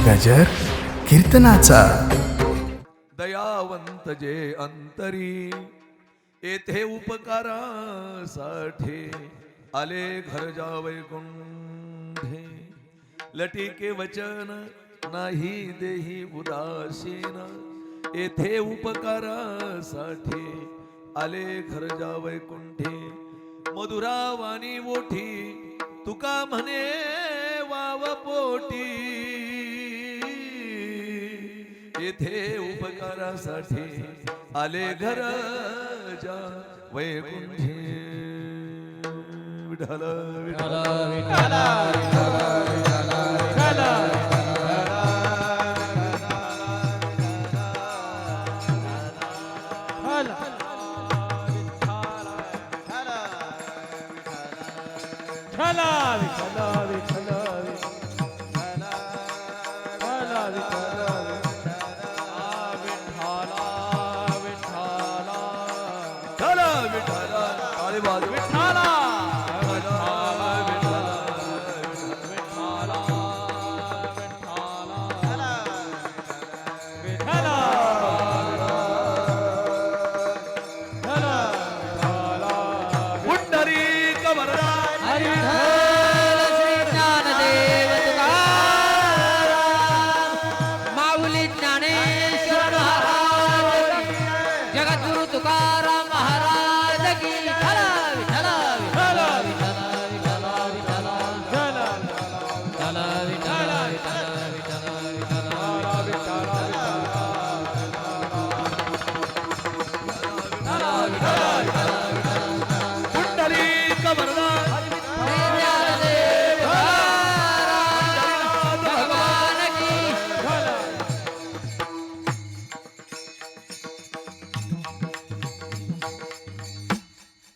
गजर कीर्तनाचा. दयावंत जे अंतरी येथे उपकारासाठी आले घर जा वैकुंठे. लटिके वचन नाही देही उदासीन येथे उपकारासाठी आले घर जा वैकुंठे. मधुरा वाणी ओठी तुका म्हणे वाव पोटी येथे उपकारासाठी आले घर जा वैकुंठे. विठ्ठल विठ्ठल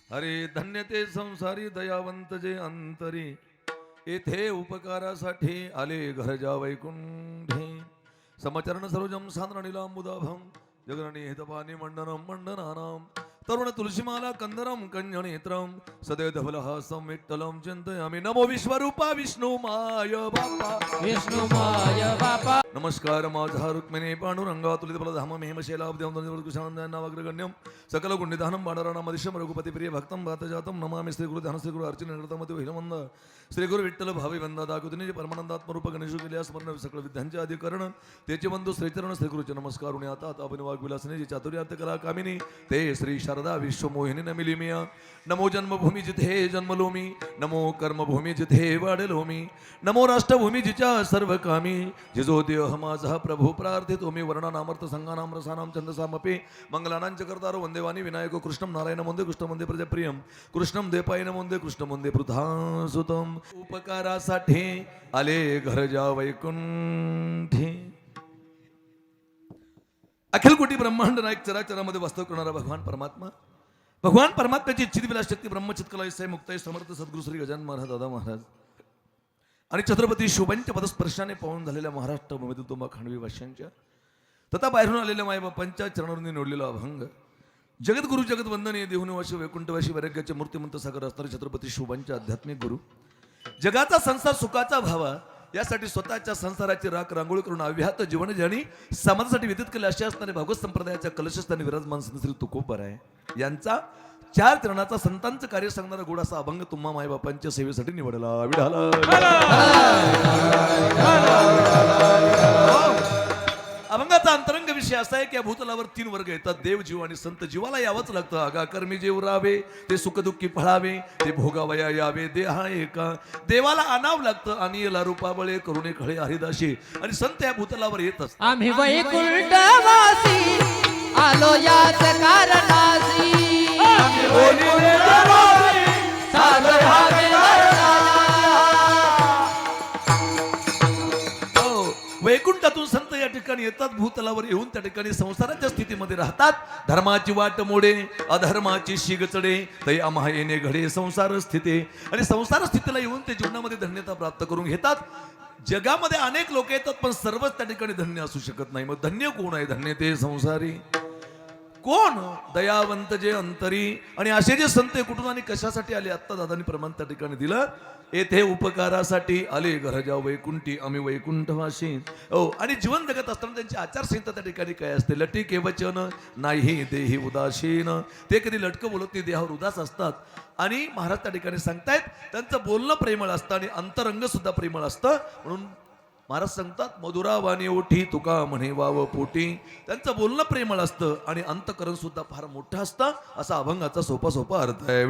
अरे धन्य ते संसारी दयावंत जे अंतरी येथे उपकारासाठी आले घर जा वैकुंठे. समचरण सरोजम सान्द्र नीलांबुदाभम जगरणी हितपानी मंडनम मंडनानाम तरुण तुलसीमाला कंदरम कंजनेत्रम सदैव धवलहासम विठ्ठलम चिंतयामि. नमो विश्वरूपा विष्णू माय बापा. नमस्कार माझा रुक्मिणी पांडुरंगा तुलित बलधाम मेहमशैलाब्दम सकल गुंडिधानम बाणराणा मदिशम रघुपती प्रिय भक्तम भातजातम नमामि श्री गुरु ध्यान श्री गुरु अर्चन नृतमति हिलमंद श्री गुरु विठ्ठल भावी वंदा दाकुतिने परमानंदात्मरूप गणेश केल्या स्मरण सकल विद्यांचे अधिकरण तेचे बंधू श्रीचरण श्री गुरुचे नमस्कार उणे आता आपण वाग्विलासने जी चातुर्यार्थ कला कामिनी ते श्री शारदा विश्वमोहिनी नमिलिमिया. नमो जन्मभूमी जिथे जन्मलोमी नमो कर्मभूमी जिथे वाढलोमी नमो राष्ट्रभूमी जिच्या सर्व कामी जिजो देह माझा प्रभू प्रार्थितो मी वर्णनामर्थ संगानाम रसानाम छंदसामपि मंगलानांच करतारो वंदेवानी विनायको कृष्णम नारायण वंदे कृष्ण वंदे प्रजप्रियम कृष्णम देपायन वंदे कृष्ण वंदे पृथासुतम. उपकारासाठी आले घर जा वैकुंठे. अखिल कोटी ब्रह्मांड नायक चराचरामध्ये वास्तव करणारा भगवान परमात्म्याची चिदविलास शक्ती ब्रह्मचितकलाय साई मुक्ताई समर्थ सद्गुरु श्री गजानन महाराज दादा महाराज आणि छत्रपती शोभांच्या पदस्पर्शाने पावून झालेल्या महाराष्ट्र भूमीतील तुम्हा खांडवी वाश्यांच्या तथा बाहेरून आलेल्या मायबापांच्या चरणावरून निवडलेला अभंग जगद्गुरु जगदवंदनीय देहुनिवासी वैकुंठवासी वैराग्याचे मूर्तिमंत सागर असणारे छत्रपती शोभांचे आध्यात्मिक गुरु जगाचा संसार सुखाचा व्हावा यासाठी स्वतःच्या संसाराची राख रांगोळी करून अव्याहत जीवन ज्यांनी समाजासाठी व्यतीत केले असे असणारे भागवत संप्रदायाच्या कलशस्थानी विराजमान संत श्री तुकोबराय यांचा 4 चरणाचा संतांचं कार्य सांगणारा गोड असा अभंग तुम्हा मायबापांच्या सेवेसाठी निवडला. अभंगाचा अंतरंग विषय असा आहे की या भूतलावर 3 वर्ग येतात देव जीव आणि संत. जीवाला यावंच लागतं आगा कर्मी जीव राहावे ते सुखदुःखी फळावे ते भोगावया यावे देहा एका देवाला आणावं लागतं आणि याला रूपाबळे करुणे खळे हरिदाशी आणि संत या भूतलावर येतच. आम्ही वैकुंठवासी आलो याच कारणासी वैकुंठातून संत या ठिकाणी येतात भूतलावर येऊन त्या ठिकाणी संसाराच्या स्थितीमध्ये राहतात. धर्माची वाट मोडे अधर्माची शिग चढे तै आम्हा येणे घडे संसार स्थिती आणि संसार स्थितीला येऊन ते जीवनामध्ये धन्यता प्राप्त करून घेतात. जगामध्ये अनेक लोक येतात पण सर्वच त्या ठिकाणी धन्य असू शकत नाही. मग धन्य कोण आहे? धन्य ते संसारी. कोण दयावंत जे अंतरी. आणि असे जे संत आहे कुठून आणि कशासाठी आले आत्ता दादांनी प्रमाण त्या ठिकाणी दिलं. येथे उपकारासाठी आले घरजा वैकुंठी आम्ही वैकुंठवासी. हो, आणि जीवन जगत असताना त्यांची आचारसंहिता त्या ठिकाणी काय असते. लटी केवचन नाही देही उदासीन. ते कधी लटकं बोलत नाही, देहावर उदास असतात. आणि महाराज त्या ठिकाणी सांगतायत त्यांचं बोलणं प्रेमळ असतं आणि अंतरंग सुद्धा प्रेमळ असतं. म्हणून महाराज सांगतात मधुरा वाणी ओठी तुका म्हणे वाव पोटी. त्यांचं बोलणं प्रेमळ असतं आणि अंतकरण सुद्धा फार मोठं असतं. असा अभंगाचा सोपा सोपा अर्थ आहे.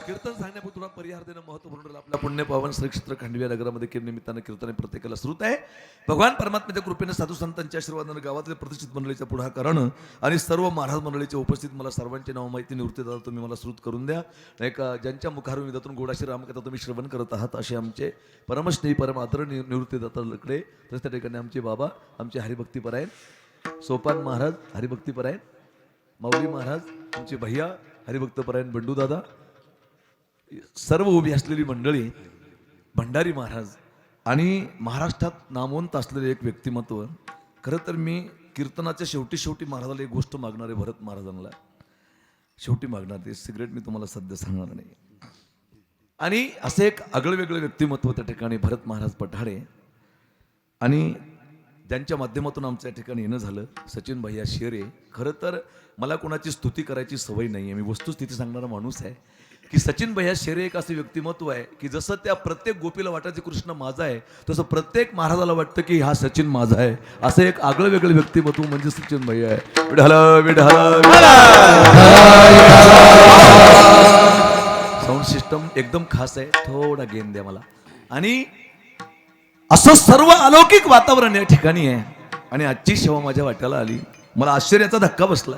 कीर्तन सांगण्यापूर्वी तुला परिहार देणं महत्वपूर्ण. आपल्या पुण्य पावन श्री क्षेत्र खांडवी नगरामध्ये निमित्तानं कीर्तन प्रत्येकाला श्रुत आहे. भगवान परमात्म्याच्या कृपेने साधू संतांच्या आशीर्वादाने गावातल्या प्रतिष्ठित मंडळीच्या पुढाकारण आणि सर्व महाराज मंडळीचे उपस्थित मला सर्वांचे नाव माहिती निवृत्ती दादा तुम्ही मला श्रुत करून द्या. नाही का ज्यांच्या मुखारून विधातून गोडाशी रामकथा तुम्ही श्रवण करत आहात असे आमचे परमस्नेही परम आदरणीय निवृत्ती दाताकडे तर त्या ठिकाणी आमचे बाबा आमचे हरिभक्तीपरायण सोपान महाराज हरिभक्तीपरायण माऊली महाराज आमचे भैया हरिभक्तपरायण बंडू दादा सर्व उभी असलेली मंडळी भंडारी महाराज आणि महाराष्ट्रात नामवंत असलेले एक व्यक्तिमत्व. खरं तर मी कीर्तनाच्या शेवटी महाराजाला एक गोष्ट मागणार आहे. भरत महाराजांना शेवटी मागणार ते सिगरेट मी तुम्हाला सध्या सांगणार नाही. आणि असं एक आगळं व्यक्तिमत्व त्या ठिकाणी भरत महाराज पठाडे आणि ज्यांच्या माध्यमातून आमच्या या ठिकाणी येणं झालं सचिन भैया शेरे. खरं तर मला कोणाची स्तुती करायची सवय नाही आहे. मी वस्तुस्थिती सांगणारा माणूस आहे की सचिन भैया शेरे एक असं व्यक्तिमत्व आहे की जसं त्या प्रत्येक गोपीला वाटायचं कृष्ण माझा आहे तसं प्रत्येक महाराजाला वाटतं की हा सचिन माझा आहे. असं एक आगळं वेगळं व्यक्तिमत्व म्हणजे सचिन भैया आहे. साऊंड सिस्टम एकदम खास आहे. थोडा गेन द्या मला. आणि असं सर्व अलौकिक वातावरण या ठिकाणी आहे. आणि आजची सेवा माझ्या वाट्याला आली. मला आश्चर्याचा धक्का बसला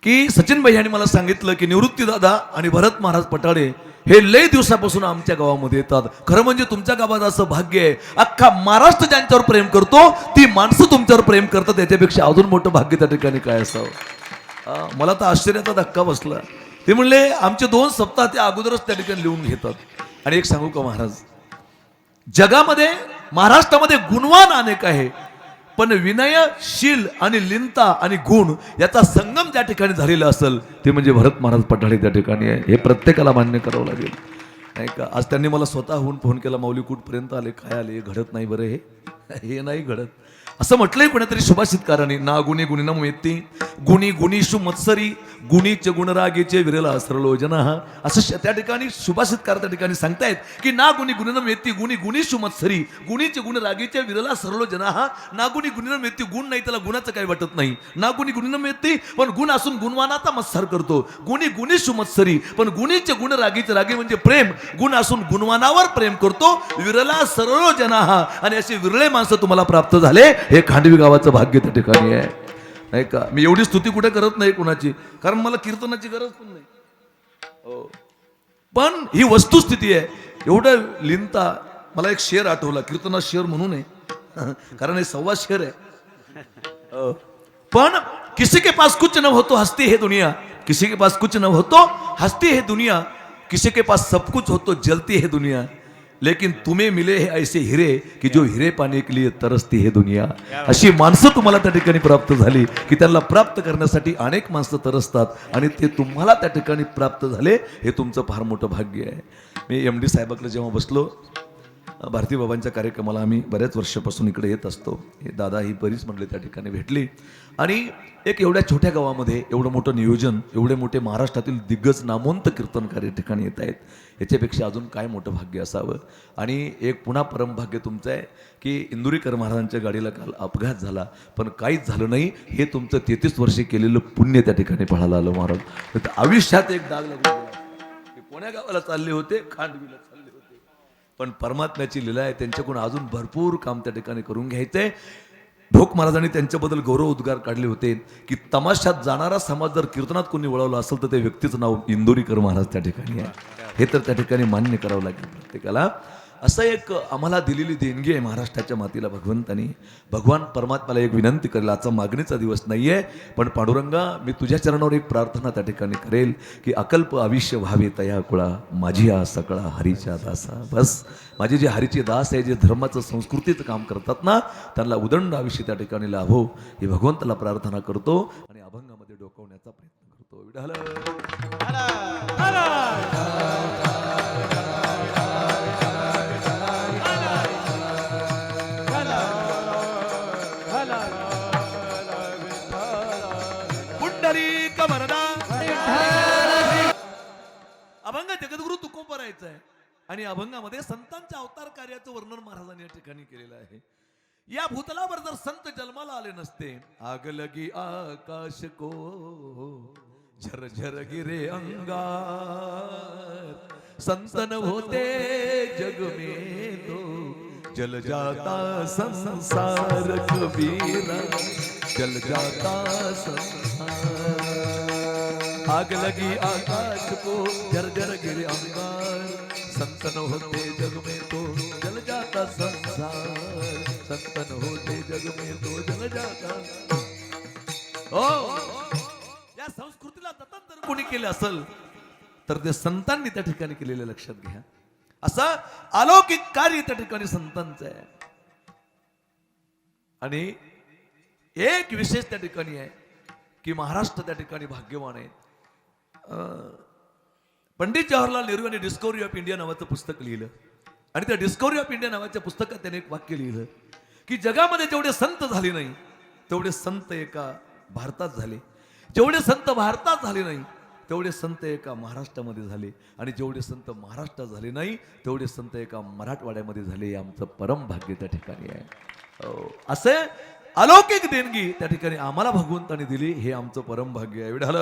की सचिन भैयाने मला सांगितलं की निवृत्ती दादा आणि भरत महाराज पठाडे हे लय दिवसापासून आमच्या गावामध्ये येतात. खरं म्हणजे तुमच्या गावात असं भाग्य आहे. अख्खा महाराष्ट्र ज्यांच्यावर प्रेम करतो ती माणसं तुमच्यावर प्रेम करतात. याच्यापेक्षा अजून मोठं भाग्य त्या ठिकाणी काय असावं. मला तर आश्चर्याचा धक्का बसला. ते म्हणले आमचे 2 सप्ताह ते अगोदरच त्या ठिकाणी लिहून घेतात. आणि एक सांगू का महाराज जगामध्ये महाराष्ट्रामध्ये गुणवान अनेक आहे पण विनयशील आणि लिनता आणि गुण याचा संगम ज्या ठिकाणी झालेला असेल ते म्हणजे भरत महाराज पठाडे त्या ठिकाणी आहे. हे प्रत्येकाला मान्य करावं लागेल नाही का. आज त्यांनी मला स्वतःहून फोन केला माऊली कुठपर्यंत आले काय आले घडत नाही बरं हे नाही घडत असं म्हटलंय कोणीतरी सुभाषितकारांनी. ना गुणी गुणिनम येती गुणी गुणीषु मत्सरी गुणीचे गुणरागीचे विरला सरलो जना. असं त्या ठिकाणी सुभाषितकार त्या ठिकाणी सांगतायत की ना गुणी गुणिनम येती गुणी गुणीषु मत्सरी गुणीचे गुणरागीचे विरला सरलो जना. ना गुणी गुणिनम येती गुण नाही त्याला गुणाचं काही वाटत नाही. ना गुणी गुणिनम येती पण गुण असून गुणवानाचा मत्सर करतो. गुणी गुणीषु मत्सरी पण गुणीचे गुणरागीचे रागी म्हणजे प्रेम गुण असून गुणवानावर प्रेम करतो. विरला सरलो जना. आणि असे विरळे माणसं तुम्हाला प्राप्त झाले. हे खांडवी गावाचं भाग्य त्या ठिकाणी आहे नाही का. मी एवढी स्तुती कुठे करत नाही कुणाची कारण मला कीर्तनाची गरज पण नाही. हो पण ही वस्तुस्थिती आहे. एवढं लिहिता मला एक शेर आठवला कीर्तनात शेर म्हणून आहे कारण हे 1.25 शेर आहे. पण किसी के पास कुछ न हो तो हस्ती है दुनिया किसी के पास कुछ न हो तो हस्ती है दुनिया किसी के पास सब कुछ हो तो जलती है दुनिया लेकिन तुम्हें मिले हैं ऐसे हिरे की जो हिरे पाने के लिए तरसती है दुनिया. अशी माणसं तुम्हाला त्या ठिकाणी प्राप्त झाली की त्यांना प्राप्त करण्यासाठी अनेक माणसं तरसतात आणि ते तुम्हाला त्या ठिकाणी प्राप्त झाले. हे तुमचं फार मोठं भाग्य आहे. मी MD साहेबाकडे जेव्हा बसलो भारती बाबांच्या कार्यक्रमाला आम्ही बऱ्याच वर्षापासून इकडे येत असतो. हे दादा ही बरीच मंडळी त्या ठिकाणी भेटली आणि एक एवढ्या छोट्या गावामध्ये एवढं मोठं नियोजन एवढे मोठे महाराष्ट्रातील दिग्गज नामवंत कीर्तनकार या ठिकाणी येत आहेत. याच्यापेक्षा अजून काय मोठं भाग्य असावं. आणि एक पुन्हा परमभाग्य तुमचं आहे की इंदुरीकर महाराजांच्या गाडीला काल अपघात झाला पण काहीच झालं नाही. हे तुमचं 33 वर्षे केलेलं पुण्य त्या ठिकाणी पळायला आलं महाराज. तर आयुष्यात एक डाग लागून गेला की कोण्या गावाला चालले होते खांडवीला चालले होते पण परमात्म्याची लीला आहे. त्यांच्याकडून अजून भरपूर काम त्या ठिकाणी करून घ्यायचंय. भोक महाराजांनी त्यांच्याबद्दल गौरव उद्गार काढले होते की तमाशात जाणारा समाज जर कीर्तनात कोणी वळवला असेल तर त्या व्यक्तीचं नाव इंदुरीकर महाराज त्या ठिकाणी आहे. हे तर त्या ठिकाणी मान्य करावं लागेल प्रत्येकाला. असं एक आम्हाला दिलेली देणगी आहे महाराष्ट्राच्या मातीला भगवंतानी. भगवान परमात्म्याला एक विनंती करेल, आजचा मागणीचा दिवस नाहीये, पण पांडुरंगा मी तुझ्या चरणावर एक प्रार्थना त्या ठिकाणी करेल की अकल्प आयुष्य व्हावे तया कुळा माझी आ सकळा हरीच्या दासा. बस माझे जे हरीचे दास आहे, जे धर्माचं संस्कृतीचं काम करतात ना, त्यांना उदंड आयुष्य त्या ठिकाणी लाभो ही भगवंताला प्रार्थना करतो आणि अभंगामध्ये डोकवण्याचा प्रयत्न करतो. विठाला पुंडलिक वरदा. अभंग जगद्गुरु तुकोबरायचा आहे आणि अभंगामध्ये संतांच्या अवतार कार्याचं वर्णन महाराजांनी या ठिकाणी केलेलं आहे. या भूतलावर जर संत जन्माला आले नसते, आग लगी आकाश को झर झर गिरे अंगार, संतन होते जग में तो जल जाता संसार कबीरा, जल जाता संसार. आग लगी आकाश को झरझर गिरे अंगार, संतन होते जग में तो जल जाता संसार, संतन होते जग में तो जल जाता. हो, या संस्कृतीला जतन जर कोणी केलं असेल तर ते संतांनी त्या ठिकाणी केलेलं लक्षात घ्या. असं अलौकिक कार्य त्या ठिकाणी संतांचं आहे. आणि एक विशेष त्या ठिकाणी आहे की महाराष्ट्र त्या ठिकाणी भाग्यवान आहे. पंडित जवाहरलाल नेहरू यांनी डिस्कवरी ऑफ इंडिया नावाचं पुस्तक लिहिलं आणि त्या डिस्कवरी ऑफ इंडिया नावाच्या पुस्तकात त्याने एक वाक्य लिहिलं की जगामध्ये जेवढे संत झाले नाही तेवढे संत एका भारतात झाले, जेवढे संत भारतात झाले नाही तेवढे संत एका महाराष्ट्रामध्ये झाले, आणि जेवढे संत महाराष्ट्रात झाले नाही तेवढे संत एका मराठवाड्यामध्ये झाले. आमचं परम भाग्य त्या ठिकाणी आहे. असे अलौकिक देणगी त्या ठिकाणी आम्हाला भगवंताने दिली, हे आमचं परम भाग्य आहे. विढाल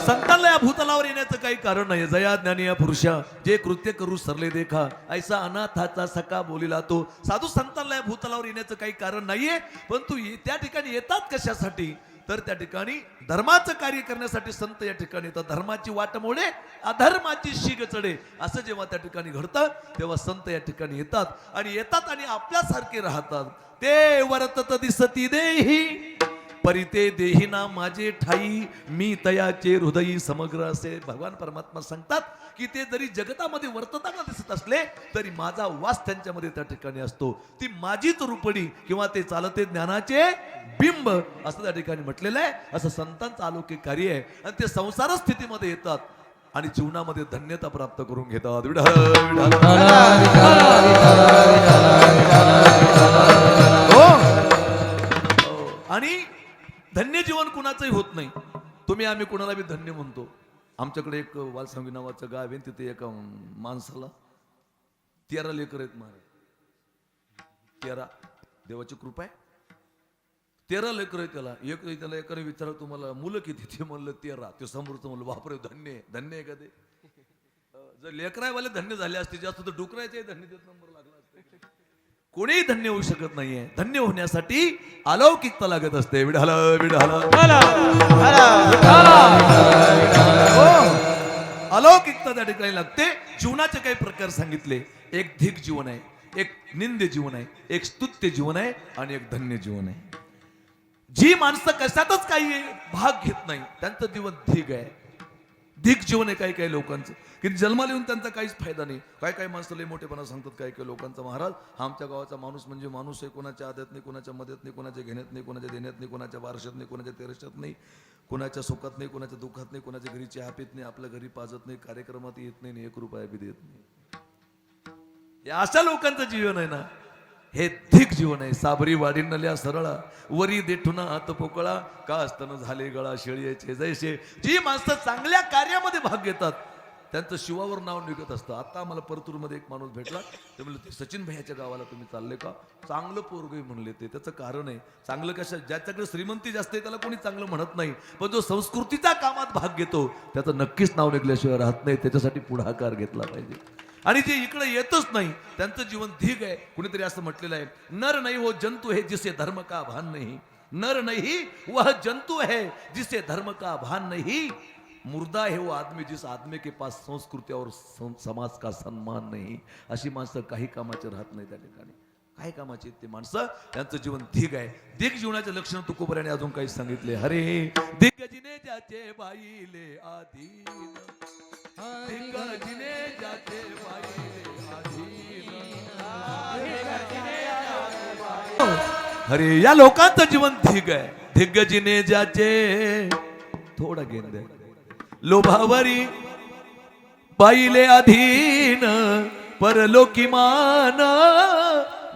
संतांना या भूतलावर येण्याचं काही कारण नाही. जया ज्ञानी या पुरुषा जे कृत्य करू सरले देखा, ऐसा अनाथाचा सखा बोलिला तो. साधू संतांना या भूतलावर येण्याचं काही कारण नाहीये, परंतु त्या ठिकाणी येतात कशासाठी तर त्या ठिकाणी धर्माचं कार्य करण्यासाठी संत या ठिकाणी येतात. धर्माची वाट मोडे अधर्माची शीग चढे असं जेव्हा त्या ठिकाणी घडतं तेव्हा संत या ठिकाणी येतात आणि येतात आणि आपल्यासारखे राहतात. ते वर्तत दिसती देही परिते देहिना माझे ठाई, मी तयाचे हृदयी समग्र असे. भगवान परमात्मा सांगतात की ते जरी जगतामध्ये वर्तताना दिसत असले तरी माझा वास त्यांच्यामध्ये त्या ठिकाणी असतो. ती माझीच रूपणी किंवा ते चालते ज्ञानाचे बिंब असं त्या ठिकाणी म्हटलेलं आहे. असं संतांचं अलौकिक कार्य आहे आणि ते संसार स्थितीमध्ये येतात आणि जीवनामध्ये धन्यता प्राप्त करून घेतात. आणि धन्य जीवन कुणाचंही होत नाही. तुम्ही आम्ही कुणाला बी धन्य म्हणतो. आमच्याकडे एक वालसांगी नावाचं गाव आहे, तिथे एका माणसाला 13 लेकर आहेत महाराज. 13 देवाची कृपा आहे. 13 लेकर आहेत त्याला. त्याला एकाने विचारलं तुम्हाला मुलं किती? ते म्हणलं 13. ते समोरचं म्हणलं बापरे धन्य धन्य आहे का ते? जर लेकरावाले धन्य झाले असते जास्त तर डुकरायचे धन्य देत नंबर लागला असते. कोणीही धन्य होऊ शकत नाहीये. धन्य होण्यासाठी अलौकिकता लागत असते. विढाला अलौकिकता त्या ठिकाणी लागते. जीवनाचे काही प्रकार सांगितले. एक धिक जीवन आहे, एक निंद्य जीवन आहे, एक स्तुत्य जीवन आहे आणि एक धन्य जीवन आहे. जी माणसं कशातच काही भाग घेत नाही त्यांचं जीवन धिक आहे. धिक जीवन आहे काही काही लोकांचं की जन्माला येऊन त्यांचा काहीच फायदा नाही. काही काही माणसं लय मोठेपणा सांगतात काही काही लोकांचा. महाराज हा आमच्या गावाचा माणूस म्हणजे माणूस आहे. कोणाच्या आदत नाही, कोणाच्या मदत नाही, कोणाच्या घेण्यात नाही, कोणाच्या देण्यात नाही, कोणाच्या वारशात नाही, कोणाच्या तेरशात नाही, कोणाच्या सुखात नाही, कोणाच्या दुःखात नाही, कोणाच्या घरी चहा पित नाही, आपल्या घरी पाजत नाही, कार्यक्रमात येत नाही, 1 रुपया बी देत नाही. या अशा लोकांचं जीवन आहे ना, हे धिक जीवन आहे. साबरी वाढीनल्या सरळा वरी देठुना हात पोकळा का असताना झाले गळा शेळीचे जैसे. जी माणसं चांगल्या कार्यामध्ये भाग घेतात त्यांचं शिवावर नाव निघत असतं. आता आम्हाला परतूरमध्ये एक माणूस भेटला. ते म्हणले ते सचिन भैयाच्या गावाला तुम्ही चालले का? चांगलं पोरगं म्हणले ते. त्याचं कारण आहे चांगलं कशा, ज्याच्याकडे श्रीमंती जास्त आहे त्याला कोणी चांगलं म्हणत नाही, पण जो संस्कृतीच्या कामात भाग घेतो त्याचं नक्कीच नाव निघल्याशिवाय राहत नाही. त्याच्यासाठी पुढाकार घेतला पाहिजे. आणि जे इकडे येतच नाही त्यांचं जीवन धिक आहे. कुणीतरी असं म्हटलेलं आहे, नर नाही वो जंतु है जिसे धर्म का भान नहीं. नर नहीं वह जंतु है जिसे धर्म का भान नहीं. मुर्दा है वो आदमी जिस आदमी के पास संस्कृती और समाज का सन्मान नाही, अशी माणसं काही कामाचे राहत नाही त्या ठिकाणी. काही कामाचे ते माणसं, त्यांचं जीवन धिग आहे. धिग जीवनाचे लक्षण तुकोबराने अजून काही सांगितले. हरे दिग्गजिने ज्याचे बाईले आधीन, दिग्गजिने ज्याचे बाईले आधीन. अरे या लोकांचं जीवन धिग आहे. दिग्गजिने ज्याचे थोडा गेंद आहे, लोभावरी पाहिले अधीन, परलोकी मान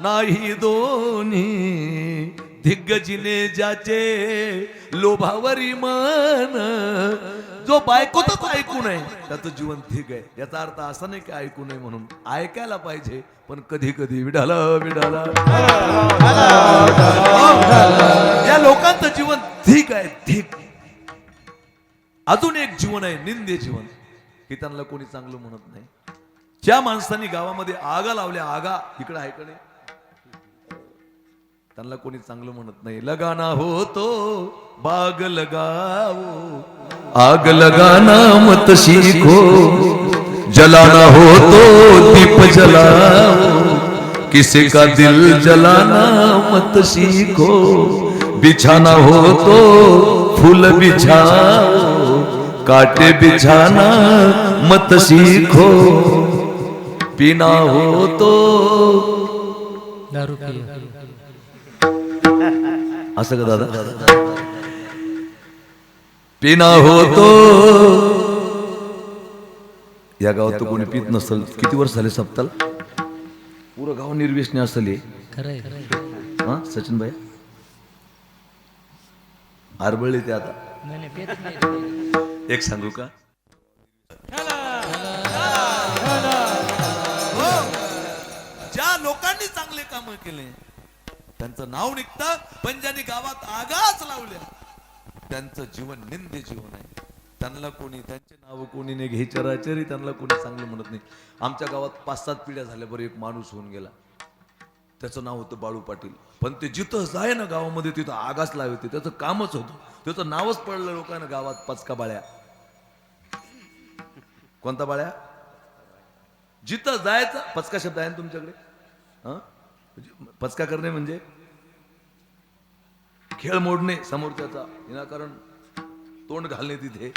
नाही दोन्ही. दिग्गजिने ज्याचे लोभावरी मन, जो बायकोतच ऐकू नये त्याचं जीवन ठीक आहे. याचा अर्थ असा नाही की ऐकू नये म्हणून, ऐकायला पाहिजे, पण कधी कधी विडाला विडाला. या लोकांचं जीवन ठीक आहे, ठीक. अजून एक जीवन आहे निंदे जीवन, की त्यांना कोणी चांगलं म्हणत नाही. ज्या माणसांनी गावामध्ये आगा लावल्या, आगा इकडे आहे का नाही, त्यांना कोणी चांगलं म्हणत नाही. लगाना हो तो बाग लगाओ, आग लगाना मत सीखो, जलाना हो तो दीप जलाओ, किसी का दिल जलाना मत सीखो, बिछाना हो तो फूल बिछाओ, काटे बिछाना मत सीखो, पीना हो तो दारू पियो. असं का दादा? पीना हो तो. या गावात तो कोणी पित नसल. किती वर्ष झाले सप्ताल? पुरं गाव निर्व्यसनी असेल. खरंय हा सचिन भाई आरबळले ते आता. एक सांगू का, ज्या लोकांनी चांगले काम केले त्यांचं नाव निघतं, पण ज्यांनी गावात आगाच लावल्या त्यांचं जीवन निंदे जीवन आहे. त्यांना कोणी, त्यांचे नाव कोणी नाही घ्यायचे राचरी, त्यांना कोणी चांगलं म्हणत नाही. आमच्या गावात 5-7 पिढ्या झाल्या बरं एक माणूस होऊन गेला, त्याचं नाव होतं बाळू पाटील. पण ते जिथं जाय ना गावामध्ये तिथं आगाच लावते, त्याचं कामच होतं, त्याचं नावच पडलं लोकांना गावात पचका बाळ्या. कोणता बाळ्या? जिथं जायचं, पचका शब्द आहे ना तुमच्याकडे? हा, पचका करणे म्हणजे खेळ मोडणे समोरच्याचा, विनाकारण तोंड घालणे. तिथे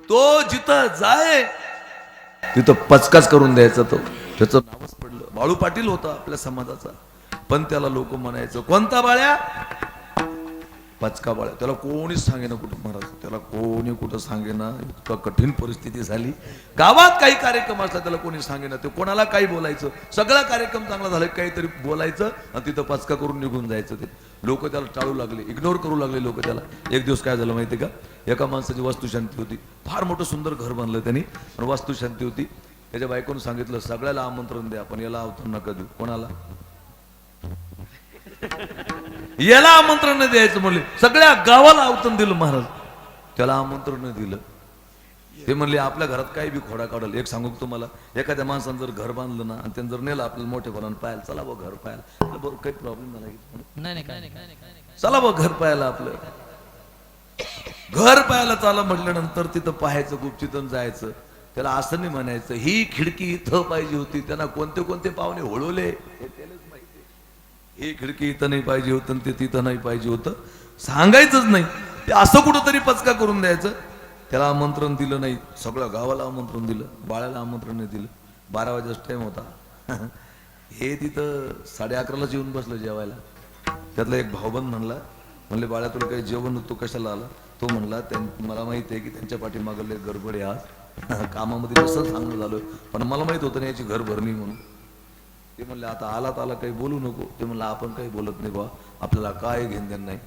तो जिथं जाय तिथं पचकाच करून द्यायचा. तो त्याचं नावच पडलं, बाळू पाटील होता आपल्या समाजाचा. पण त्याला लोक म्हणायचं कोणता बाळ्या? पचका बाळ्या. त्याला कोणीच सांगेना कुठं महाराज, त्याला कोणी कुठं सांगेना. इतका कठीण परिस्थिती झाली. गावात काही कार्यक्रम असला त्याला कोणी सांगेना, ते कोणाला काही बोलायचं. सगळा कार्यक्रम चांगला झाला काहीतरी बोलायचं आणि तिथं पचका करून निघून जायचं. ते लोक त्याला टाळू लागले, इग्नोर करू लागले लोक त्याला. एक दिवस काय झालं माहिती का, एका माणसाची वास्तुशांती होती, फार मोठं सुंदर घर बांधलं त्यांनी, आणि वास्तुशांती होती. त्याच्या बायकोनं सांगितलं सगळ्याला आमंत्रण द्या, पण याला आमंत्रण नका देऊ. कोणाला? याला आमंत्रण नाही द्यायचं म्हणले. सगळ्या गावाला आमंत्रण दिलं महाराज, त्याला आमंत्रण नाही दिलं. ते म्हणले आपल्या घरात काही बी खोडा काढल. एक सांगू तुम्हाला, एखाद्या माणसानं जर घर बांधलं ना आणि त्यानं जर नेलं आपल्याला मोठेपणानं पाहायला, चला बघ घर पाहायला, बरोबर काही प्रॉब्लेम नाही, चला बघ घर पाहायला. आपलं घर पाहायला चाला म्हटल्यानंतर तिथं पाहायचं, गुपचितून जायचं. त्याला असं नाही म्हणायचं ही खिडकी इथं पाहिजे होती, त्यांना कोणते कोणते पाहुणे होळवले हे त्यालाच माहिती. ही खिडकी इथं नाही पाहिजे होतं, ते तिथं नाही पाहिजे होतं, सांगायचंच नाही. ते असं कुठंतरी पचका करून द्यायचं. त्याला आमंत्रण दिलं नाही, सगळ्या गावाला आमंत्रण दिलं, बाळाला आमंत्रण नाही दिलं. 12 वाजेचा टाइम होता. हे तिथं 11:30 येऊन बसलं जेवायला. त्यातला एक भाऊबंद म्हणले बाळा तुला काही जेवण तू कशाला आला? तो म्हणला मला माहिती आहे की त्यांच्या पाठीमागं लय गडबड आहे आज, कामामध्ये कसं सांगणं झालं, पण मला माहित होतं ना याची घर भरणी म्हणून. ते म्हणले आता आला काही बोलू नको. ते म्हणलं आपण काही बोलत नाही बा, आपल्याला काय घेणं देणं नाही.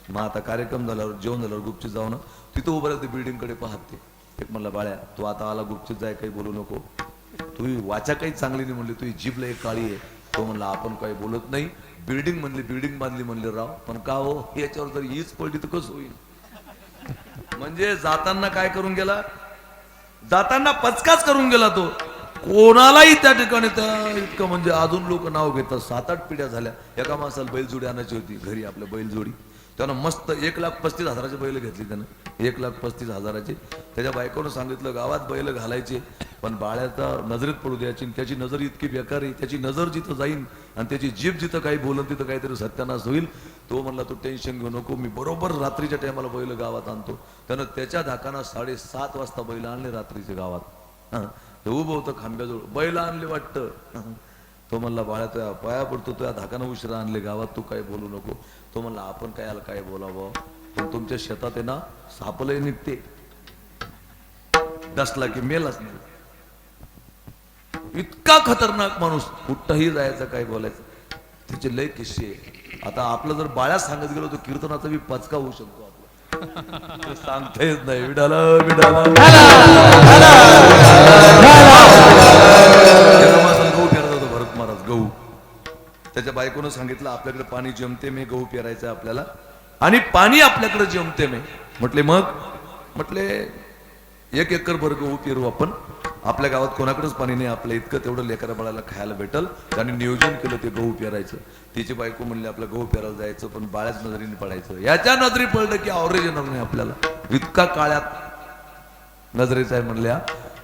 मग आता कार्यक्रम झाल्यावर जेवण झाल्यावर गुपचीत जाऊ ना, तिथं उभं राहते बिल्डिंग कडे पाहते. एक म्हणला बाळ्या तू आता आला गुपचीत जाय, काही बोलू नको, तुझी वाचा काही चांगली नाही म्हणली, तुझी जीभ लय काळी आहे. तो म्हणला आपण काही बोलत नाही. बिल्डिंग म्हणली, बिल्डिंग बांधली म्हणले राव, पण का हो याच्यावर जर हीच पडली तर कसं होईल? म्हणजे जाताना काय करून गेला, जाताना पचकाच करून गेला तो. कोणालाही त्या ठिकाणी इतकं म्हणजे अजून लोक नाव घेतात. 7-8 पिढ्या झाल्या. एका माणसाला बैलजोडी आणायची होती घरी, आपल्या बैलजोडी. त्यानं मस्त 1,35,000ची बैल घेतली त्यानं, 1,35,000ची. त्याच्या बायकोनं सांगितलं गावात बैल घालायचे, पण बाळ्याचा नजरेत पडू द्यायची. त्याची नजर इतकी बेकार आहे, त्याची नजर जिथं जाईन आणि त्याची जीभ जिथं काही बोलन तिथं काहीतरी सत्यानाश होईल. तो म्हणला तू टेन्शन घेऊ नको, मी बरोबर रात्रीच्या टायमाला बैल गावात आणतो. त्यानं त्याच्या धाकानं 7:30 वाजता बैल आणले रात्रीच्या गावात. ते उभं होतं खांब्याजवळ, बैल आणले वाटतं. तो म्हणला बाळ्या तुया पाया पडतो, तुया धाकानं उशिरा आणले गावात, तू काय बोलू नको. तो म्हणला आपण काय याला काय बोलावं, पण तुमच्या शेतात आहे ना सापलंय निघते, डसला की मेलाच नाही. इतका खतरनाक माणूस, कुठंही जायचं काय बोलायचं, त्याचे लय किस्से आहे. आता आपलं जर बाळ्या सांगत गेलो तर कीर्तनाचा बी पचका होऊ शकतो आपला, सांगता येत नाही. विडाला विडाला गहू पेरत होतो भरत महाराज, गहू. त्याच्या बायकोनं सांगितलं आपल्याकडे पाणी जमते मे, गहू पेरायचं आपल्याला, आणि पाणी आपल्याकडे जमते मे. म्हटले मग, म्हटले 1 एकर भर गहू पेरू आपण, आपल्या गावात कोणाकडेच पाणी नाही, आपल्या इतकं तेवढं लेकरा बाळाला खायला भेटल. त्याने नियोजन केलं ते गहू पेरायचं. तिची बायको म्हणली आपलं गहू पेरायला जायचं, पण बाळ्याच नजरेने पडायचं. याच्या नजरी पडलं की आवरेज येणार नाही आपल्याला, इतका काळ्यात नजरेचा आहे म्हणल्या,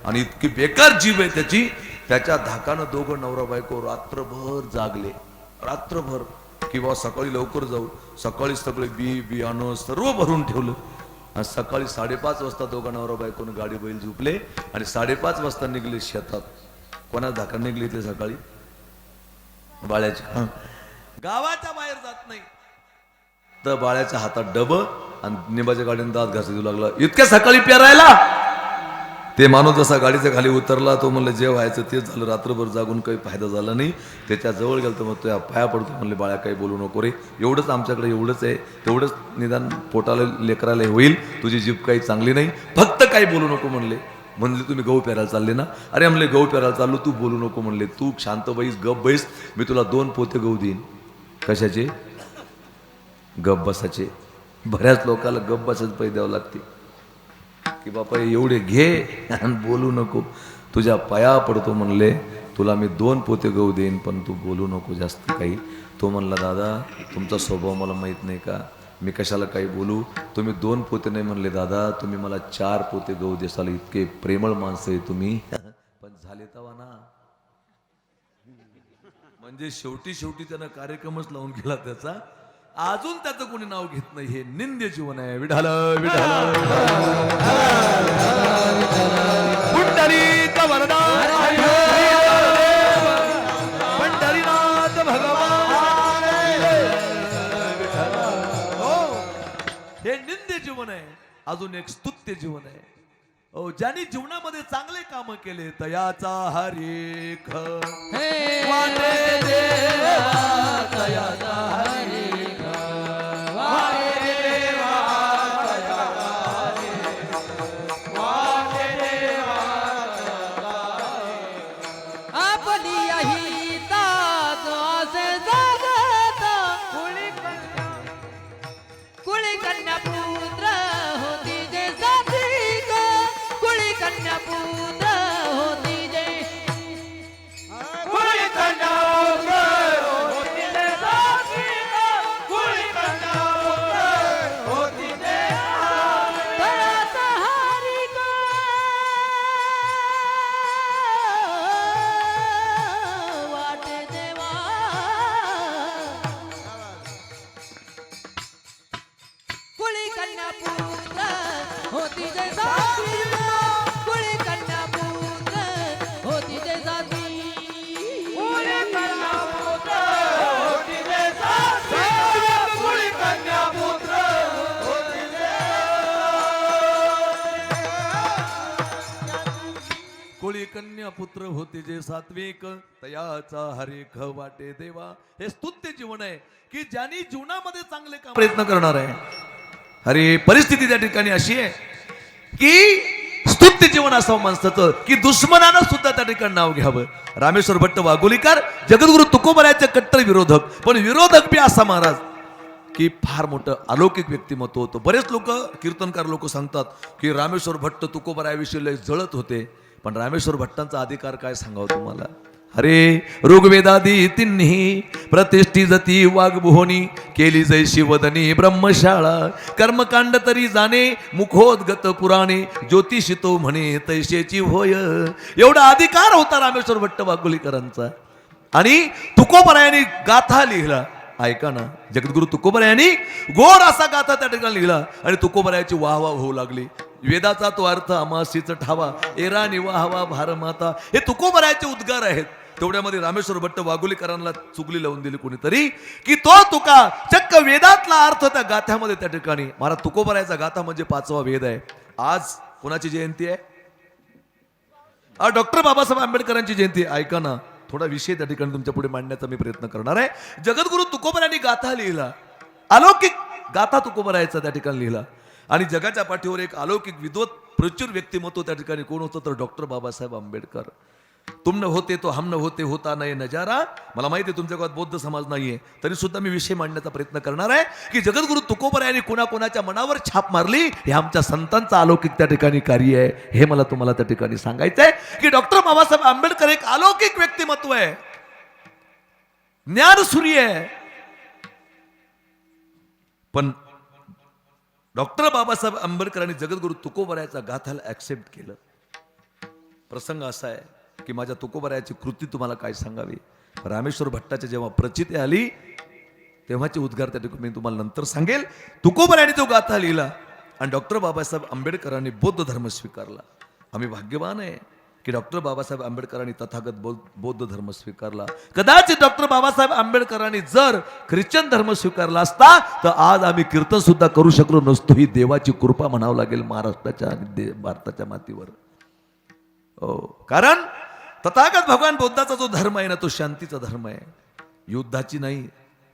आणि इतकी बेकार जीव आहे त्याची. त्याच्या धाकानं दोघं नवरा बायको रात्रभर जागले, रात्रभर. किंवा सकाळी लवकर जाऊ, सकाळी सगळे बियाणं सर्व भरून ठेवलं. आणि सकाळी 5:30 वाजता दोघं नवरा बायकोनं गाडी बैल झुपले आणि 5:30 वाजता निघले शेतात. कोणा धाका निघले ते सकाळी बाळ्याच्या, गावाच्या बाहेर जात नाही तर बाळ्याच्या हातात डब आणि निंबाच्या गाडीने दात घासू लागला. इतक्या सकाळी पेरायला ते माणूस जसा गाडीच्या खाली उतरला, तो म्हणलं जे व्हायचं तेच झालं, रात्रभर जागून काही फायदा झाला नाही. त्याच्या जवळ गेलं तर मग तो पाया पडतो, म्हणले बाळ्या काही बोलू नको रे, एवढंच आमच्याकडे एवढंच आहे, तेवढंच निदान पोटाला लेकराला होईल, तुझी जीभ काही चांगली नाही, फक्त काही बोलू नको म्हणले. म्हणले तुम्ही गहू पेरायला चालले ना, अरे म्हणले गहू पेरायला चाललो, तू बोलू नको म्हणले, तू शांत बैस, गप बैस, मी तुला 2 पोते गहू देईन. कशाचे? गप बसाचे. बऱ्याच लोकांना गप बसाच पैसे द्यावं लागते की बापा एवढे घे आणि बोलू नको, तुझ्या पाया पडतो म्हणले, तुला मी 2 पोते गहू देईन, पण तू बोलू नको जास्त काही. तो म्हणला दादा तुमचा स्वभाव मला माहीत नाही का, मी कशाला काही बोलू, तुम्ही 2 पोते नाही म्हणले दादा, तुम्ही मला 4 पोते गहू देसाल, इतके प्रेमळ माणसं आहे तुम्ही. पण झाले तवा ना, म्हणजे शेवटी त्यानं कार्यक्रमच लावून गेला त्याचा. अजून त्याचं कोणी नाव घेत नाही. हे निंद्य जीवन आहे. विठाल विठाल पुंडरीक वरदा पंढरीनाथ भगवान, हे निंद्य जीवन आहे. अजून एक स्तुत्य जीवन आहे. ज्यांनी जीवनामध्ये चांगले काम केले तयाचा हरेख वाटे देवा, तयाचा हरेख वाटे देवा, वाटे देवा. आपली अहिता जो असे जागत, कुळी कन्या पुत्र होती जे साथी ग, कुळी कन्या पुत्र होती जे, कुळी कन्या पुत्र होती जे साथी ग, कुळी कन्या पुत्र होती जे तयाचा हरिक वाटे देवा. कुळी कन्या पुत्र होती जे साथी ग, कुळी कन्या पुत्र होती जे साथी, कुळी कन्या पुत्र होती जे साथी ग, कुळी कन्या पुत्र होती जे, कुळी कन्या पुत्र होते जे सात्विक, तयाचा हरेख वाटे देवा. हे स्तुत्य जीवन आहे की ज्यांनी जीवनामध्ये चांगले काम प्रयत्न करणार आहे. अरे परिस्थिती त्या ठिकाणी अशी आहे की स्तुत्य जीवन असावं माणसाचं की दुश्मनानं सुद्धा त्या ठिकाणी नाव घ्यावं. रामेश्वर भट्ट वाघोलीकर जगद्गुरु तुकोबरायाचे कट्टर विरोधक, पण विरोधक बी असा महाराज की फार मोठं अलौकिक व्यक्तिमत्व होतं. बरेच लोक कीर्तनकार लोक सांगतात की रामेश्वर भट्ट तुकोबरायाविषयी लय जळत होते, पण रामेश्वर भट्टांचा अधिकार काय सांगावं तुम्हाला. अरे ऋग्वेदादी तिन्ही प्रतिष्ठी जती वाघभुवनी केली जैशी वदनी ब्रह्मशाळा कर्मकांड तरी जाणे मुखोद्गत पुराणे ज्योतिषी तो म्हणे तैशेची होय. एवढा अधिकार होता रामेश्वर भट्ट वाघोलीकरांचा. आणि तुकोबरायांनी गाथा लिहिला. ऐका ना, जगद्गुरु तुकोबरायांनी गोड असा गाथा त्या ठिकाणी लिहिला आणि तुकोबरायाची वाहवा होऊ लागली. वेदाचा तो अर्थ अमासीच ठावा एरा निवाहवा भारमाता, हे तुकोबरायाचे उद्गार आहेत. तेवढ्यामध्ये रामेश्वर भट्ट वाघोलीकरांना चुगली लावून दिली कोणीतरी की तो तुका चक्क वेदातला अर्थ त्या गाथ्यामध्ये त्या ठिकाणी. महाराज तुकोबरायाचा गाथा म्हणजे 5वा वेद आहे. आज कोणाची जयंती आहे? डॉक्टर बाबासाहेब आंबेडकरांची जयंती. ऐका ना, थोडा विषय त्या ठिकाणी तुमच्या पुढे मांडण्याचा मी प्रयत्न करणार आहे. जगद्गुरु तुकोबरायांनी गाथा लिहिला, अलौकिक गाथा तुकोबरायाचा त्या ठिकाणी लिहिला. आणि जगाच्या पाठीवर एक अलौकिक विद्वत प्रचुर व्यक्तिमत्व त्या ठिकाणी कोण होतं तर डॉक्टर बाबासाहेब आंबेडकर. तुम न होते तो हम न होते होता नाही नजारा. मला माहिती आहे तुमच्या गावात बौद्ध समाज नाहीये, तरी सुद्धा मी विषय मांडण्याचा प्रयत्न करणार आहे की जगद्गुरु तुकोबरायांनी कोणाकोणाच्या मनावर छाप मारली हे आमच्या संतांचा अलौकिक त्या ठिकाणी कार्य आहे. हे मला तुम्हाला त्या ठिकाणी सांगायचंय की डॉक्टर बाबासाहेब आंबेडकर एक अलौकिक व्यक्तिमत्व आहे, ज्ञानसूर्य आहे. पण डॉक्टर बाबासाहेब आंबेडकरांनी जगद्गुरु तुकोबरायाचा गाथाला ऍक्सेप्ट केलं. प्रसंग असा आहे की माझ्या तुकोबरायाची कृती तुम्हाला काय सांगावी. रामेश्वर भट्टाची जेव्हा प्रचिती आली तेव्हाचे उद्गार त्या ठिकाणी मी तुम्हाला नंतर सांगेल. तुकोबरायांनी तो गाथा लिहिला आणि डॉक्टर बाबासाहेब आंबेडकरांनी बौद्ध धर्म स्वीकारला. आम्ही भाग्यवान आहे की डॉक्टर बाबासाहेब आंबेडकरांनी तथागत बौद्ध धर्म स्वीकारला. कदाचित डॉक्टर बाबासाहेब आंबेडकरांनी जर ख्रिश्चन धर्म स्वीकारला असता तर आज आम्ही कीर्तन सुद्धा करू शकलो नसतो. ही देवाची कृपा म्हणावं लागेल महाराष्ट्राच्या आणि भारताच्या मातीवर. हो, कारण तथागत भगवान बुद्धाचा जो धर्म आहे ना तो शांतीचा धर्म आहे. युद्धाची नाही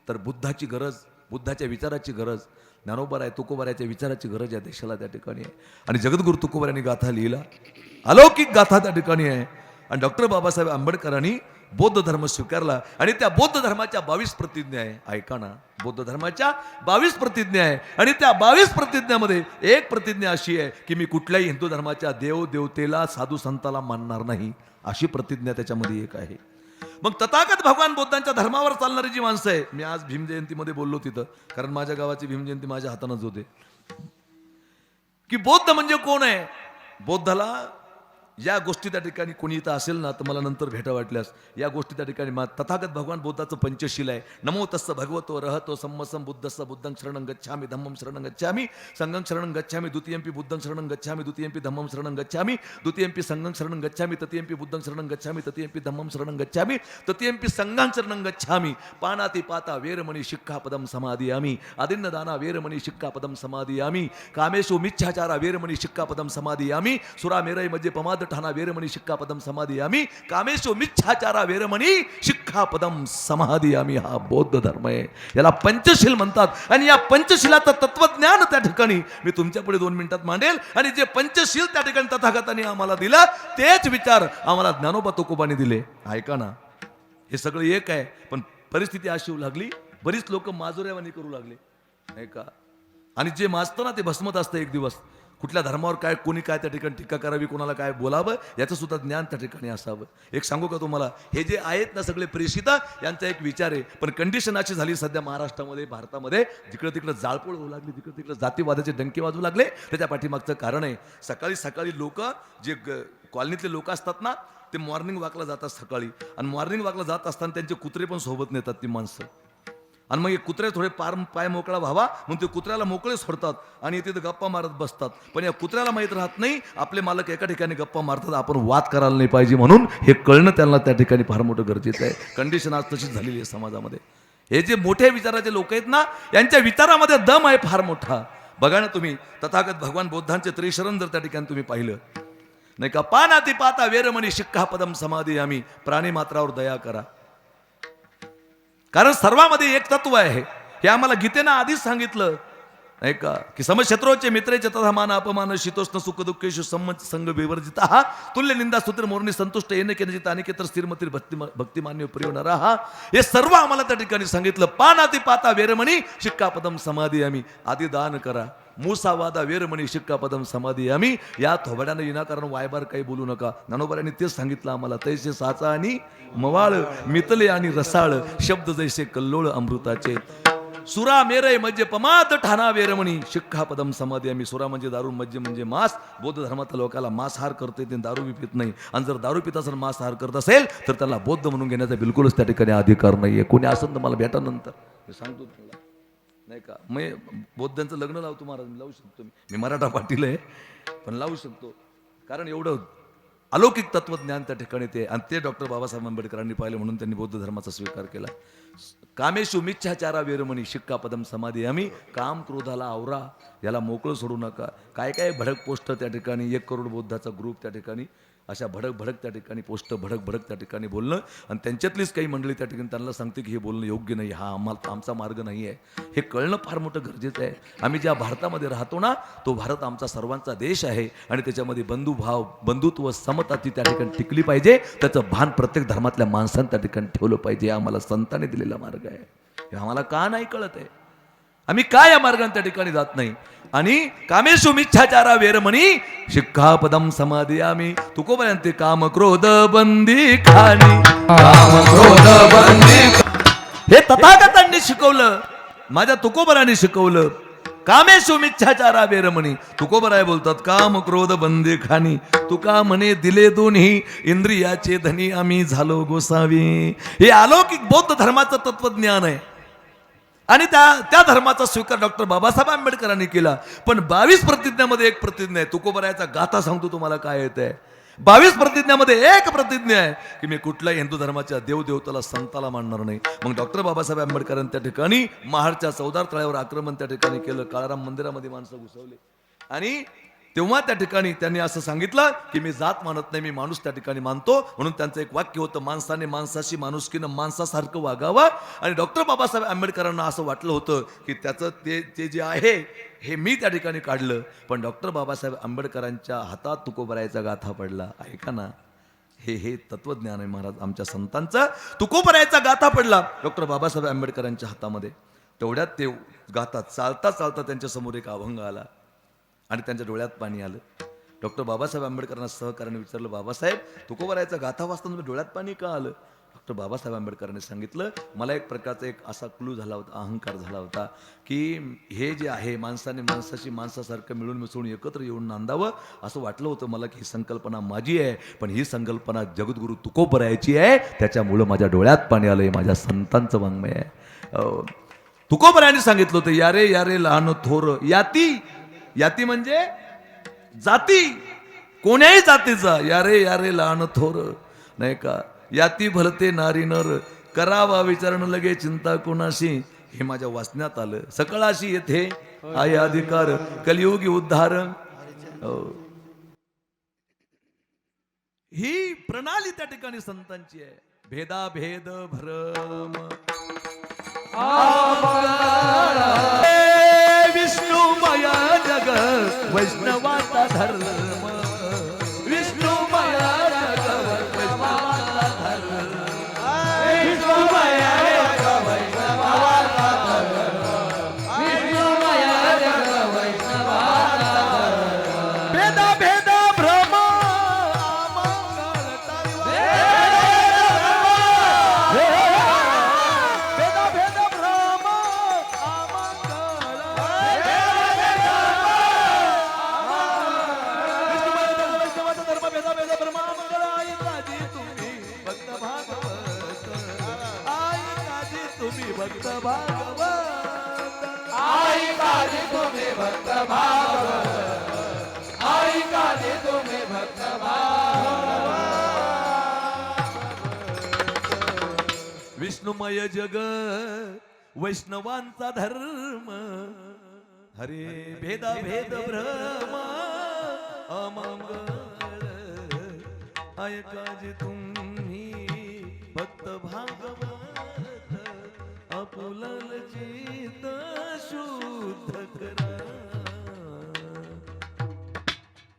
तर बुद्धाची गरज, बुद्धाच्या विचाराची गरज, ज्ञानोबराय तुकोबरायाच्या विचाराची गरज या देशाला त्या ठिकाणी आहे. आणि जगद्गुरु तुकोबरायांनी गाथा लिहिला, अलौकिक गाथा त्या ठिकाणी आहे. आणि डॉक्टर बाबासाहेब आंबेडकरांनी बौद्ध धर्म स्वीकारला आणि त्या बौद्ध धर्माच्या 22 प्रतिज्ञा आहे. ऐका ना, बौद्ध धर्माच्या 22 प्रतिज्ञा आहे आणि त्या 22 प्रतिज्ञामध्ये एक प्रतिज्ञा अशी आहे की मी कुठल्याही हिंदू धर्माच्या देव देवतेला साधू संताला मानणार नाही, अशी प्रतिज्ञा त्याच्यामध्ये एक आहे. मग तथागत भगवान बुद्धांच्या धर्मावर चालणारी जी माणसं आहे, मी आज भीम जयंतीमध्ये बोललो तिथं, कारण माझ्या गावाची भीम जयंती माझ्या हातानंच होते, की बौद्ध म्हणजे कोण आहे. बौद्धाला या गोष्टी त्या ठिकाणी कोणी इथं असेल ना तर मला नंतर भेटा वाटल्यास या गोष्टी त्या ठिकाणी तथागत भगवान बुद्धाचं पंचशील आहे. नमो तस्स भगवतो रहतो सम्मसम बुद्धस्स बुद्धं शरणं गच्छामि धम्मं शरणं गच्छामि संघं शरणं गच्छामि द्वितीयंपि बुद्धं शरणं गच्छामि द्वितीयंपि धम्मं शरणं गच्छामि द्वितीयंपि संघं शरणं गच्छामि तृतीयंपि बुद्धं शरणं गच्छामि तृतीयंपि धम्मं शरणं गच्छामि तृतीयंपि संघं शरणं गच्छामि पानाति पाता वेरमणि शिक्षापदं समादियामि आदिन्नदाना वेरमणि शिक्षापदं समादियामि कामेषु मिच्छाचारा वेरमणि शिक्षापदं समादियामि सुरामेरय मध्ये पमाद ठाणा वेरमणी शिक्कापदम समाधियामी कामेशो मिच्छाचारा वेरमणी शिक्कापदम समाधियामी. हा बौद्ध धर्म आहे, याला पंचशील म्हणतात. आणि या पंचशीलाचं तत्वज्ञान त्या ठिकाणी मी तुमच्या पुढे 2 मिनिटात मांडेल. आणि जे पंचशील त्या ठिकाणी तथागतांनी आम्हाला दिलं तेच विचार आम्हाला ज्ञानोबा तुकोबांनी दिले. ऐका ना, हे सगळं एक आहे, पण परिस्थिती अशी होऊ लागली, बरीच लोक माजुऱ्यावानी करू लागले, नाही का. आणि जे माजतं ना ते भस्मत असतं एक दिवस. कुठल्या धर्मावर काय कोणी काय त्या ठिकाणी टीका करावी, कोणाला काय बोलावं याचं सुद्धा ज्ञान त्या ठिकाणी असावं. एक सांगू का तुम्हाला, हे जे आहेत ना सगळे प्रेषित यांचा एक विचार आहे, पण कंडिशन अशी झाली सध्या महाराष्ट्रामध्ये भारतामध्ये जिकडं तिकडं जाळपोळ होऊ लागली, तिकडं तिकडं जातीवादाचे डंके वाजू लागले. त्याच्या पाठीमागचं कारण आहे सकाळी सकाळी लोक जे कॉलनीतले लोक असतात ना ते मॉर्निंग वॉकला जातात सकाळी, आणि मॉर्निंग वॉकला जात असताना त्यांचे कुत्रे पण सोबत नेतात ती माणसं. आणि मग हे कुत्रे थोडे पाय मोकळा व्हावा म्हणून ते कुत्र्याला मोकळे सोडतात आणि तिथे गप्पा मारत बसतात. पण या कुत्र्याला माहीत राहत नाही आपले मालक एका ठिकाणी गप्पा मारतात, आपण वाद करायला नाही पाहिजे, म्हणून हे कळणं त्यांना त्या ठिकाणी फार मोठं गरजेचं आहे. कंडिशन आज तशीच झालेली आहे समाजामध्ये. हे जे मोठ्या विचाराचे लोक आहेत ना यांच्या विचारामध्ये दम आहे फार मोठा. बघा ना तुम्ही, तथागत भगवान बुद्धांचे त्रिशरण जर त्या ठिकाणी तुम्ही पाहिलं नाही का, पानाती पाता वेरमणी शिक्कापदम समाधियामी, प्राणी मात्रावर दया करा. कारण सर्वांमध्ये एक तत्व आहे, हे आम्हाला गीतेनं आधीच सांगितलं नाही का, की समशत्रोचे मित्रेचे तथा मान अपमान शीतोष्ण सुख दुःखेषु संमत संग विवर्जित हा तुल्य निंदा स्तुती मोरणी संतुष्ट येणे केनजित अनेकेतर स्थिरमती भक्तिमान्य प्रिय नरा. हा हे सर्व आम्हाला त्या ठिकाणी सांगितलं. पानाती पाता वेरमणी शिक्कापदम समाधी आम्ही, आधी दान करा. मुसावादा वेरमणी शिक्कापदम समाधी आम्ही या थोबड्यानं विनाकारण वायबार काही बोलू नका. ज्ञानोबांनी तेच सांगितलं आम्हाला. तैसे साचा आणि मवाळ मितले आणि रसाळ शब्द जैसे कल्लोळ अमृताचे. सुरा मेरे म्हणजे पमात ठाणा वेरमणी शिक्कापदम समाधी आम्ही. सुरा म्हणजे दारू, मज्जे म्हणजे मांस. बौद्ध धर्मातल्या लोकांना मांसाहार करते ते दारू बी पित नाही. आणि जर दारू पित असेल मांसाहार करत असेल तर त्याला बौद्ध म्हणून घेण्याचा बिलकुलच त्या ठिकाणी अधिकार नाहीये. कोणी असेल तर मला भेटा नंतर मी सांगतो तुम्हाला, नाही का. मी बौद्धांचं लग्न लावतो महाराज, मी लावू शकतो. मी मराठा पाटील आहे पण लावू शकतो, कारण एवढं अलौकिक तत्वज्ञान त्या ठिकाणी ते. आणि ते डॉक्टर बाबासाहेब आंबेडकरांनी पाहिले म्हणून त्यांनी बौद्ध धर्माचा स्वीकार केला. कामेशु मिच्छाचारा वेरमणी शिक्कापदम समाधी आम्ही. काम क्रोधाला आवरा, याला मोकळं सोडू नका. काय काय भडक पोस्ट त्या ठिकाणी, 1 करोड बौद्धाचा ग्रुप त्या ठिकाणी, अशा भडक भडक त्या ठिकाणी पोस्ट, भडक भडक त्या ठिकाणी बोलणं. आणि त्यांच्यातलीच काही मंडळी त्या ठिकाणी त्यांना सांगते की हे बोलणं योग्य नाही, हा आमचा मार्ग नाही आहे. हे कळणं फार मोठं गरजेचं आहे. आम्ही ज्या भारतामध्ये राहतो ना, तो भारत आमचा सर्वांचा देश आहे आणि त्याच्यामध्ये बंधुभाव, बंधुत्व, समता ती त्या ठिकाणी टिकली पाहिजे. त्याचं भान प्रत्येक धर्मातल्या माणसांनी त्या ठिकाणी ठेवलं पाहिजे. आम्हाला संतांनी दिलेला मार्ग आहे. हे आम्हाला का नाही कळत आहे? आम्ही काय या मार्गाने त्या ठिकाणी जात नाही. आणि कामेशु मिच्छाचारा वेरमणी शिक्कापदम समाधी आम्ही. तुकोपर्यंत काम क्रोध बंदी खाणी, काम क्रोध बंदी. हे तथागतांनी शिकवलं, माझ्या तुकोबराने शिकवलं. कामेशु मिच्छाचारा वेरमणी. तुकोबराय बोलतात काम क्रोध बंदी खाणी. तुका म्हणे दिले दोन्ही इंद्रियाचे धनी आम्ही झालो गोसावी. हे अलौकिक बौद्ध धर्माचं तत्वज्ञान आहे आणि त्या धर्माचा स्वीकार डॉक्टर बाबासाहेब आंबेडकरांनी केला. पण 22 प्रतिज्ञामध्ये एक प्रतिज्ञा आहे. तुकोबरायाचा गाथा सांगतो तुम्हाला काय येत आहे. 22 प्रतिज्ञामध्ये एक प्रतिज्ञा आहे की मी कुठल्याही हिंदू धर्माच्या देवदेवताला, संताला मानणार नाही. मग डॉक्टर बाबासाहेब आंबेडकरांनी त्या ठिकाणी महाडच्या चौदार तळ्यावर आक्रमण त्या ठिकाणी केलं. काळाराम मंदिरामध्ये माणसं घुसवले आणि तेव्हा त्या ठिकाणी त्यांनी असं सांगितलं की मी जात मानत नाही, मी माणूस त्या ठिकाणी मानतो. म्हणून त्यांचं एक वाक्य होतं, माणसाने माणसाशी, माणुसकीनं माणसासारखं वागावं. आणि डॉक्टर बाबासाहेब आंबेडकरांना असं वाटलं होतं की त्याचं ते जे आहे हे मी त्या ठिकाणी काढलं. पण डॉक्टर बाबासाहेब आंबेडकरांच्या हातात तुकोबरायाचा गाथा पडला. ऐका ना, हे तत्वज्ञान आहे महाराज आमच्या संतांचं. तुकोबरायाचा गाथा पडला डॉक्टर बाबासाहेब आंबेडकरांच्या हातामध्ये. तेवढ्यात ते गाथा चालता चालता त्यांच्या समोर एक अभंग आला आणि त्यांच्या डोळ्यात पाणी आलं. डॉक्टर बाबासाहेब आंबेडकरांना सहकार्याने विचारलं, बाबासाहेब तुकोबरायाचा गाथा वाचताना तुम्ही डोळ्यात पाणी का आलं? डॉक्टर बाबासाहेब आंबेडकरांनी सांगितलं, मला एक प्रकारचा एक असा क्लू झाला होता, अहंकार झाला होता की हे जे आहे माणसाने माणसाशी माणसासारखं मिळून मिसळून एकत्र येऊन नांदावं असं वाटलं होतं मला की ही संकल्पना माझी आहे. पण ही संकल्पना जगद्गुरु तुकोबरायाची आहे, त्याच्यामुळं माझ्या डोळ्यात पाणी आलंय. माझ्या संतांचं वाङ्मय आहे. तुकोबरायांनी सांगितलं होतं, यारे यारे लहान थोर याती. याती म्हणजे जाती, कोण्याही जातीचा. यारे यारे लहान थोर, नाही का. याती भलते नारी नर, करावा विचारण लगे चिंता कोणाशी. हे माझ्या वाचण्यात आलं. सकळाशी येथे आहे अधिकार, कलियुगी उद्धार. ही प्रणाली त्या ठिकाणी संतांची आहे. भेदा भेद भ्रम विष्णुमय जग वैष्णवाचा धर्म. विष्णुमय जग वैष्णवाचा धर्म. विष्णुमय जग वैष्णवाचा धर्म. विष्णुमय जग वैष्णवाचा धर्म. भेदा भेद भ्रम भक्त भागवत. आई काजी तुम्ही भक्त भागवत. आई काजी तुम्ही भक्त भागवत. विष्णुमय जग वैष्णवांचा धर्म. हरे भेदा भेद भ्रम अमंगळ. आई काजी तुम्ही भक्त भागवत. आपुलल चित्त शुद्ध करा.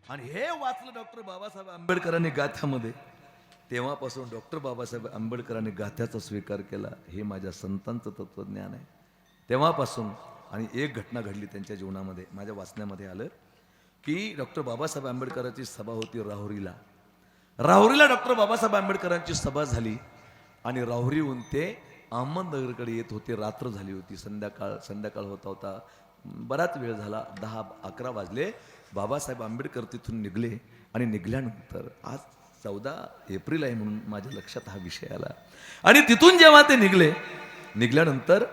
आणि हे वाचलं डॉक्टर बाबासाहेब आंबेडकरांनी गाथ्यामध्ये. तेव्हापासून डॉक्टर बाबासाहेब आंबेडकरांनी गाथ्याचा स्वीकार केला. हे माझ्या संतांचं तत्वज्ञान आहे. तेव्हापासून आणि एक घटना घडली त्यांच्या जीवनामध्ये, माझ्या वाचण्यामध्ये आलं की डॉक्टर बाबासाहेब आंबेडकरांची सभा होती राहुरीला. राहुरीला डॉक्टर बाबासाहेब आंबेडकरांची सभा झाली आणि राहुरीहून ते अहमदनगरकडे येत होते. रात्र झाली होती, संध्याकाळ होता. बराच वेळ झाला, 10-11 वाजले. बाबासाहेब आंबेडकर तिथून निघले आणि निघाल्यानंतर आज 14 एप्रिल आहे म्हणून माझ्या लक्षात हा विषय आला. आणि तिथून जेव्हा ते निघाल्यानंतर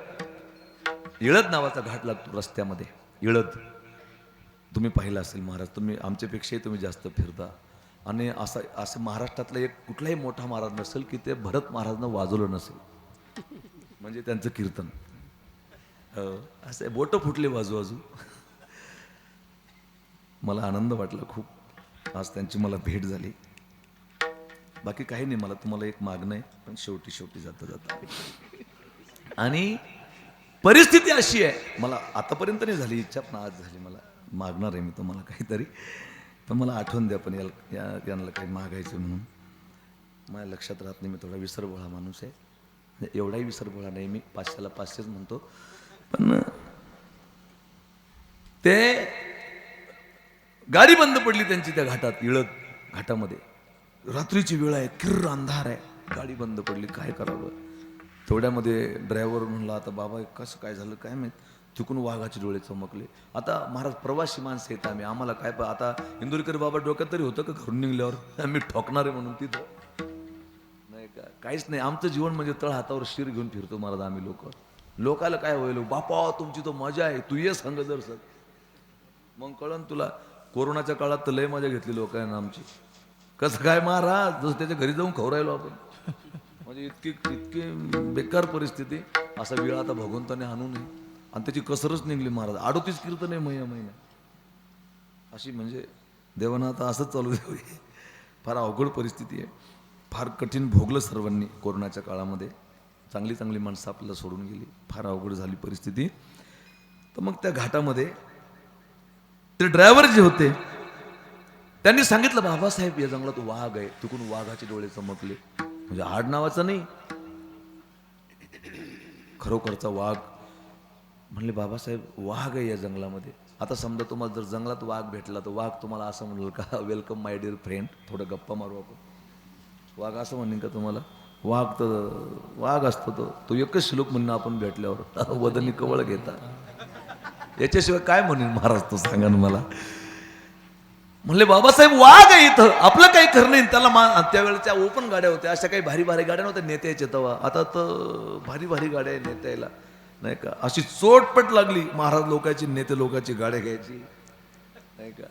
इळद नावाचा घाट लागतो रस्त्यामध्ये. इळद तुम्ही पाहिला असेल महाराज, तुम्ही आमच्यापेक्षाही तुम्ही जास्त फिरता. आणि असं महाराष्ट्रातला एक कुठलाही मोठा महाराज नसेल की ते भरत महाराजनं वाजवलं नसेल, म्हणजे त्यांचं कीर्तन असे बोटं फुटले वाजू. मला आनंद वाटला खूप आज त्यांची मला भेट झाली. बाकी काही नाही, मला तुम्हाला एक मागणं आहे, पण शेवटी जाता आणि परिस्थिती अशी आहे, मला आतापर्यंत नाही झाली इच्छा, पण आज झाली. मला मागणार आहे मी तुम्हाला काहीतरी, पण मला आठवण द्या. पण यांना काही मागायचं म्हणून माझ्या लक्षात राहत नाही. मी थोडा विसरभोळा माणूस आहे, एवढाही विसरभोळा नाही मी, 500ला 500च म्हणतो. पण ते गाडी बंद पडली त्यांची त्या घाटात, इळद घाटामध्ये. रात्रीची वेळ आहे, किर्र अंधार आहे, गाडी बंद पडली. काय करावं तेवढ्यामध्ये ड्रायव्हर म्हणला, आता बाबा कसं काय झालं काय माहित. तिकून वाघाचे डोळे चमकले. आता महाराज प्रवासी माणसं येत आम्ही, आम्हाला काय आता इंदोरीकर बाबा डोक्यात तरी होतं का घरून निघल्यावर आम्ही ठोकणार आहे म्हणून तिथं नाही का, काहीच नाही. आमचं जीवन म्हणजे तळ हातावर शिर घेऊन फिरतो महाराज आम्ही. लोकाला काय होईल, बापा तुमची तो मजा आहे, तू ये संघ दर्शक, मग कळन तुला. कोरोनाच्या काळात तर लय मजा घेतली लोकांना आमची. कसं काय महाराज, जसं त्याच्या घरी जाऊन खाऊ राहिलो आपण, म्हणजे इतकी बेकार परिस्थिती. असा वेळ आता भगवंताने आणू नये. आणि त्याची कसरच निघली महाराज. 38 कीर्तन आहे महिना अशी, म्हणजे देवाना आता असंच चालू द्यावं. फार अवघड परिस्थिती आहे, फार कठीण भोगलं सर्वांनी कोरोनाच्या काळामध्ये. चांगली माणसं आपल्याला सोडून गेली, फार अवघड झाली परिस्थिती. तर मग त्या घाटामध्ये ते ड्रायव्हर जे होते त्यांनी सांगितलं, बाबासाहेब या जंगलात वाघ आहे. तिकडून वाघाचे डोळे चमकले. म्हणजे आडनावाचा नाही, खरोखरचा वाघ. म्हणले बाबासाहेब वाघ आहे या जंगलामध्ये. आता समजा तुम्हाला जर जंगलात वाघ भेटला तर वाघ तुम्हाला असं म्हणेल का, वेलकम माय डिअर फ्रेंड, थोडं गप्पा मारू आपण. वाघ असं म्हणेन का तुम्हाला? वाघ तर वाघ असतो तो एकच श्लोक म्हणणं आपण भेटल्यावर, वदनी कवळ घेता. याच्याशिवाय काय म्हणेन महाराज तो, सांगा ना मला. म्हणले बाबासाहेब वाघ आहे इथं, आपलं काही खरं नाही. त्याला त्यावेळेच्या ओपन गाड्या होत्या, अशा काही भारी गाड्या नव्हत्या नेत्याच्या तेव्हा. आता तर भारी गाड्या आहे नेत्याला, नाही का. अशी चोटपट लागली महाराज लोकांची, नेते लोकांची गाड्या घ्यायची, नाही का.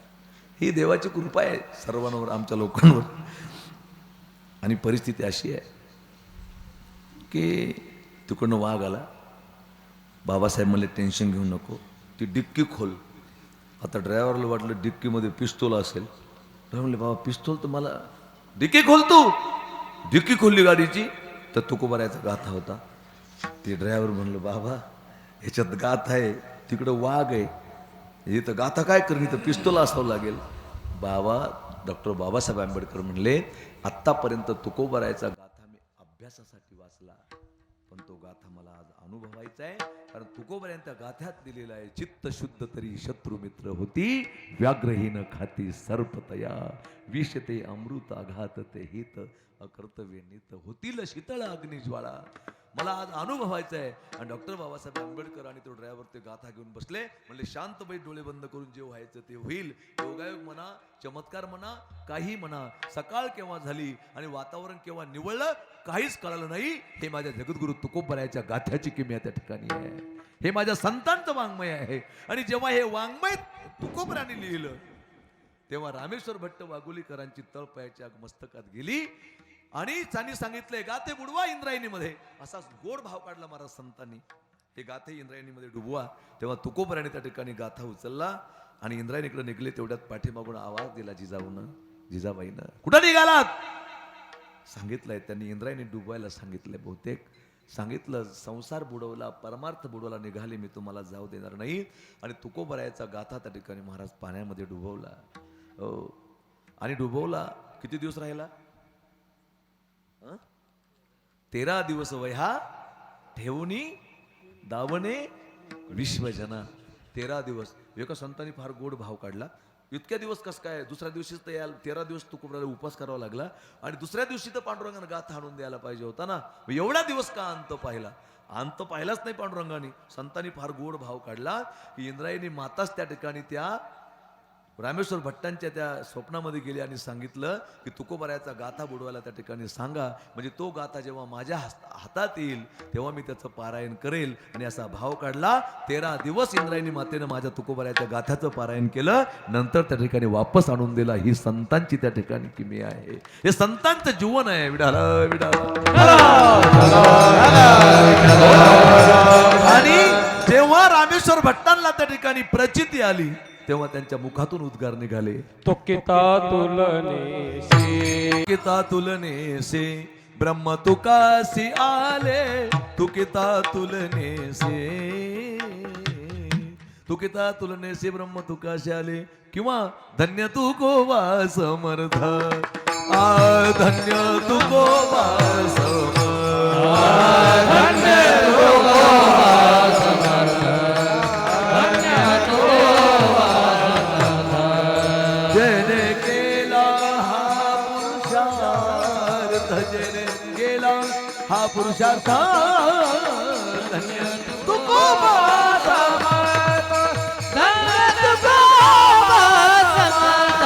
ही देवाची कृपा आहे सर्वांवर, आमच्या लोकांवर. आणि परिस्थिती अशी आहे की तिकडनं वाघ आला. बाबासाहेब म्हणले टेन्शन घेऊ नको, ती डिक्की खोल. आता ड्रायव्हरला वाटलं डिक्कीमध्ये पिस्तूल असेल. ड्रायव्हर म्हणले बाबा पिस्तूल तर मला, डिक्की खोल तू. डिक्की खोलली गाडीची, तर तुकोबारायचा गाथा होता. ते ड्रायव्हर म्हणलं बाबा ह्याच्यात गाथा आहे, तिकडं वाघ आहे, इथं गाथा काय करेन, इथं पिस्तूल असावं लागेल. डॉक्टर बाबासाहेब आंबेडकर म्हणले, आत्तापर्यंत तुकोबारायचा गाथा मी अभ्यासासाठी वाचला, पण तो गाथा मला आज अनुभवायचा आहे. कारण तुकोबारायच्या गाथ्यात दिलेला आहे, चित्त शुद्ध तरी शत्रू मित्र होती, व्याघ्रहीन खाती सर्पतया, विषते अमृत आघात ते हित, अकर्तव्य नित होतील शीतळ अग्निज्वाळा. मला आज अनुभवायचं आहे. आणि डॉक्टर बाबासाहेब आंबेडकर आणि तो ड्रायव्हर ते गाथा घेऊन बसले. म्हणले शांतबाई डोळे बंद करून जे व्हायचं ते होईल. योगायोग म्हणा, चमत्कार म्हणा, काही म्हणा. सकाळ केव्हा झाली आणि वातावरण केव्हा निवळलं काहीच कळालं नाही. हे माझ्या जगद्गुरु तुकोबारायच्या गाथ्याची किमया त्या ठिकाणी आहे. हे माझ्या संतांचं वाङ्मय आहे. आणि जेव्हा हे वाङ्मय तुकोबाराने लिहिलं तेव्हा रामेश्वर भट्ट वाघोलीकरांची तळपायाच्या मस्तकात गेली. आणि त्यांनी सांगितलंय गाथे बुडवा इंद्रायणीमध्ये. असा गोड भाव काढला महाराज संतांनी. हे गाथे इंद्रायणीमध्ये डुबवा. तेव्हा तुकोबाराने त्या ठिकाणी गाथा उचलला आणि इंद्रायणीकडे निघले. तेवढ्यात पाठीमागून आवाज दिला जिजाबाईनं, कुठं निघालात? सांगितलंय त्यांनी, इंद्रायणी डुबवायला सांगितलंय. बहुतेक सांगितलं संसार बुडवला, परमार्थ बुडवला, निघाले मी तुम्हाला जाऊ देणार नाही. आणि तुकोबारायचा गाथा त्या ठिकाणी महाराज पाण्यामध्ये डुबवला. आणि डुबवला. किती दिवस राहिला? 13 दिवस वह्या ठेवणी दावणे विश्वजना 13 दिवस. एका संतांनी फार गोड भाव काढला. इतक्या दिवस कस काय, दुसऱ्या दिवशीच तर यायला 13 दिवस तुकोबराला उपास करावा लागला आणि दुसऱ्या दिवशी तर पांडुरंगाने गाथा आणून द्यायला पाहिजे होता ना. एवढा दिवस का अंत पाहिला? अंत पाहिलाच नाही पांडुरंगाने. संतांनी फार गोड भाव काढला की इंद्रायणी माताच त्या ठिकाणी त्या रामेश्वर भट्टांच्या त्या स्वप्नामध्ये गेले आणि सांगितलं की तुकोबरायाचा गाथा बुडवायला त्या ठिकाणी सांगा, म्हणजे तो गाथा जेव्हा माझ्या हातात येईल तेव्हा मी त्याचं पारायण करेल. आणि असा भाव काढला. 13 दिवस इंद्रायणी मातेनं माझ्या तुकोबरायाच्या गाथ्याचं पारायण केलं. नंतर त्या ठिकाणी वापस आणून दिला. ही संतांची त्या ठिकाणी किमी आहे. हे संतांचं जीवन आहे. विडाला आणि जेव्हा रामेश्वर भट्टांना त्या ठिकाणी प्रचिती आली तेव्हा त्यांच्या मुखातून उद्गार निघाले, तो किता तुलने से, किता तुलने से ब्रह्म तुकासी आले, तू किता तुलने से, तू किता तुलने से ब्रह्म तुकाशी आले. किंवा धन्य तू गोवा समर्थ, धन्य तू गोवा समर्थ, धन्य तू गोवा समर्थ, धन्य तू जने केला हा पुरुषार्थ, जने गेला हा पुरुषार्थ, धन्य तुकोबा समर्थ, धन्य तुकोबा समर्थ,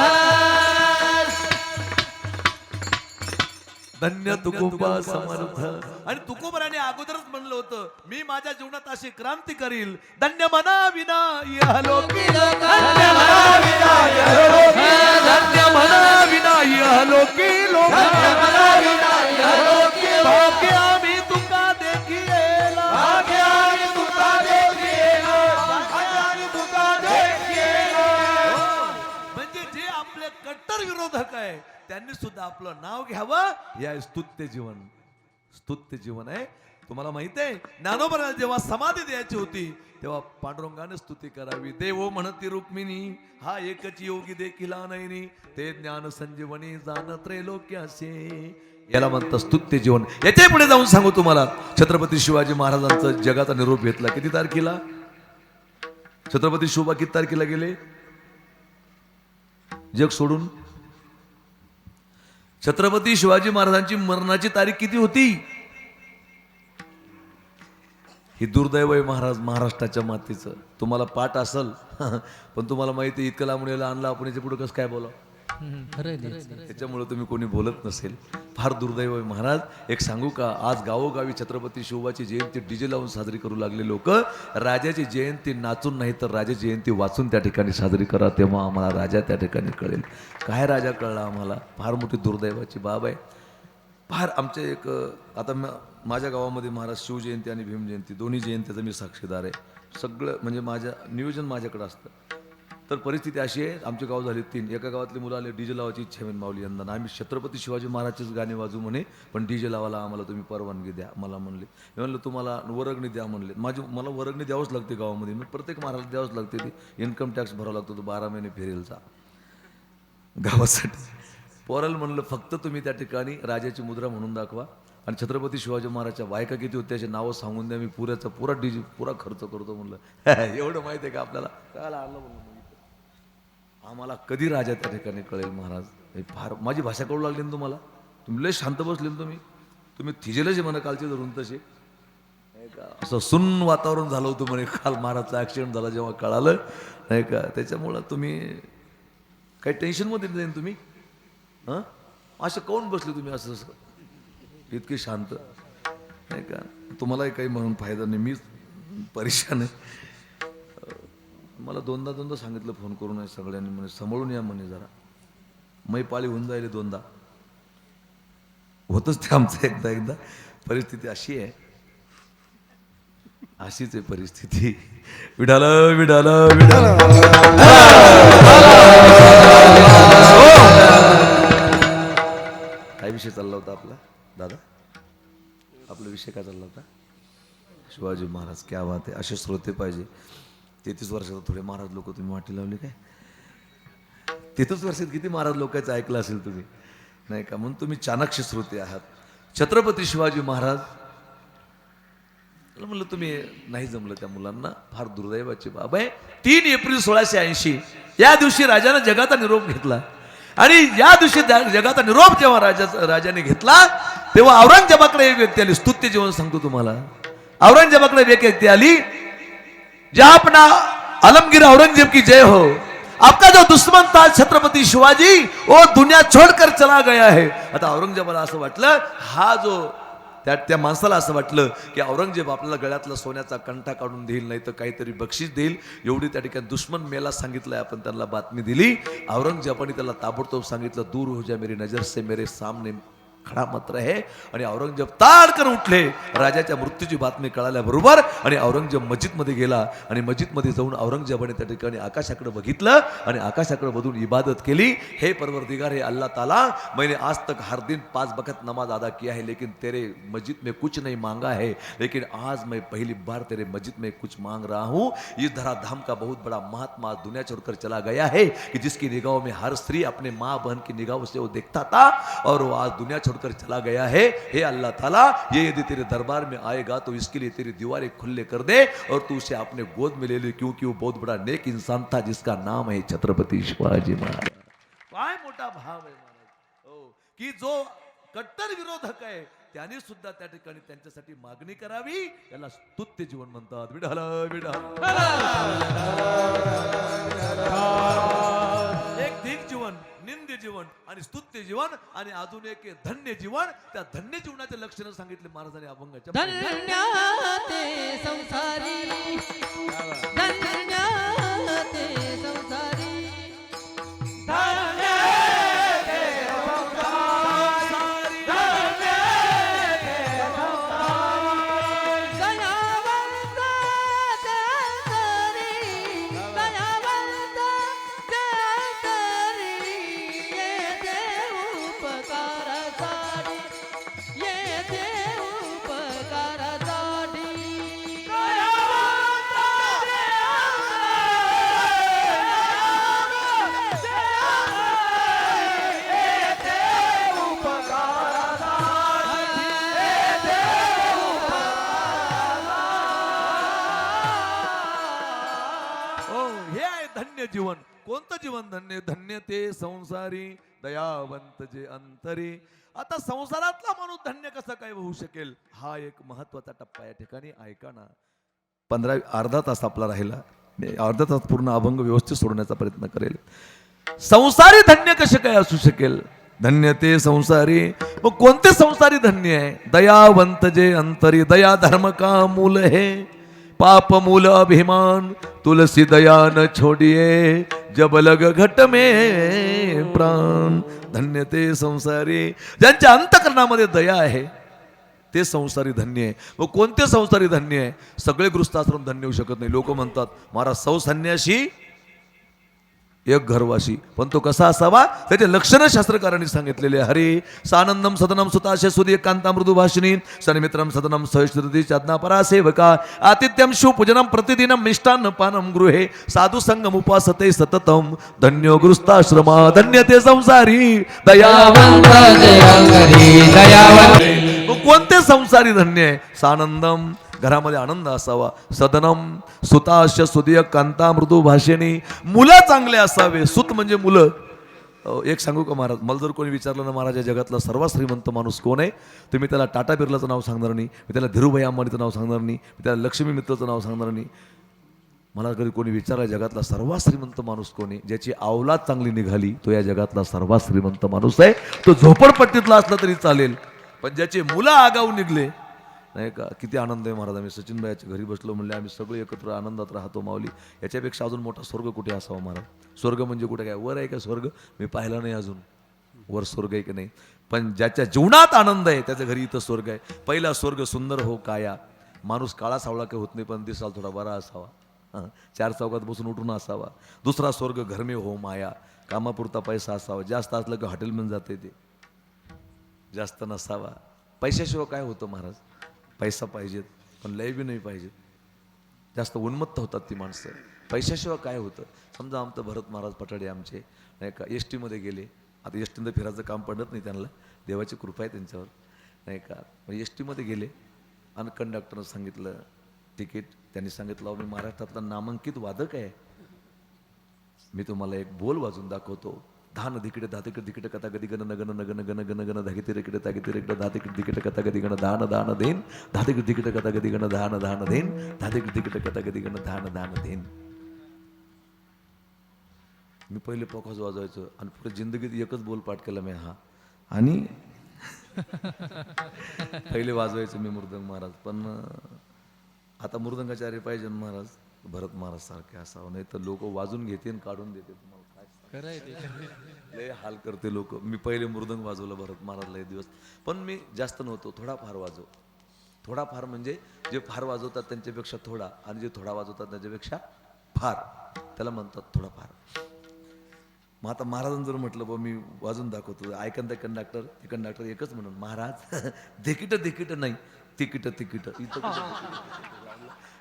धन्य तुकोबा समर्थ. आणि तुकोबराने अगोदरच म्हणलं होतं, मी माझ्या जीवनात अशी क्रांती करील. धन्य मना विना इहलोकी, धन्य मना विना इहलोकी, धन्य मना विना इहलोकी लोक, धन्य मना विना इहलोकी भाग्य आम्ही तुका देखिएला, भाग्य आम्ही तुका देखिएला, भाग्य आम्ही तुका देखिएला. म्हणजे जे आपले कट्टर विरोधक आहे त्यांनी सुद्धा आपलं नाव घ्यावं. या स्तुत्य जीवन, स्तुत्य जीवन आहे. तुम्हाला माहित आहे ज्ञानोबराला जेव्हा समाधी द्यायची होती तेव्हा पांडुरंगाने स्तुती करावी. देवो म्हणती रुक्मिणी, हा एकच योगी देखील नयनी, ते ज्ञान संजीवनी जाण त्रैलोक्यासे. याला म्हणतात स्तुत्य जीवन. याच्या पुढे जाऊन सांगू तुम्हाला, छत्रपती शिवाजी महाराजांचा जगाचा निरोप घेतला. किती तारखेला छत्रपती शिवबा किती तारखेला गेले जग सोडून? छत्रपती शिवाजी महाराजांची मरणाची तारीख किती होती? ही दुर्दैव आहे महाराज महाराष्ट्राच्या मातीचं. तुम्हाला पाठ असल पण तुम्हाला माहिती इतकं लांबून आणलं आपण याच्या पुढे कसं काय बोला, त्याच्यामुळे तुम्ही कोणी बोलत नसेल. फार दुर्दैव आहे महाराज. एक सांगू का, आज गावोगावी छत्रपती शिवबाची जयंती डीजे लावून साजरी करू लागले लोक. राजाची जयंती नाचून नाही तर राजाची जयंती वाचून त्या ठिकाणी साजरी करा, तेव्हा आम्हाला राजा त्या ठिकाणी कळेल. काय राजा कळला आम्हाला? फार मोठी दुर्दैवाची बाब आहे. फार आमचे एक आता माझ्या गावामध्ये महाराज शिवजयंती आणि भीमजयंती दोन्ही जयंतीचं मी साक्षीदार आहे. सगळं म्हणजे माझ्या नियोजन माझ्याकडे असतं. तर परिस्थिती अशी आहे, आमचे गाव झाले 3. एका गावातले मुलं आले, डीजे लावायची इच्छा आहे माऊली यंदा. आम्ही छत्रपती शिवाजी महाराजचेच गाणे वाजू म्हणे, पण डीजे लावायला आम्हाला तुम्ही परवानगी द्या. मला म्हणले, मी म्हणलं तुम्हाला वर्गणी द्या म्हणले. मला वर्गणी द्यावंच लागते गावामध्ये. मी प्रत्येक महाराज द्यावंच लागते. ती इन्कम टॅक्स भरावा लागतो तो 12 महिने फेरेलचा गावासाठी. पोराला म्हणलं फक्त तुम्ही त्या ठिकाणी राजाची मुद्रा म्हणून दाखवा आणि छत्रपती शिवाजी महाराजच्या बायका किती होत्या त्याचे नावं सांगून द्या, मी पुऱ्याचा पुरा डीजे पुरा खर्च करतो म्हणलं. एवढं माहिती आहे का आपल्याला? काय आणलं म्हणलं आम्हाला कधी राजा त्या ठिकाणी कळेल महाराज. हे फार माझी भाषा कळू लागली ना तुम्हाला? तुम्ही लय शांत बसले ना तुम्ही थिजेलच म्हणा कालचे धरून तसे. असं सुन्न वातावरण झालं होतं म्हणे काल महाराजचा ॲक्सिडेंट झाला जेव्हा कळालं नाही का. त्याच्यामुळं तुम्ही काही टेन्शनमध्ये जाईन तुम्ही. हां असं कोण बसले तुम्ही असं इतके शांत नाही का? तुम्हालाही काही म्हणून फायदा नाही, मीच परेशान आहे. मला दोनदा सांगितलं फोन करून आहे सगळ्यांनी म्हणे सांभाळून या म्हणे जरा, मै पाळी होऊन जाईल 2दा. होतच ते आमचं एकदा. परिस्थिती अशी आहे, अशीच आहे परिस्थिती. विडाला विडाला विडाला. काय विषय चालला होता आपला दादा? आपला विषय काय चालला होता? शिवाजी महाराज. क्या बात आहे. असे श्रोते पाहिजे. 33 वर्षात थोडे महाराज लोक तुम्ही वाटी लावले काय? 33 वर्षात किती महाराज लोकांचं ऐकलं असेल तुम्ही नाही का? म्हणून तुम्ही चाणक्य श्रोते आहात. छत्रपती शिवाजी महाराज त्याला म्हणलं तुम्ही नाही जमलं त्या मुलांना, फार दुर्दैवाची बाब आहे. 3 एप्रिल 1680 या दिवशी राजानं जगाचा निरोप घेतला. आणि या दिवशी जगाचा निरोप जेव्हा राजाने घेतला तेव्हा औरंगजेबाकडे एक व्यक्ती आली. स्तुत्य जीवन सांगतो तुम्हाला. औरंगजेबाकडे एक व्यक्ती आली, जय अपना आलमगीर औरंगजेब की जय हो. आपका जो दुश्मन था छत्रपति शिवाजी वो दुनिया छोड़कर चला गया है. आता औरंगजेबाला असं वाटलं, हा जो त्या माणसाला असं वाटलं की औरंगजेब आपल्याला गळ्यातला सोन्याचा कंठा काढून देईल, नाही तर काहीतरी बक्षीस देईल. एवढी त्या ठिकाणी दुश्मन मेला सांगितलंय. आपण त्यांना बातमी दिली. औरंगजेबाने त्याला ताबडतोब सांगितलं, दूर हो जा मेरी नजर से, मेरे सामने खडा मत रहे. आणि औरंगजेब ताडकन उठले. राजाच्या मृत्यूची बातमी कळाल्याबरोबर आणि औरंगजेब मस्जिदमध्ये गेला. आणि मस्जिदमध्ये जाऊन औरंगजेबाने त्या ठिकाणी आकाशाकडे बघितलं आणि आकाशाकडे बघून इबादत केली. हे परवरदिगार, हे अल्लाह ताला, मैंने आज तक हर दिन 5 वक्त नमाज अदा किया है, लेकिन तेरे मस्जिद में कुछ नहीं मांगा है, लेकिन आज मैं पहली बार तेरे मस्जिद में कुछ मांग रहा हूँ. इस धराधाम का बहुत बड़ा महात्मा आज दुनिया छोड़कर चला गया है, कि जिसकी निगाहों में हर स्त्री अपने माँ बहन की निगाहों से वो देखता था, और वो आज दुनिया छोड़कर चला गया है. हे अल्लाह ताला, ये यदि तेरे दरबार में आएगा तो इसके लिए तेरी दीवारें खुले कर दे और तू उसे अपने गोद में ले ले, क्योंकि वो बहुत बड़ा नेक इंसान था जिसका नाम है छत्रपति शिवाजी महाराज. काय मोठा भाव आहे महाराज. हो, की जो कट्टर विरोधक आहे त्याने सुद्धा त्या ठिकाणी त्यांच्यासाठी मागणी करावी. याला स्तुत्य जीवन म्हणतात. विढाल विढाल. एक दिग जीवन, निंद्य जीवन आणि स्तुत्य जीवन आणि अजून एक धन्य जीवन. त्या धन्य जीवनाचे लक्षणं सांगितले महाराजांनी अभंगाच्या. धन्य ते संसारी, धन्य ते संसारी, धन्य ते संसारी, धन्य ते संसारी. दयावंत ते अंतरी, दयावंत ते अंतरी, येते उपकारासाठी, येते उपकारासाठी. दयावंत ते हो, हे आहे धन्य जीवन. कोणतं जीवन धन्य? धन्य ते संसारी, दयावंत जे अंतरी. आता संसारातला माणूस धन्य कसा काय होऊ शकेल? हा एक महत्वाचा टप्पा या ठिकाणी. ऐका ना, अर्धा तास आपला राहिला. मी अर्धा तास पूर्ण अभंग व्यवस्थित सोडण्याचा प्रयत्न करेल. संसारी धन्य कसे काय असू शकेल? धन्य ते संसारी. मग कोणते संसारी धन्य आहे? दयावंत जे अंतरी, दया धर्म का मूल है, पाप मूल अभिमान, तुलसी दया न छोड़िए, जब लग घट में प्राण. धन्य ते संसारी. ज्यांच्या अंतकरणामध्ये दया आहे ते संसारी धन्य आहे. मग कोणते संसारी धन्य आहे? सगळे गृहस्थाश्रम धन्य होऊ शकत नाही. लोक म्हणतात महाराज 100 संन्याशी एक घरवासी, पण तो कसा असावा त्याचे लक्षण शास्त्रकारांनी सांगितलेले. हरे सानंदम सदनम सुताशे सुदी कांता मृदू भाषिणी, सन्मित्रम सदनम सहस्रती चादना परासेवका, आतिथ्यम शिवपूजनम प्रतिदिनम मिष्टान्न पानम गृहे, साधु संगम उपासते सततम, धन्यो गृहस्थाश्रमा. धन्य ते संसारी, दयावंत जे अंतरी, दयावंत. कोणते संसारी धन्य आहे? सानंदम, घरामध्ये आनंद असावा. सदनम, सुताश्य सुदीय कांता मृदू भाषिणी, मुलं चांगले असावे. सुत म्हणजे मुलं. एक सांगू का महाराज, मला जर कोणी विचारलं ना महाराज या जगातला सर्वात श्रीमंत माणूस कोण आहे, तर मी त्याला टाटा बिर्लाचं नाव सांगणार नाही, मी त्याला धीरूभाई अंबानीचं नाव सांगणार नाही, मी त्याला लक्ष्मी मित्रचं नाव सांगणार नाही. मला कधी कोणी विचारलं जगातला सर्वात श्रीमंत माणूस कोण आहे, ज्याची अवलाद चांगली निघाली तो या जगातला सर्वात श्रीमंत माणूस आहे. तो झोपडपट्टीतला असला तरी चालेल, पण ज्याचे मुलं आगाऊ निघले नाही का. किती आनंद आहे महाराज. आम्ही सचिनबाईच्या घरी बसलो, म्हणले आम्ही सगळे एकत्र आनंदात राहतो माऊली. याच्यापेक्षा अजून मोठा स्वर्ग कुठे असावा महाराज? स्वर्ग म्हणजे कुठे काय वर आहे का स्वर्ग? मी पाहिला नाही अजून वर स्वर्ग आहे की नाही. पण ज्याच्या जीवनात आनंद आहे त्याच्या घरी इथं स्वर्ग आहे. पहिला स्वर्ग सुंदर हो काया, माणूस काळा सावळा काही होत नाही पण दिसाल थोडा बरा असावा, 4 चौकात बसून उठून असावा. दुसरा स्वर्ग घर में हो माया, कामापुरता पैसा असावा. जास्त असलं की हॉटेलमध्ये जाते ते, जास्त नसावा. पैशाशिवाय काय होतं महाराज? पैसा पाहिजेत पण लय बी नाही पाहिजेत. जास्त उन्मत्त होतात ती माणसं. पैशाशिवाय काय होतं? समजा आमचं भरत महाराज पठाडे आमचे नाही का एस टीमध्ये गेले. आता एस टीमध्ये फिरायचं काम पडत नाही त्यांना, देवाची कृपा आहे त्यांच्यावर नाही का. एस टीमध्ये गेले आणि कंडक्टरनं सांगितलं तिकीट. त्यांनी सांगितलं अहो मी महाराष्ट्रातला नामांकित वादक आहे, मी तुम्हाला एक बोल वाजून दाखवतो. धान धिकडे धातिकडे धिकडे कथा गदी गण नगन नगन गण गण गण धागिते रेकडे तागिते रेकडे धातिकडे धिकडे कथा गदी गण धान धान देन धातिकडे धिकडे कथा गदी गण धान धान देन धातिकडे धिकडे कथा गदी गण धान धान देन. मी पहिले पोखस वाजवायचो आणि पुढे जिंदगीत एकच बोल पाठ केला मी हा. आणि पहिले वाजवायचो मी मृदंग महाराज. पण आता मृदंगाचार्य पाहिजे महाराज भरत महाराज सारखे असावं, नाही तर लोक वाजून घेते आणि काढून देते. तुम्हाला काय लय हाल करते लोक. मी पहिले मृदंग वाजवलं भरत महाराज लय दिवस, पण मी जास्त नव्हतो, थोडाफार वाजव. थोडाफार म्हणजे जे फार वाजवतात त्यांच्यापेक्षा थोडा, आणि जे थोडा वाजवतात त्याच्यापेक्षा फार, त्याला म्हणतात थोडाफार. मग आता महाराजांनी जर म्हटलं बा मी वाजून दाखवतो, ऐकन त्या कंडक्टर एकच म्हणून महाराज धिकीट धिकीट नाही तिकीट तिकीट.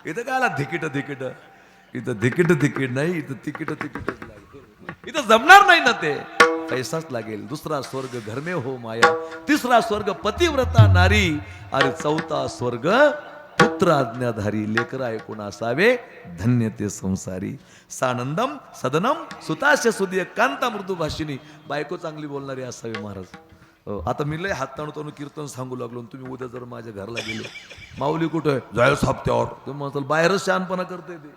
इथं काय आला धिकीट धिकीट, इथं धिकीट तिकीट नाही, इथं तिकीट तिकीटच लागेल. इथं जमणार नाही ना, ते पैसाच लागेल. दुसरा स्वर्ग घर में हो माया, तिसरा स्वर्ग पतिव्रता नारी, आणि चौथा स्वर्ग पुत्र आज्ञाधारी. लेकर ऐकून असावे धन्य ते संसारी. सानंदम सदनम सुतास्य सुदीय कांता मृदू भाषिनी. बायको चांगली बोलणारी असावी महाराज. आता मी लय हात ताणून कीर्तन सांगू लागलो, तुम्ही उद्या जर माझ्या घरला गेले, माऊली कुठे जायला सापत्यावर, तुम्ही म्हणताल बाहेरच शहाणपणा करते ते,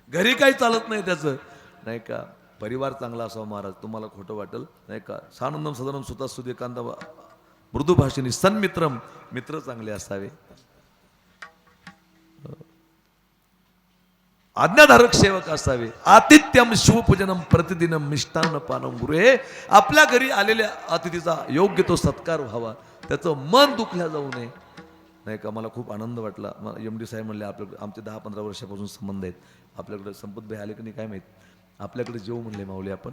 घरी काही चालत नाही त्याचं, नाही का. परिवार चांगला असावा महाराज, तुम्हाला खोटं वाटेल नाही का. सानंदम सदनम सुता सुदीय कांता मृदू भाषिनी. सन्मित्रम, मित्र चांगले असावे. आज्ञाधारक सेवक असावे. आतिथ्यम शिवपूजनम प्रतिदिनम मिष्टान्न पानम गृहे. आपल्या घरी आलेल्या अतिथीचा योग्य तो सत्कार व्हावा, त्याचं मन दुखल्या जाऊ नये, नाही का. मला खूप आनंद वाटला. मला MD साहेब म्हणले आपल्याकडे आमचे 10-15 वर्षापासून संबंध आहेत, आपल्याकडे संपत भाई आले की नाही काय माहीत, आपल्याकडे जेव म्हणले माऊली आपण.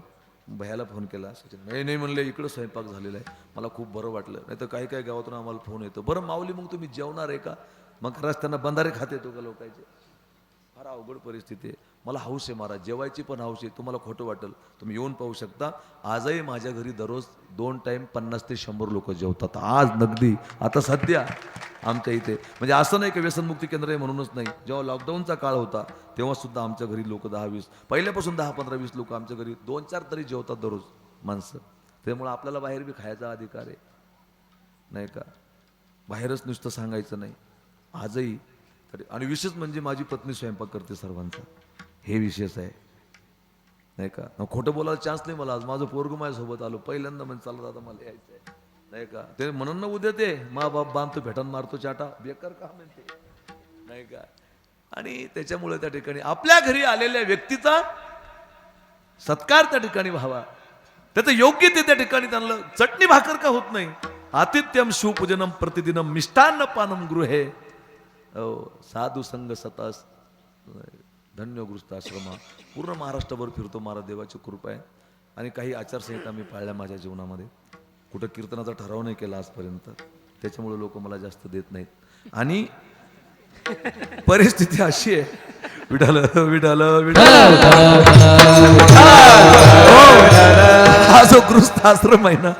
भैयाला फोन केला, नाही म्हणले इकडं स्वयंपाक झालेला आहे. मला खूप बरं वाटलं. नाही तर काही काही गावातून आम्हाला फोन येतो, बरं माऊली मग तुम्ही जेवणार आहे का. मग रस्त्यांना बंधारे खात येतो का लोकांचे. फार अवघड परिस्थिती आहे. मला हौस आहे महाराज, जेवायची पण हौस आहे. तुम्हाला खोटं वाटेल, तुम्ही येऊन पाहू शकता. आजही माझ्या घरी दररोज 2 टाईम 50 ते 100 लोक जेवतात. आज नगदी आता सध्या आमच्या इथे, म्हणजे असं नाही की व्यसनमुक्ती केंद्र आहे म्हणूनच नाही. जेव्हा लॉकडाऊनचा काळ होता तेव्हा सुद्धा आमच्या घरी लोक 10-20, पहिल्यापासून 10-15-20 लोक आमच्या घरी 2-4 तरी जेवतात दररोज माणसं. त्यामुळे आपल्याला बाहेर बी खायचा अधिकार आहे, नाही का. बाहेरच नुसतं सांगायचं नाही आजही तरी. आणि विशेष म्हणजे माझी पत्नी स्वयंपाक करते सर्वांचा, हे विशेष आहे, नाही का. खोटं बोलायला चान्स नाही मला. आज माझं पोरगं माझ्यासोबत आलो, पहिल्यांदा म्हणजे चालत आता मला यायचं आहे, नाही का. ते म्हणून ना उद्या ते मा बाप बांधतो भेटन मारतो चाटा, बेकार काम म्हणते, नाही का. आणि त्याच्यामुळे त्या ठिकाणी आपल्या घरी आलेल्या व्यक्तीचा सत्कार त्या ठिकाणी व्हावा, त्याचं योग्य ते त्या ठिकाणी त्यांना चटणी भाकर का होत नाही. आतिथ्यम शिवपूजनम प्रतिदिनम मिष्टान्न पानम गृहे. साधू संघ सतास धन्य गृहस्थाश्रमा. पूर्ण महाराष्ट्रभर फिरतो महाराज, देवाची कृपा आहे. आणि काही आचारसंहिता मी पाळल्या माझ्या जीवनामध्ये. कुठं कीर्तनाचा ठराव नाही केला आजपर्यंत, त्याच्यामुळे लोक मला जास्त देत नाहीत. आणि परिस्थिती अशी आहे, विठाल विठाल विठाल, हा जो गृहस्थाश्रम आहे ना,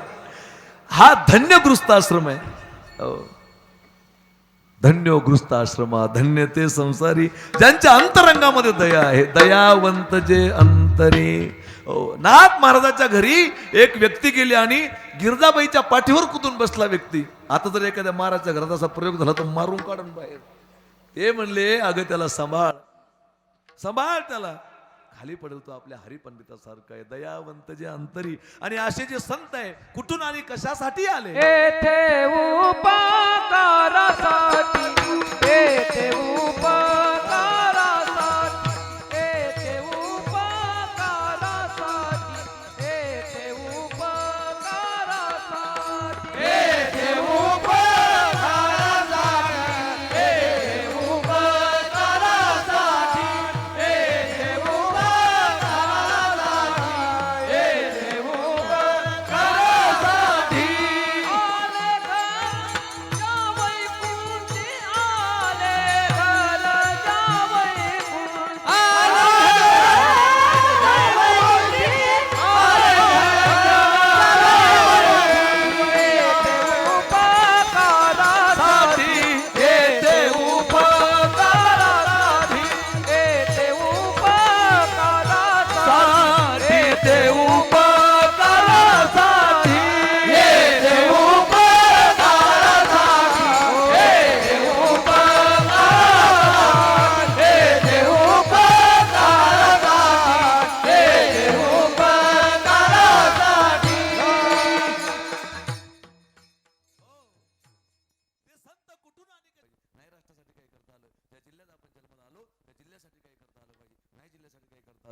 हा धन्य गृहस्थाश्रम आहे. धन्य गृहस्थाश्रमा धन्य ते संसारी, ज्यांच्या अंतरंगामध्ये दया आहे. दयावंत जे अंतरे. नाथ महाराजाच्या घरी एक व्यक्ती गेली आणि गिरजाबाईच्या पाठीवर कुदून बसला व्यक्ती. आता जर एखाद्या महाराजच्या घरात असा प्रयोग झाला तर मारून काढून बाहेर. ते म्हणले अगं त्याला सांभाळ, सांभाळ त्याला, खाली पडेल तो आपल्या हरिपंडितासारखा आहे. दयावंत जे अंतरी. आणि असे जे संत आहे कुठून आणि कशासाठी आले. येथे उपकारासाठी, येथे उपकारासाठी, येथे उपकारासाठी, येथे उपकारासाठी, येथे उपकारासाठी, येथे उपकारासाठी, येथे उपकारासाठी, येथे उपकारासाठी. आले घर, या वैकुंठी आले घर.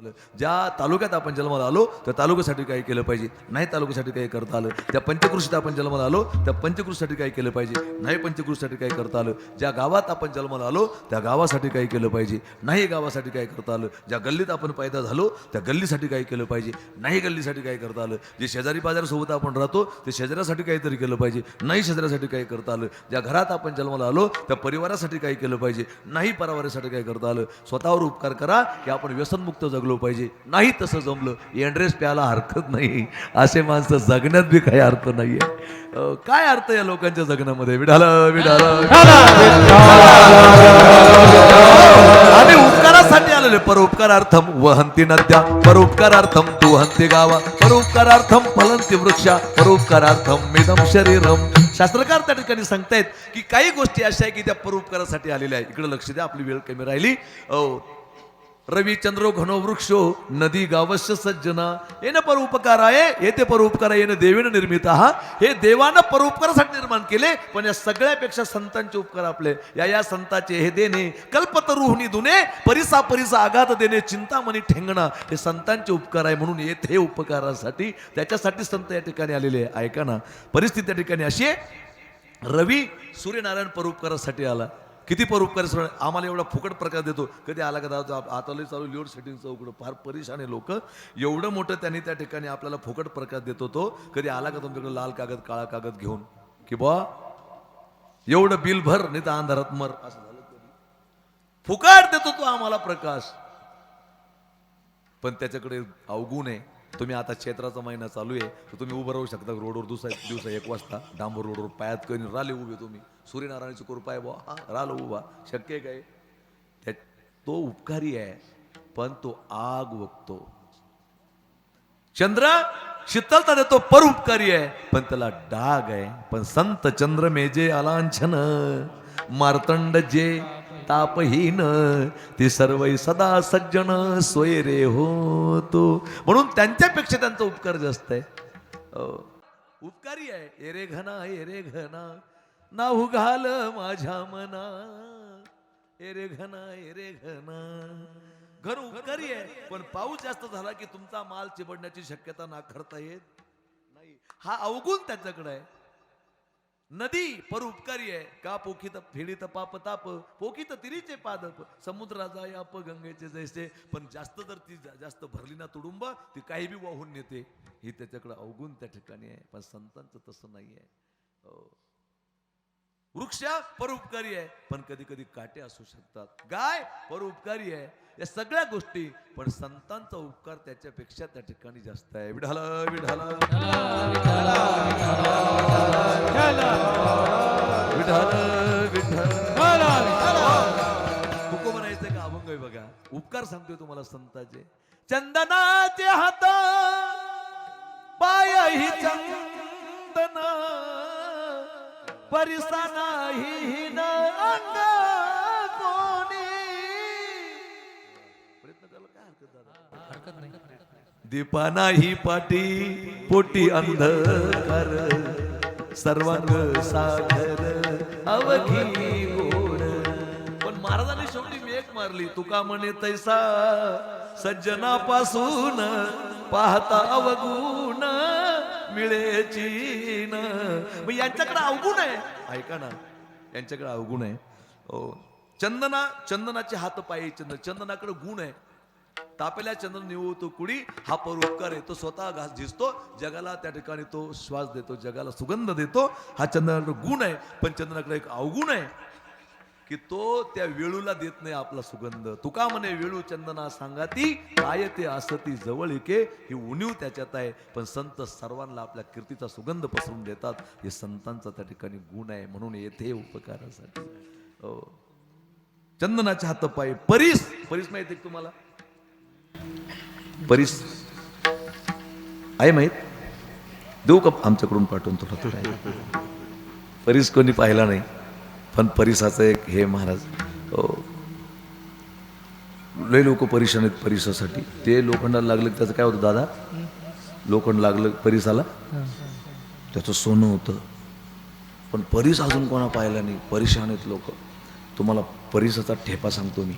आलं. ज्या तालुक्यात आपण जन्माला आलो त्या तालुक्यासाठी काय केलं पाहिजे, नाही तालुक्यासाठी काही करता आलं. त्या पंचकृषीत आपण जन्माला आलो त्या पंचकृषीसाठी काय केलं पाहिजे, नाही पंचकृषीसाठी काय करता आलं. ज्या गावात आपण जन्माला आलो त्या गावासाठी काय केलं पाहिजे, नाही गावासाठी काय करता आलं. ज्या गल्लीत आपण पैदा झालो त्या गल्लीसाठी काय केलं पाहिजे, नाही गल्लीसाठी काय करता आलं. जे शेजारी बाजारासोबत आपण राहतो ते शेजाऱ्यासाठी काहीतरी केलं पाहिजे, नाही शेजाऱ्यासाठी काय करता आलं. ज्या घरात आपण जन्माला आलो त्या परिवारासाठी काय केलं पाहिजे, नाही परिवारासाठी काय करता आलं. स्वतःवर उपकार करा की आपण व्यसनमुक्त जगलो पाहिजे. नाही तसं जमलं एंड्रेस प्यायला हरकत नाही. असे माणसं जगण्यात बी काही अर्थ नाहीये. काय अर्थ या लोकांच्या जगण्यामध्ये. विढाल विढाल आम्ही उपकारासाठी आलेले. परोपकारार्थम वहंती नद्या, परोपकारार्थम दुहंती गावा, परोपकारार्थम फलंती वृक्षा, परोपकारार्थम मिदम शरीरम. शास्त्रकार त्या ठिकाणी सांगतायत की काही गोष्टी अशा आहे की त्या परोपकारासाठी आलेल्या आहेत. इकडे लक्ष द्या, आपली वेळ कमी राहिली. रवी चंद्रो घनो वृक्षो नदी गावस्य सज्जना येणं परोपकार आहे. येते परोपकार येणं देवेनं निर्मित हा. हे देवानं परोपकारासाठी निर्माण केले. पण या सगळ्यापेक्षा संतांचे उपकार आपले. या संतांचे हे देणे कल्पतरुहुनी दुने परिसा परिसा आघात देणे चिंतामणी ठेंगणा. हे संतांचे उपकार आहे. म्हणून येथे उपकारासाठी त्याच्यासाठी संत या ठिकाणी आलेले आहे. ऐका ना, परिस्थिती त्या ठिकाणी अशी आहे. रवी सूर्यनारायण परोपकारासाठी आला. किती परोपकार आम्हाला एवढा फुकट प्रकाश देतो. कधी आला का दादा आता चालू लोड सेटिंगचं उघडं फार परेशान आहे लोक. एवढं मोठं त्यांनी त्या ठिकाणी आपल्याला फुकट प्रकाश देतो. तो कधी आला का तुमच्याकडे लाल कागद काळा कागद घेऊन की बा एवढं बिल भर नाही तर अंधारात मर असं झालं. फुकट देतो तो आम्हाला प्रकाश. पण त्याच्याकडे अवगुण आहे. तुम्ही आता क्षेत्राचा महिना चालू आहे तर तुम्ही उभं राहू शकता रोडवर दिवसा 1 वाजता डांबर रोडवर पायात कधी राहिले उभे तुम्ही. सूर्यनारायणाची कृपा आहे बुवा, राहिलो उभा शक्य आहे काय. तो उपकारी आहे पण तो आग वगतो. चंद्र शीतलता देतो परोपकारी आहे पण त्याला डाग आहे. पण संत चंद्र मेजे अलांछन मार्तंड जे तापहीन ती सर्वै सदा सज्जन सोयरे होतो. म्हणून त्यांच्यापेक्षा त्यांचा उपकार जास्त आहे. उपकारी आहे. एरे घना नाहू घाल माझ्या मना. एरे घना घर उपकारी आहे. पण पाऊस जास्त झाला की तुमचा माल चिबडण्याची शक्यता नाकारता येत नाही. हा अवगुण त्याच्याकडे आहे. नदी परोपकारी आहे. का पोखित फेडीत पाप ताप पोखित तिरीचे पादप समुद्रा जाय आप गंगेचे जैसे. पण जास्त जर ती जास्त भरली ना तुडुंब ती काही बी वाहून नेते. ही त्याच्याकडे अवगुण त्या ठिकाणी आहे. पण संतांचं तसं नाही आहे. वृक्ष परोपकारी आहे पण कधी कधी काटे असू शकतात. गाय परोपकारी आहे. या सगळ्या गोष्टी पण संतांचा उपकार त्याच्यापेक्षा त्या ठिकाणी जास्त आहे. विढाल विढाल विठ्ठल विठ्ठल तुको म्हणायचंय का अभंग आहे बघा. उपकार सांगतोय तुम्हाला संतांचे. चंदनाचे हात पाय ही चंदन परिसा नाही अंग कोणी. प्रयत्न करायला काय हरकत दादा. दीपा नाही पाटी पोटी अंधकार सर्वांग सागर अवघी गोड. पण महाराजांनी शेवटी मेघ मारली. तुका म्हणे तैसा सज्जनापासून पाहता अवगुण मिळेची न. मग यांच्याकडे अवगुण आहे. ऐका ना, यांच्याकडे अवगुण आहे. चंदनाचे हात पायी चंदनाकडे गुण आहे. तापेल्या चंद्र निवळतो कुडी. हा परोपकार आहे. तो स्वतः घास झिजतो जगाला त्या ठिकाणी तो श्वास देतो जगाला सुगंध देतो. हा चंदनाकडे गुण आहे. पण चंदनाकडे एक अवगुण आहे की तो त्या वेळूला देत नाही आपला सुगंध. तुका म्हणे वेळू चंदना सांगाती काय ते असती जवळिके. ही उणीव त्याच्यात आहे. पण संत सर्वांना आपल्या कीर्तीचा सुगंध पसरून देतात. हे संतांचा त्या ठिकाणी गुण आहे. म्हणून येथे उपकारासाठी चंदनाचे हात पाय. परीस माहिती आहे तुम्हाला. परीस आहे माहित. देऊ का आमच्याकडून पाठवून तुला. परीस कोणी पाहिला नाही पण परिसाचं एक हे महाराज लय लोक परेशान आहेत परिसासाठी. ते लोखंडाला लागलं त्याचं काय होतं दादा. लोखंड लागलं परिसाला त्याचं सोनं होतं. पण परीस अजून कोणा पाहिला नाही. परेशान आहेत लोक. तुम्हाला परिसाचा ठेपा सांगतो मी.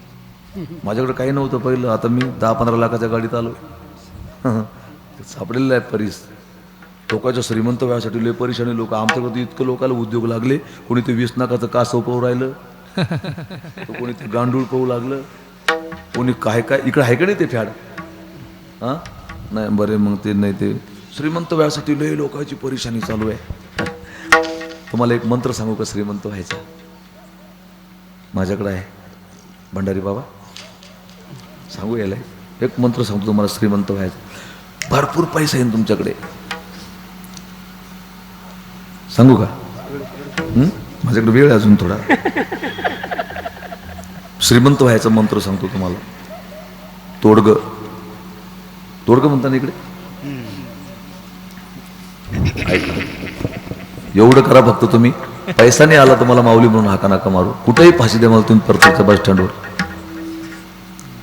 माझ्याकडे काही नव्हतं पहिलं, आता मी 10-15 लाखाच्या गाडीत आलो. सापडेल आहे परीस. लोकांच्या श्रीमंत व्हायसाठी लय परेशानी लोक. आमच्याकडे इतकं लोकांना उद्योग लागले. कोणी ते 20 नाकाचं कासव पाहू राहिलं, कोणी ते गांडूळ पाहू लागलं, कोणी काय काय. इकडे आहे का नाही ते फॅड? हां नाही बरे, मग ते नाही, ते श्रीमंत व्हायसाठी लय लोकांची परेशानी चालू आहे. तुम्हाला एक मंत्र सांगू का श्रीमंत व्हायचा? माझ्याकडे आहे भंडारी बाबा, सांगू यायला एक मंत्र सांगतो तुम्हाला श्रीमंत व्हायचं. भरपूर पैसा येईल तुमच्याकडे. सांगू का? माझ्याकडे वेळ आहे अजून थोडा. श्रीमंत व्हायचा मंत्र सांगतो तुम्हाला. तोडग तोडग म्हणता ना इकडे. ऐका, एवढं करा फक्त तुम्ही. पैसा नाही आला तुम्हाला माऊली म्हणून हाका नाका मारू. कुठेही फाशी द्या मला तुम्ही परतीच्या बस स्टँडवर.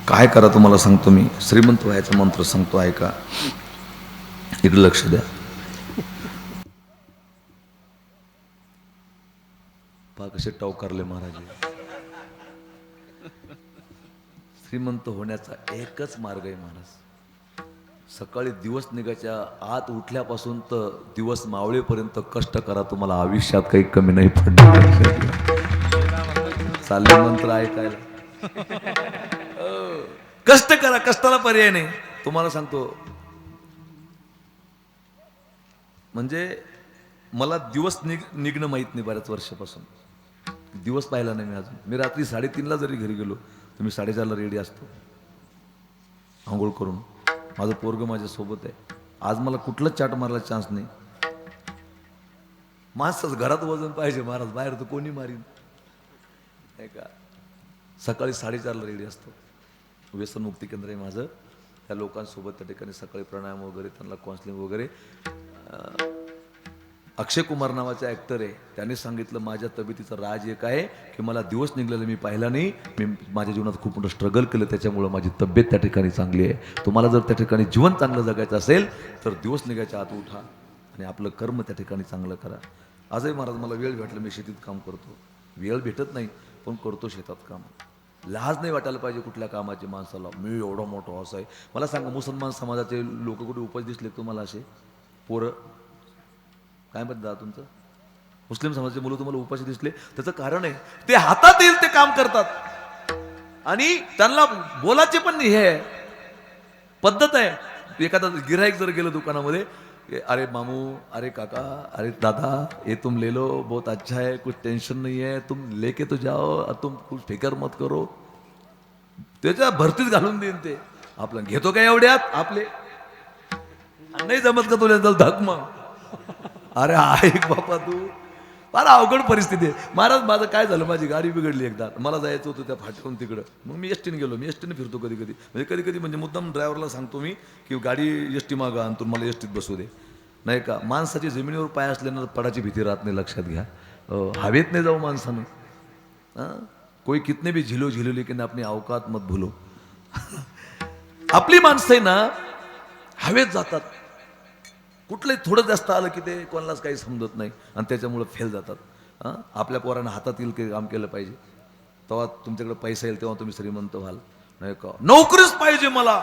काय करा तुम्हाला सांगतो मी. श्रीमंत व्हायचा मंत्र सांगतो, ऐका. इकडे लक्ष द्या. पहा कसे टवकारले महाराज. श्रीमंत होण्याचा एकच मार्ग आहे महाराज. सकाळी दिवस निघायच्या आत उठल्यापासून तर दिवस मावळेपर्यंत कष्ट करा. तुम्हाला आयुष्यात काही कमी नाही पडणार. चालले मंत्र ऐकायला. कष्ट करा, कष्टाला पर्याय नाही. तुम्हाला सांगतो, म्हणजे मला दिवस निघणं माहीत नाही बऱ्याच वर्षापासून. दिवस पाहिला नाही मी अजून. मी रात्री 3:30ला जरी घरी गेलो तर मी 4:30ला रेडी असतो आंघोळ करून. माझं पोरग माझ्या सोबत आहे. आज मला कुठलंच चाट मारायला चान्स नाही. माणसाच घरात वजन पाहिजे महाराज, बाहेर तर कोणी मारीन नाही का. सकाळी 4:30ला रेडी असतो. व्यसनमुक्ती केंद्र आहे माझं. त्या लोकांसोबत त्या ठिकाणी सकाळी प्राणायाम वगैरे, त्यांना काउन्सिलिंग वगैरे. अक्षय कुमार नावाचा ॲक्टर आहे, त्याने सांगितलं माझ्या तब्येतीचं राज एक आहे की मला दिवस निघलेला मी पाहिला नाही. मी माझ्या जीवनात खूप मोठं स्ट्रगल केलं, त्याच्यामुळं माझी तब्येत त्या ठिकाणी चांगली आहे. तुम्हाला जर त्या ठिकाणी जीवन चांगलं जगायचं असेल तर दिवस निघायच्या आत उठा आणि आपलं कर्म त्या ठिकाणी चांगलं करा. आजही महाराज मला वेळ भेटला, मी शेतीत काम करतो. वेळ भेटत नाही पण करतो शेतात काम. लाज नाही वाटायला पाहिजे कुठल्या कामाची माणसाला. मी एवढा मोठा असं आहे. मला सांगा, मुसलमान समाजाचे लोक कुठे उपास दिसले तुम्हाला? असे पोरं काय म्हणतात तुमचं? मुस्लिम समाजाचे मुलं तुम्हाला उपाशी दिसले? त्याचं कारण आहे ते हातात येईल ते काम करतात आणि त्यांना बोलायचे पण नाही. हे पद्धत आहे. एखादा गिराईक जर गेलं दुकानामध्ये, अरे मामू, अरे काका, अरे दादा, ये तुम ले लो, बहुत अच्छा है, कुछ टेंशन नहीं है, तुम लेके तो जाओ, तुम कुछ फिकर मत करो. त्याच्या भरतीत घालून देईन ते. आपलं घेतो काय एवढ्यात आपले? नाही जमत का तुला धक मग? अरे ऐक बापा, तू फार अवघड परिस्थिती आहे महाराज. माझं काय झालं, माझी गाडी बिघडली एकदा. मला जायचं होतं त्या फाट्यावरून तिकडं. मग मी एसटीने गेलो. मी एसटीने फिरतो कधी कधी. म्हणजे कधी कधी म्हणजे मुद्दाम ड्रायव्हरला सांगतो मी की गाडी एसटी मागा आणि तुम्हाला एसटीत बसू दे, नाही का. माणसाची जमिनीवर पाय असल्यानं पडाची भीती राहत नाही, लक्षात घ्या. हवेत नाही जाऊ माणसानं. हां, कोई कितने भी झिलो झिलो लेकिन अपनी औकात मत भूलो. आपली माणसं आहे ना हवेत जातात. कुठलंही थोडं जास्त आलं की ते कोणालाच काही समजत नाही आणि त्याच्यामुळं फेल जातात. आपल्या पोरांना हातात येईल की काम केलं पाहिजे, तेव्हा तुमच्याकडे पैसा येईल, तेव्हा तुम्ही श्रीमंत व्हाल, नाही का. नोकरीच पाहिजे मला.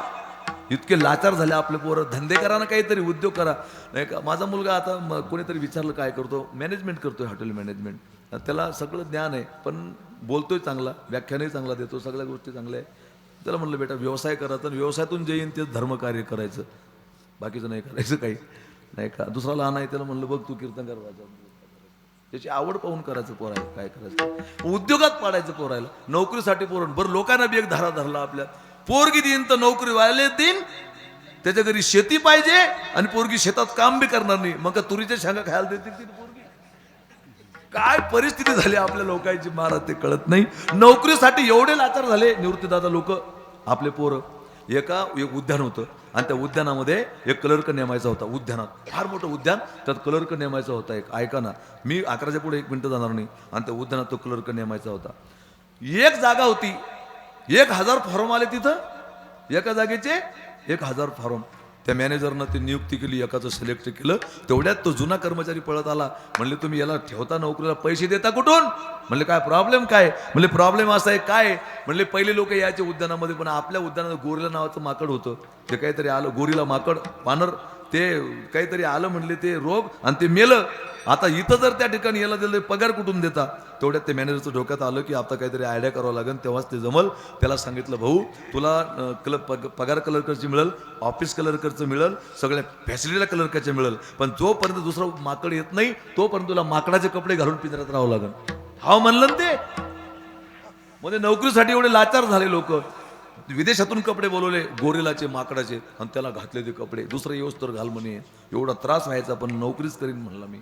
इतके लाचार झाले आपले पोरं. धंदे करा ना, काहीतरी उद्योग करा, नाही का. माझा मुलगा आता कोणीतरी विचारलं काय करतो, मॅनेजमेंट करतोय, हॉटेल मॅनेजमेंट. त्याला सगळं ज्ञान आहे पण बोलतोय चांगला, व्याख्यानही चांगला देतो, सगळ्या गोष्टी चांगल्या आहे. त्याला म्हणलं बेटा व्यवसाय करायचा आणि व्यवसायातून जे येईन ते धर्मकार्य करायचं, बाकीचं नाही करायचं काही, नाही का. दुसरा लहान आहे, त्याला म्हणलं बघ तू कीर्तन करायचं, त्याची आवड पाहून करायचं पोरायला, काय करायचं. उद्योगात पाडायचं पोरायला, नोकरीसाठी पोरण. बरं लोकांना बी एक धारा धरला आपल्या. पोरगी देईन तर नोकरी व्हायला देईन, त्याच्या घरी शेती पाहिजे आणि पोरगी शेतात काम बी करणार नाही, मग का तुरीच्या शेंगा खायला देतील ती पोरगी? काय परिस्थिती झाली आपल्या लोकांची महाराज, ते कळत नाही. नोकरीसाठी एवढे लाचार झाले निवृत्तीदाता लोक. आपले पोरं, एक उद्यान होतं आणि त्या उद्यानामध्ये एक क्लर्क नेमायचा होता. उद्यानात फार मोठं उद्यान, त्यात क्लर्क नेमायचा होता एक. ऐका ना, मी 11च्या पुढे 1 मिनिट जाणार नाही. आणि त्या उद्यानात तो क्लर्क नेमायचा होता. एक जागा होती, 1000 फॉर्म आले तिथं. एका जागेचे 1000 फॉर्म. त्या मॅनेजरनं ती नियुक्ती केली, एकाचं सिलेक्ट केलं. तेवढ्यात तो जुना कर्मचारी पळत आला. म्हणले तुम्ही याला ठेवता नोकरीला, पैसे देता कुठून? म्हणले काय प्रॉब्लेम काय? म्हणले प्रॉब्लेम असा आहे काय? म्हणले पहिले लोक यायचे उद्यानामध्ये, पण आपल्या उद्यानात गोरिला नावाचं माकड होतं. ते काहीतरी आलं, गोरिला माकड वानर, ते काहीतरी आलं म्हणले ते रोग, आणि ते मेलं. आता इथं जर त्या ठिकाणी याला दिलं पगार कुठून देता? तेवढ्यात ते मॅनेजरचं डोक्यात आलं की आता काहीतरी आयडिया करावं लागेल, तेव्हाच ते जमल. त्याला सांगितलं भाऊ तुला पगार कलर खर्च मिळेल, ऑफिस कलर खर्च मिळेल, सगळ्या फॅसिलिटीला कलर खर्च मिळेल, पण जोपर्यंत दुसरा माकड येत नाही तोपर्यंत तुला माकडाचे कपडे घालून पिंजऱ्यात राहावं लागेल. हा म्हणलं ना ते. म्हणजे नोकरीसाठी एवढे लाचार झाले लोक. विदेशातून कपडे बोलवले गोरिलाचे, माकडाचे, आणि त्याला घातले ते कपडे. दुसरं येऊस तर घाल म्हणे. एवढा त्रास व्हायचा, पण नोकरीच करीन म्हणला मी.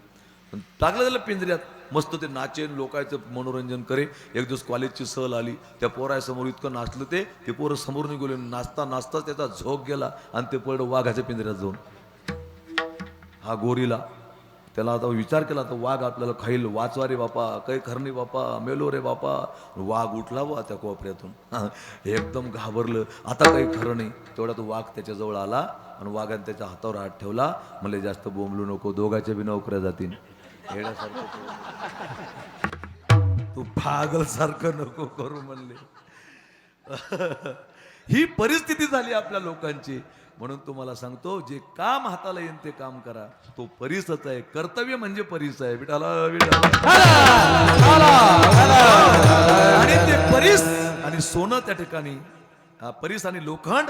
टाकलं त्याला पिंजऱ्यात. मस्त ते नाचेन, लोकांचं मनोरंजन करे. एक दिवस कॉलेजची सहल आली, त्या पोरासमोर इतकं नाचलं ते पोरं समोर निघाले. नाचता नाचता त्याचा झोक गेला आणि ते पडलं वाघाच्या पिंजऱ्यात जाऊन. हा गोरिला. त्याला आता विचार केला, तर वाघ आपल्याला खाईल, वाचवा रे बापा, काही खरणी बापा, मेलो रे बापा. वाघ उठला बा त्या कोपऱ्यातून. एकदम घाबरलं, आता काही खरं नाही. तेवढा तो वाघ त्याच्याजवळ आला आणि वाघाने त्याच्या हातावर हात ठेवला. म्हणले जास्त बोंबलू नको, दोघाच्या बी नोकऱ्या जातील. तू पागल सारखं नको करू म्हणले. ही परिस्थिती झाली आपल्या लोकांची. म्हणून तुम्हाला सांगतो, जे काम हाताला येईल ते काम करा. तो परीसच आहे. कर्तव्य म्हणजे परीस आहे. विठाला आणि ते परीस आणि सोनं त्या ठिकाणी, परीस आणि लोखंड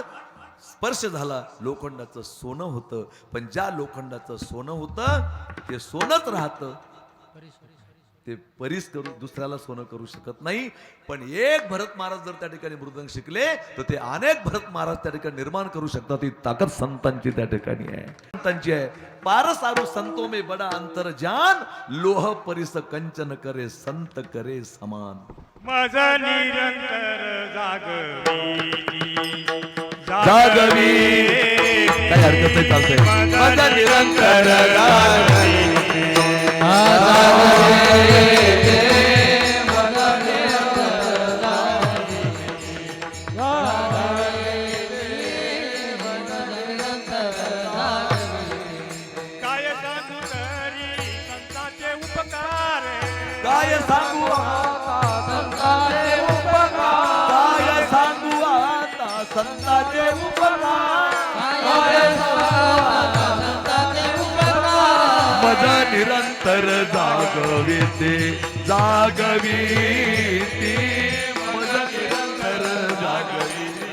स्पर्श झाला, लोखंडाचं सोनं होतं. पण ज्या लोखंडाचं सोनं होतं ते सोनंच राहतं. ते परीस करू दुसऱ्याला सोनं करू शकत नाही. पण एक भरत महाराज जर त्या ठिकाणी मृदंग शिकले तर ते अनेक भरत महाराज त्या ठिकाणी निर्माण करू शकतात. ही ताकद संतांची त्या ठिकाणी आहे, संतांची आहे. पारसारू संतो में बडा अंतर जान, लोह परिस कंचन करे संत करे समान. माझा निरंतर जागवी काय हरकत नाही, चालतंय. माझा निरंतर काय सांगू तरी संतांचे उपकार, काय सांगू संतांचे उपकार, काय सांगू आता संतांचे उपकार. माझा निरंतर जागविते जागविते, माझा निरंतर जागविते.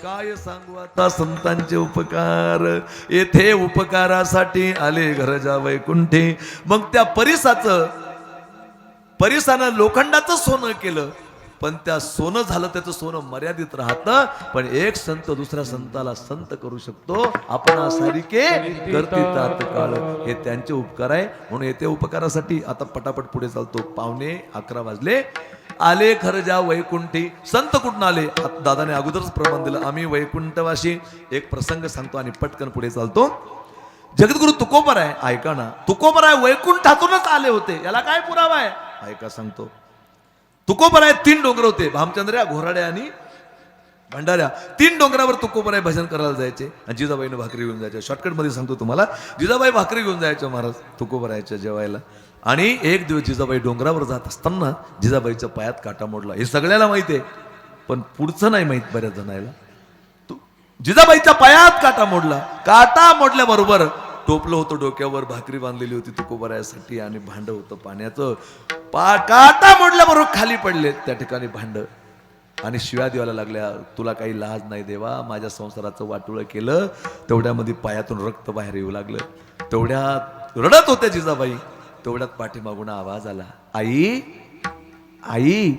काय सांगू आता संतांचे उपकार. येथे उपकारासाठी आले घरजा वैकुंठी. मग त्या परिसानं लोखंडाचं सोनं केलं, पण त्या सोनं झालं, त्याचं सोनं मर्यादित राहतं. पण एक संत दुसऱ्या संताला संत करू शकतो. आपण सारिके करते तात्काळ. हे त्यांचे उपकार आहे. म्हणून येते उपकारासाठी आता पटापट पुढे चालतो. 11:15 वाजले. आले खरजा वैकुंठी. संत कुठून आले? दादाने अगोदरच प्रमाण दिलं. आम्ही वैकुंठवासी. एक प्रसंग सांगतो आणि पटकन पुढे चालतो. जगद्गुरु तुकोबराय, ऐका ना, तुकोबराय वैकुंठातूनच आले होते. याला काय पुरावा आहे? ऐका सांगतो. तुकोबराय 3 डोंगर होते, भामचंद्र्या, घोराड्या आणि भंडाऱ्या. 3 डोंगरावर तुकोबराय भजन करायला जायचे आणि जिजाबाईनं भाकरी घेऊन जायच्या. शॉर्टकट मध्ये सांगतो तुम्हाला. जिजाबाई भाकरी घेऊन जायच्या महाराज तुकोबरायच्या जेवायला. आणि एक दिवस जिजाबाई डोंगरावर जात असताना जिजाबाईच्या पायात काटा मोडला. हे सगळ्याला माहिती आहे, पण पुढचं नाही माहित बऱ्याच जणायला. जिजाबाईच्या पायात काटा मोडला. काटा मोडल्याबरोबर टोपलं होतं डोक्यावर, भाकरी बांधलेली होती तुकोबरायासाठी आणि भांड होतं पाण्याचं. काटा मोडल्याबरोबर खाली पडले त्या ठिकाणी भांड आणि शिव्या द्यायला लागल्या. तुला काही लाज नाही देवा, माझ्या संसाराचं वाटोळं केलं. तेवढ्यामध्ये पायातून रक्त बाहेर येऊ लागलं. तेवढ्यात रडत होत्या जिजाबाई. तेवढ्यात पाठीमागून आवाज आला, आई आई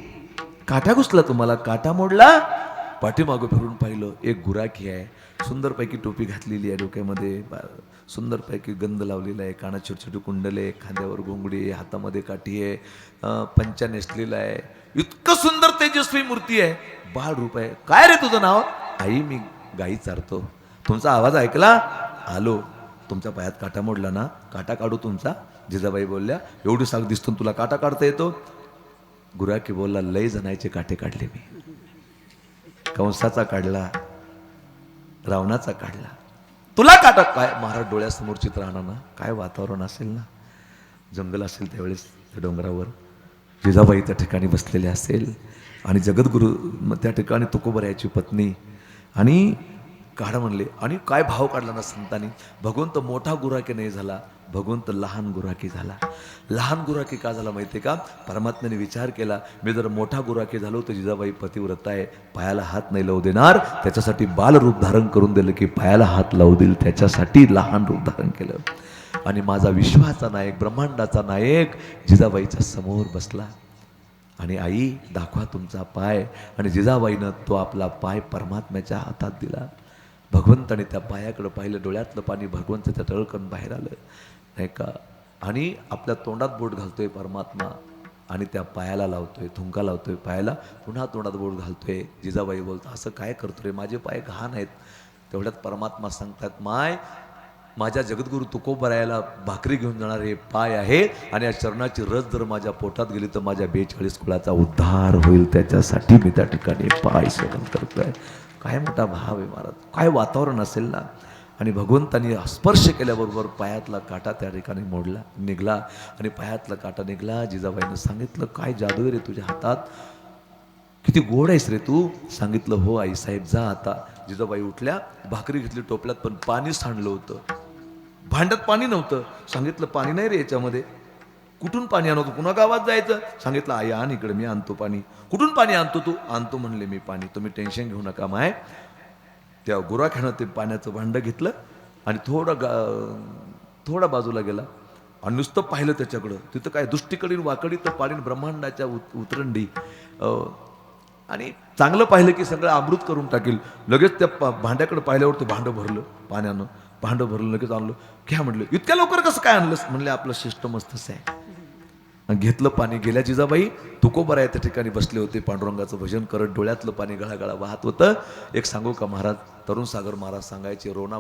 काटा घुसला तुम्हाला, काटा मोडला. पाठीमागं फिरून पाहिलं, एक गुराखी आहे, सुंदरपैकी टोपी घातलेली आहे, डोक्यामध्ये सुंदरपैकी गंध लावलेला आहे, कानात छोटे छोटे कुंडले, खांद्यावर घोंगडी, हातामध्ये काठी आहे, पंचा नेसलेला आहे, इतकं सुंदर तेजस्वी मूर्ती आहे, बाळ रूप आहे. काय रे तुझं नाव? आई मी गाई चारतो. तुमचा आवाज ऐकला, आलो. तुमच्या पायात काटा मोडला ना, काटा काढू तुमचा? जिजाबाई बोलल्या, एवढी साग दिसतो तुला काटा काढता येतो? गुराखी बोलला, लय जणायचे काटे काढले मी, कंसाचा काढला, रावणाचा काढला. तुला काटा काय महाराज डोळ्यासमोर चित्र आणा ना, काय वातावरण असेल ना, जंगल असेल त्यावेळेस त्या डोंगरावर जिजाबाई त्या ठिकाणी बसलेले असेल आणि जगद्गुरु त्या ठिकाणी तुकोबरायाची पत्नी आणि काढा म्हणले. आणि काय भाव काढला ना संतांनी, भगवंत मोठा गुराकी नाही झाला, भगवंत लहान गुराकी झाला. लहान गुराकी का झाला माहिती आहे का? परमात्म्याने विचार केला, मी जर मोठा गुराकी झालो तर जिजाबाई पतिव्रता आहे, पायाला हात नाही लावू देणार, त्याच्यासाठी बाल रूप धारण करून दिलं की पायाला हात लावू देईल, त्याच्यासाठी लहान रूप धारण केलं. आणि माझा विश्वाचा नायक, ब्रह्मांडाचा नायक जिजाबाईच्या समोर बसला आणि आई दाखवा तुमचा पाय. आणि जिजाबाईनं तो आपला पाय परमात्म्याच्या हातात दिला. भगवंताने त्या पायाकडे पाहिलं, डोळ्यातलं पाणी भगवंताच्या टळकन बाहेर आलं नाही का. आणि आपल्या तोंडात बोट घालतोय परमात्मा आणि त्या पायाला लावतोय, थुंका लावतोय पायाला, पुन्हा तोंडात बोट घालतोय. जिजाबाई बोलतो, असं काय करतो रे, माझे पाय घाण आहेत. तेवढ्यात परमात्मा सांगतात, माय माझ्या जगद्गुरु तुकोबरायाला भाकरी घेऊन जाणारे पाय आहे आणि या चरणाची रस जर माझ्या पोटात गेली तर माझ्या 42 कुळाचा उद्धार होईल, त्याच्यासाठी मी त्या ठिकाणी पाय सेवन करतोय. काय मोठा भाव आहे महाराज, काय वातावरण असेल ना. आणि भगवंतानी स्पर्श केल्याबरोबर पायातला काटा त्या ठिकाणी मोडला, निघला आणि पायातला काटा निघला. जिजाबाईनं सांगितलं, काय जादू आहे रे तुझ्या हातात, किती गोड आहेस रे तू. सांगितलं, हो आई साहेब जा आता. जिजाबाई उठल्या, भाकरी घेतली टोपल्यात, पण पाणी सांडलं होतं, भांड्यात पाणी नव्हतं. सांगितलं, पाणी नाही रे याच्यामध्ये. कुठून पाणी आणतो, पुन्हा गावात जायचं. सांगितलं, आई आण इकडे, मी आणतो पाणी. कुठून पाणी आणतो तू? आणतो म्हणले मी पाणी, तुम्ही टेन्शन घेऊ नका माय. त्या गुराख्यानं ते पाण्याचं भांडं घेतलं आणि थोडा बाजूला गेला आणि नुसतं पाहिलं त्याच्याकडं. तिथं काय दुष्टीकडील वाकडी तर पाणी ब्रह्मांडाच्या उतरंडी. आणि चांगलं पाहिलं की सगळं अमृत करून टाकेल. लगेच त्या भांड्याकडे पाहिल्यावर ते भांडं भरलं पाण्यानं, भांडं भरलं, लगेच आणलं. घ्या म्हणलं. इतक्या लवकर कसं काय आणलंस? म्हणले आपलं शिष्ट मस्तच आहे. घेतलं पाणी. गेल्या जिजाबाई तुकोबराया त्या ठिकाणी बसले होते, पांडुरंगाचं भजन करत, डोळ्यातलं पाणी गळागळा वाहत होतं. एक सांगू का महाराज, तरुण सागर महाराज सांगायचे, रोना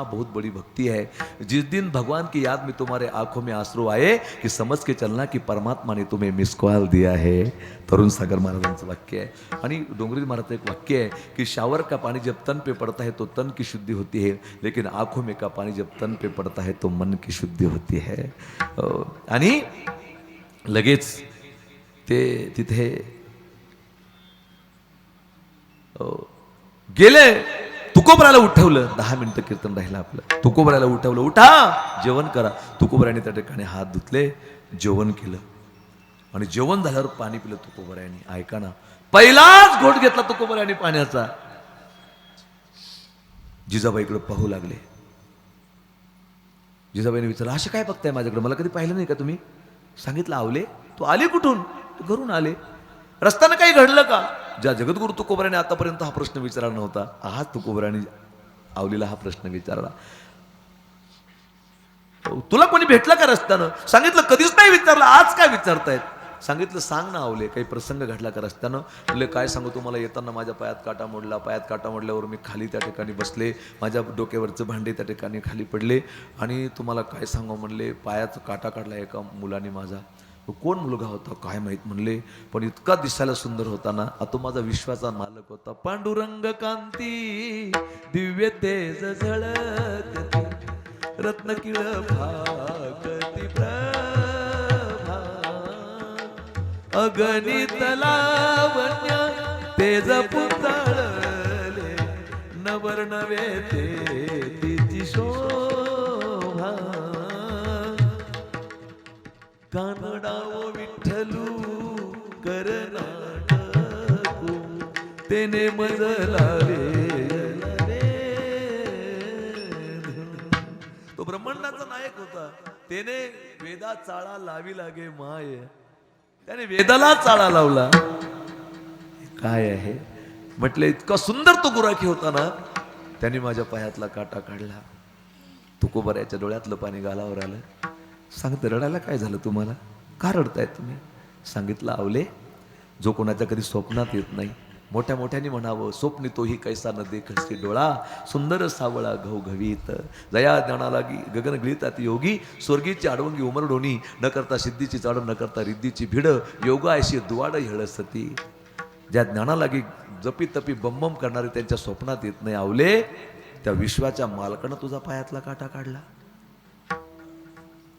बहुत बड़ी भक्ति है, जिस दिन भगवान की याद में तुम्हारे आंखों में आंसू आए कि समझ के चलना की परमात्मा ने तुम्हें मिस कॉल दिया है. तरुण सागर महाराजांचं वाक्य आहे. आणि डोंगरी महाराजचं एक वाक्य आहे की शावर का पानी जब तन पे पड़ता है तो तन की शुद्धि होती है, लेकिन आंखों में का पानी जब तन पे पड़ता है तो मन की शुद्धि होती है. आणि लगेच ते तिथे गेले. तुकोबराला उठवलं. 10 मिनिटं कीर्तन राहिलं आपलं. तुकोबराला उठवलं, उठा जेवण करा. तुकोबरायाने त्या ठिकाणी हात धुतले, जेवण केलं आणि जेवण झाल्यावर पाणी पिलं तुकोबरायाने. ऐका ना, पहिलाच घोट घेतला तुकोबरायाने पाण्याचा. जिजाबाईकडे पाहू लागले. जिजाबाईने विचारलं, असे काय बघताय माझ्याकडे, मला कधी पाहिलं नाही का तुम्ही? सांगितलं, आवले तू आले कुठून? घरून आले. रस्त्यानं काही घडलं का? ज्या जगद्गुरु तुकोबरायाने आतापर्यंत हा प्रश्न विचारला नव्हता, आज तुकोबरायाने आवलीला हा प्रश्न विचारला. तुला कोणी भेटलं का रस्त्यानं? सांगितलं, कधीच नाही विचारलं, आज काय विचारतायत? सांगितलं, सांग ना आवले, काही प्रसंग घडला का रस्त्यानं? म्हणले, काय सांगू तुम्हाला, येताना माझ्या पायात काटा मोडला. पायात काटा मोडल्यावर मी खाली त्या ठिकाणी बसले, माझ्या डोक्यावरचं भांडे त्या ठिकाणी खाली पडले आणि तुम्हाला काय सांगू म्हणले, पायाचा काटा काढला एका मुलाने माझा. कोण मुलगा होता काय माहित म्हणले, पण इतका दिसायला सुंदर होता ना, तो माझा विश्वाचा मालक होता. पांडुरंग कांती दिव्य तेज झळकती, रत्नकिळ भाकती प्रभा, अगणित लावण्य तेज पुतळले, नवर्णवे तिची शोभा. कानडाओ विठ्ठलू करनाटकू, तेने मजलावे. तो ब्रह्मांडाचा नायक होता. त्याने वेदा चाळा लावी लागे माय, त्याने वेदाला चाळा लावला. काय आहे म्हटलं, इतका सुंदर तो गुराखी होता ना, त्याने माझ्या पायातला काटा काढला. तुकोबरायाच्या डोळ्यातलं पाणी गालावर आलं. सांगते, रडायला काय झालं तुम्हाला, का रडताय तुम्ही? सांगितलं, आवले जो कोणाच्या कधी स्वप्नात येत नाही, मोठ्या मोठ्याने म्हणावं, स्वप्नी तोही कैसा न देखसी डोळा, सुंदर सावळा घवघवीत, जया ज्ञाना लागी गगन गळीतात योगी, स्वर्गीची आडवंगी उमरडोनी, न करता सिद्धीची चाड, न करता रिद्धीची भिड, योगायशी दुवाड हेळसती. ज्या ज्ञाना लागी जपी तपी बंबम करणारे त्यांच्या स्वप्नात येत नाही. आवले, त्या विश्वाच्या मालकानं तुझा पायातला काटा काढला.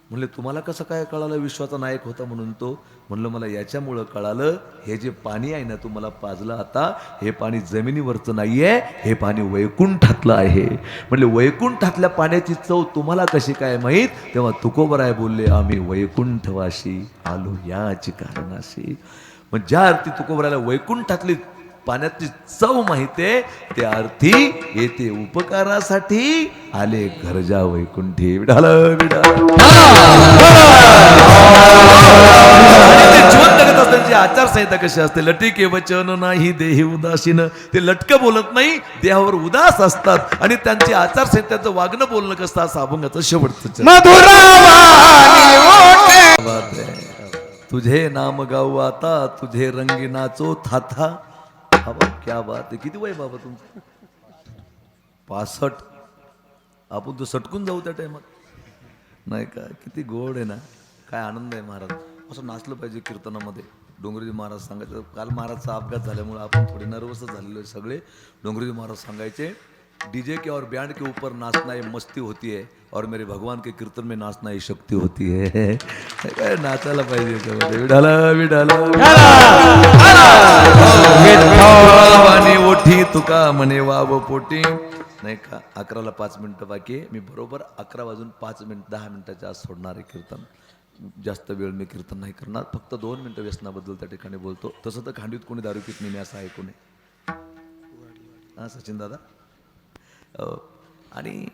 म्हणले तुम्हाला कसं काय कळालं विश्वाचा नायक होता म्हणून तो? म्हणलं मला याच्यामुळं कळालं, हे जे पाणी आहे ना तुम्हाला पाजलं आता, हे पाणी जमिनीवरचं नाहीये, हे पाणी वैकुंठातलं आहे. म्हणले वैकुंठातल्या पाण्याची चव तुम्हाला कशी काय माहीत? तेव्हा तुकोबराय बोलले आम्ही वैकुंठवासी आलो याची कारणाशी. मग ज्या अर्थी तुकोबरायला वैकुंठातली पाण्याची चव माहितीये, त्या अर्थी येते उपकारासाठी आले घरजा वैकुंठी. विडाल जीवन जगत असतानाची आचारसंहिता कशी असते? लटिके वचन नाही देही उदासीन. ते लटकं बोलत नाही, देहावर उदास असतात आणि त्यांची आचारसंहितेचं वागणं बोलणं कसं असं अभंगाचं शेवटचं. तुझे नाम गाऊ आता, तुझे रंगी नाचो थाथा. बाबा क्या बात आहे. किती वय बाबा तुमचं? 65. आपण तो सटकून जाऊ त्या टायमात नाही का? किती गोड आहे ना, काय आनंद आहे. महाराज असं नाचलं पाहिजे कीर्तनामध्ये. डोंगरीजी महाराज सांगायचं, काल महाराजचा अपघात झाल्यामुळे आपण थोडे नर्वसच झालेलो आहे सगळे. डोंगरीजी महाराज सांगायचे डीजे के और बैंड के ऊपर नाचना ये मस्ती होती है और मेरे भगवान के कीर्तन में नाचना ये शक्ती होती है. काय नाचायला पाहिजे याच्यामध्ये. विडाला विडाला वाणी ओठी तुका म्हणे वाव पोटी. नाही का? 11ला 5 मिनिटं बाकी आहे. मी बरोबर 11 वाजून 5 मिनिट 10 मिनिटाच्या आज सोडणार आहे कीर्तन. जास्त वेळ मी कीर्तन नाही करणार. फक्त 2 मिनिटं व्यसनाबद्दल त्या ठिकाणी बोलतो. तसं तर खांडीत कोणी दारू पित नाही असं ऐकून आहे. हां सचिन दादा. आणि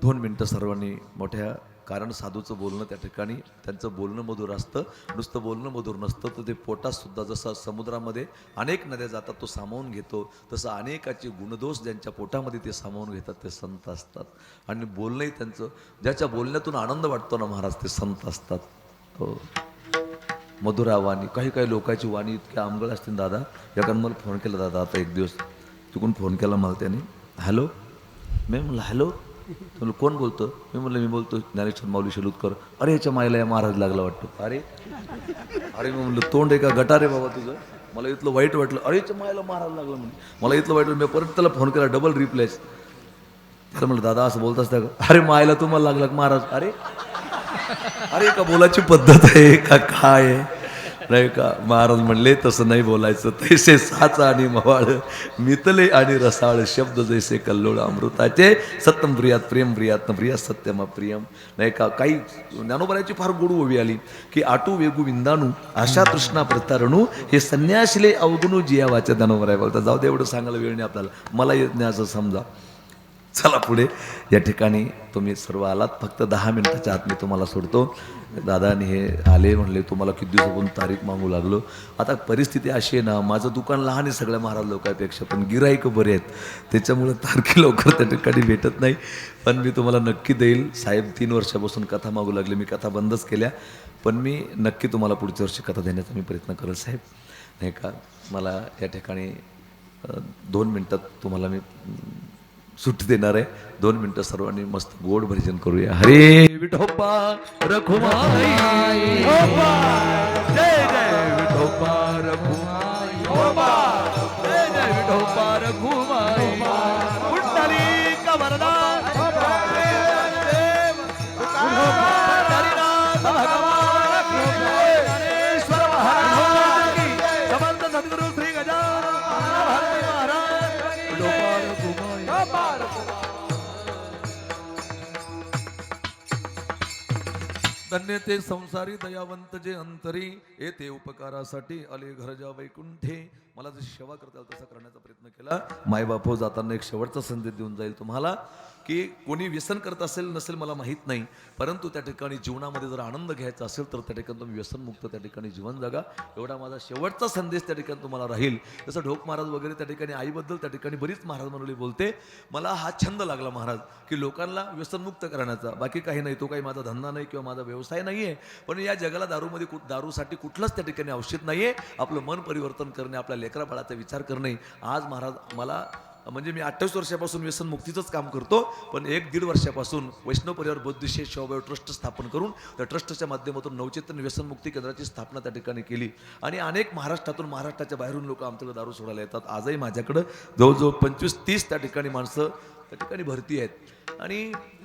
2 मिनिटं सर्वांनी मोठ्या, कारण साधूचं बोलणं त्या ठिकाणी त्यांचं बोलणं मधुर असतं. नुसतं बोलणं मधुर नसतं, तर ते पोटात सुद्धा जसं समुद्रामध्ये अनेक नद्या जातात तो सामावून घेतो, तसं अनेकाचे गुणदोष ज्यांच्या पोटामध्ये ते सामावून घेतात ते संत असतात. आणि बोलणंही त्यांचं, ज्याच्या बोलण्यातून आनंद वाटतो ना महाराज, ते संत असतात. हो, मधुरा वाणी. काही काही लोकांची वाणी इतकी आंबगळ असते दादा. एकानं मला फोन केला दादा आता एक दिवस, चुकून फोन केला मला त्याने. हॅलो, मी म्हणलं हॅलो. म्हणलं कोण बोलतो? मी म्हणलं मी बोलतो ज्ञानेश्वर माऊली शेलुतकर. अरे याच्या मायला या महाराज लागला वाटतो. अरे अरे मी म्हणलं तोंड आहे का गटार आहे बाबा तुझं? मला इथलं वाईट वाटलं. अरे याच्या मायला महाराज लागला म्हणजे मला इथलं वाईट वाटलं. मी परत त्याला फोन केला, डबल रिप्लेस. त्याला म्हणलं दादा असं बोलत असता का? अरे मायला तुम्हाला लागला महाराज. अरे अरे का बोलायची पद्धत आहे का काय आहे नाही का? महाराज म्हणले तसं नाही बोलायचं. तैसे साच आणि मवाळ मितले आणि रसाळ शब्द जैसे कल्लोळ अमृताचे सत्यम प्रियात प्रियम प्रियात न प्रिया सत्यम प्रियम नाही का? काही ज्ञानोबराची फार गोड ओवी आली की आटू वेगू विंदाणू आशा तृष्णा प्रतारणू हे संन्यासले अवगुणू जिया वाचा. ज्ञानोबराय बोलता. जाऊ दे, एवढं सांगायला वेळ नाही आपल्याला, मला येत नाही असं समजा. चला पुढे. या ठिकाणी तुम्ही सर्व आलात. फक्त 10 मिनिटाच्या आत मी तुम्हाला सोडतो. दादाने हे आले, म्हणले तुम्हाला किती दिवसापासून तारीख मागू लागलो. आता परिस्थिती अशी आहे ना, माझं दुकान लहान आहे सगळ्या महाराज लोकांपेक्षा, पण गिराईक बरे आहेत, त्याच्यामुळे तारखे लवकर त्या ठिकाणी भेटत नाही. पण मी तुम्हाला नक्की देईल. साहेब 3 वर्षापासून कथा मागू लागले. मी कथा बंदच केल्या, पण मी नक्की तुम्हाला पुढच्या वर्षी कथा देण्याचा मी प्रयत्न करेल साहेब नाही का? मला या ठिकाणी 2 मिनिटात तुम्हाला मी सुट्टी देणार आहे. 2 मिनिटं सर्वांनी मस्त गोड भजन करूया. हरे विठोबा रखुमाई, जय जय विठोबा रखुमाई, जय जय विठोबा रखुमाई. पुंडलिक वरदा हरिनाथ भगवान ज्ञानेश्वर महाराज की, समर्थ सद्गुरु श्री गजानन महाराज विठोबा रखुमाई. धन्य ते संसारी दयावंत जे अंतरी येते उपकारासाठी आले घरजा वैकुंठे. मला जशी सेवा करता येईल तसा करण्याचा प्रयत्न केला. मायबापो जाताना एक शेवटचा संदेश देऊन जाईल तुम्हाला की कोणी व्यसन करत असेल नसेल मला माहीत नाही, परंतु त्या ठिकाणी जीवनामध्ये जर आनंद घ्यायचा असेल तर त्या ठिकाणी तुम्ही व्यसनमुक्त त्या ठिकाणी जीवन जगा. एवढा माझा शेवटचा संदेश त्या ठिकाणी तुम्हाला राहील. जसं ढोक महाराज वगैरे त्या ठिकाणी आईबद्दल त्या ठिकाणी बरीच महाराज मंडळी बोलते. मला हा छंद लागला महाराज की लोकांना व्यसनमुक्त करण्याचा. बाकी काही नाही, तो काही माझा धंदा नाही किंवा माझा व्यवसाय नाही आहे. पण या जगाला दारूमध्ये दारूसाठी कुठलंच त्या ठिकाणी औषध नाही आहे. आपलं मन परिवर्तन करणे, आपल्या लेकराबाळाचा विचार करणे. आज महाराज मला म्हणजे मी 28 वर्षापासून व्यसन मुक्तीचंच काम करतो, पण 1-1.5 वर्षापासून वैष्णव परिवार बौद्धिशे शिवभाई ट्रस्ट स्थापन करून त्या ट्रस्टच्या माध्यमातून नवचेतन व्यसनमुक्ती केंद्राची स्थापना त्या ठिकाणी केली आणि अनेक महाराष्ट्राच्या बाहेरून लोक आमच्याकडे दारू सोडायला येतात. आजही माझ्याकडं जवळजवळ 25-30 त्या ठिकाणी माणसं त्या ठिकाणी भरती आहेत आणि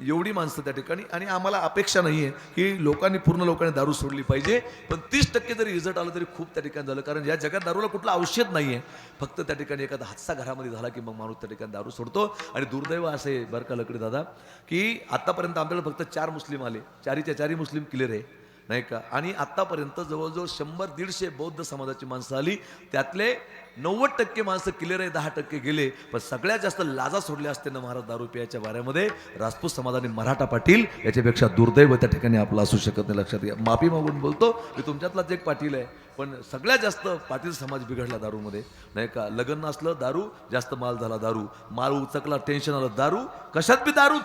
एवढी माणसं त्या ठिकाणी. आणि आम्हाला अपेक्षा नाही आहे की पूर्ण लोकांनी दारू सोडली पाहिजे, पण 30% जरी रिझल्ट आलं तरी खूप त्या ठिकाणी झालं. कारण या जगात दारूला कुठलं औषध नाही आहे, फक्त त्या ठिकाणी एखादा हादसा घरामध्ये झाला की मग माणूस त्या ठिकाणी दारू सोडतो. आणि दुर्दैव असे बरं का लकडे दादा की आत्तापर्यंत आमच्याकडे फक्त 4 मुस्लिम आले, 4च्या 4 मुस्लिम क्लिअर आहे नाही का. आणि आत्तापर्यंत जवळजवळ 100-150 बौद्ध समाजाची माणसं आली, त्यातले 90% माणसं क्लिअर आहे, 10% गेले. पण सगळ्यात जास्त लाजा सोडल्या असते ना महाराज दारू पियाच्या वाऱ्यामध्ये राजपूत समाजाने मराठा पाटील, याच्यापेक्षा दुर्दैव त्या ठिकाणी आपलं असू शकत नाही. लक्षात घ्या. माफी मागून बोलतो की तुमच्यातलाच एक पाटील आहे, पण सगळ्यात जास्त पाटील समाज बिघडला दारूमध्ये नाही का. लग्न असलं दारू, जास्त माल झाला दारू, माल उचकला टेन्शन आलं दारू, कशात बी दारू,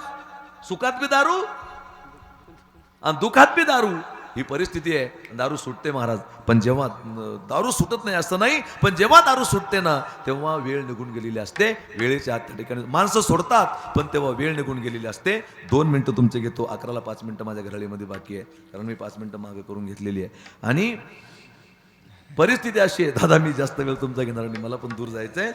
सुखात बी दारू आणि दुखात बी दारू, ही परिस्थिती आहे. दारू सुटते महाराज, पण जेव्हा दारू सुटत नाही असं नाही, पण जेव्हा दारू सुटते ना तेव्हा वेळ निघून गेलेली असते. वेळेच्या आत त्या ठिकाणी माणसं सोडतात, पण तेव्हा वेळ निघून गेलेली असते. 2 मिनिटं तुमचे घेतो. 11ला 5 मिनिटं माझ्या घराळीमध्ये बाकी आहे, कारण मी 5 मिनिटं मागे करून घेतलेली आहे. आणि परिस्थिती अशी आहे दादा, मी जास्त वेळ तुमचा घेणार नाही, मला पण दूर जायचं आहे.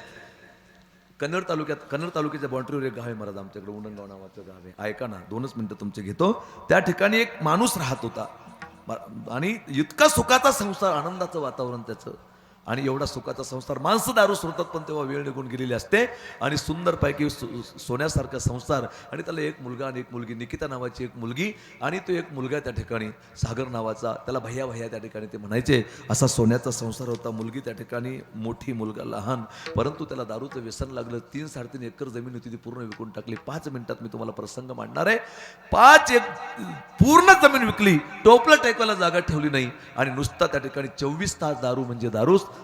कन्नड तालुक्याच्या बाउंड्रीवर एक गाव आहे महाराज आमच्याकडे, उंडणगाव नावाचं गाव आहे. ऐका ना, 2च मिनिटं तुमचे घेतो. त्या ठिकाणी एक माणूस राहत होता आणि इतका सुखाचा संसार, आनंदाचं वातावरण त्याचं, आणि एवढा सुखाचा संसार. माणसं दारू सोडतात पण तेव्हा वेळ निघून गेलेली असते. आणि सुंदरपैकी सोन्यासारखा संसार, आणि त्याला एक मुलगा आणि एक मुलगी, निकिता नावाची एक मुलगी आणि तो एक मुलगा त्या ठिकाणी सागर नावाचा, त्याला भैया भैया त्या ठिकाणी ते म्हणायचे. असा सोन्याचा संसार होता. मुलगी त्या ठिकाणी मोठी, मुलगा लहान, परंतु त्याला दारूचं व्यसन लागलं. 3-3.5 एकर जमीन होती, ती पूर्ण विकून टाकली. 5 मिनिटात मी तुम्हाला प्रसंग मांडणार आहे. 5 पूर्ण जमीन विकली, टोपलं टेकवायला जागा ठेवली नाही, आणि नुसता त्या ठिकाणी 24 तास दारू म्हणजे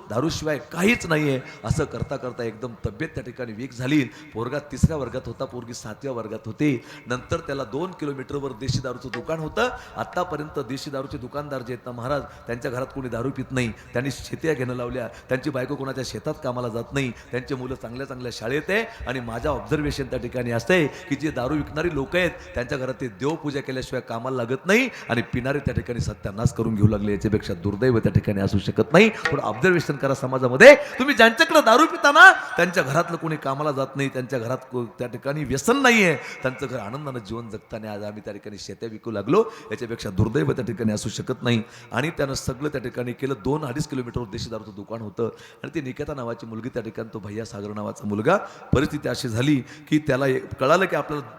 दारूशिवाय काहीच नाहीये. असं करता करता एकदम तब्येत त्या ठिकाणी वीक झाली. पोरगा 3ऱ्या वर्गात होता, पोरगी 7व्या वर्गात होती. नंतर त्याला 2 किलोमीटरवर देशी दारूचं दुकान होतं. आतापर्यंत देशी दारूचे दुकानदार जे आहेत ना महाराज, त्यांच्या घरात कोणी दारू पित नाही. त्यांनी शेत्या घेणं लावल्या, त्यांची बायको कोणाच्या शेतात कामाला जात नाही, त्यांचे मुलं चांगल्या चांगल्या शाळेत आहे. आणि माझ्या ऑब्झर्वेशन त्या ठिकाणी असते की जे दारू विकणारी लोक आहेत त्यांच्या घरात ते देवपूजा केल्याशिवाय कामाला लागत नाही, आणि पिणारे त्या ठिकाणी सत्यानाश करून घेऊ लागले. याच्यापेक्षा दुर्दैव त्या ठिकाणी असू शकत नाही. थोडं ऑब्झर्वेशन करा समाजामध्ये. तुम्ही ज्यांच्याकडे दारू पिताना त्यांच्या घरातलं कोणी कामाला जात नाही, त्यांच्या घरात त्या ठिकाणी व्यसन नाहीये, त्यांचं घर आनंदानं जीवन जगताना आज आम्ही त्या ठिकाणी शेत्या विकू लागलो, याच्यापेक्षा दुर्दैव त्या ठिकाणी असू शकत नाही. आणि त्यानं सगळं त्या ठिकाणी केलं. 2-2.5 किलोमीटरवर देशी दारूचं दुकान होतं, आणि ती निकिता नावाची मुलगी त्या ठिकाणी, तो भैया सागर नावाचा मुलगा. परिस्थिती अशी झाली की त्याला कळालं की आपल्याला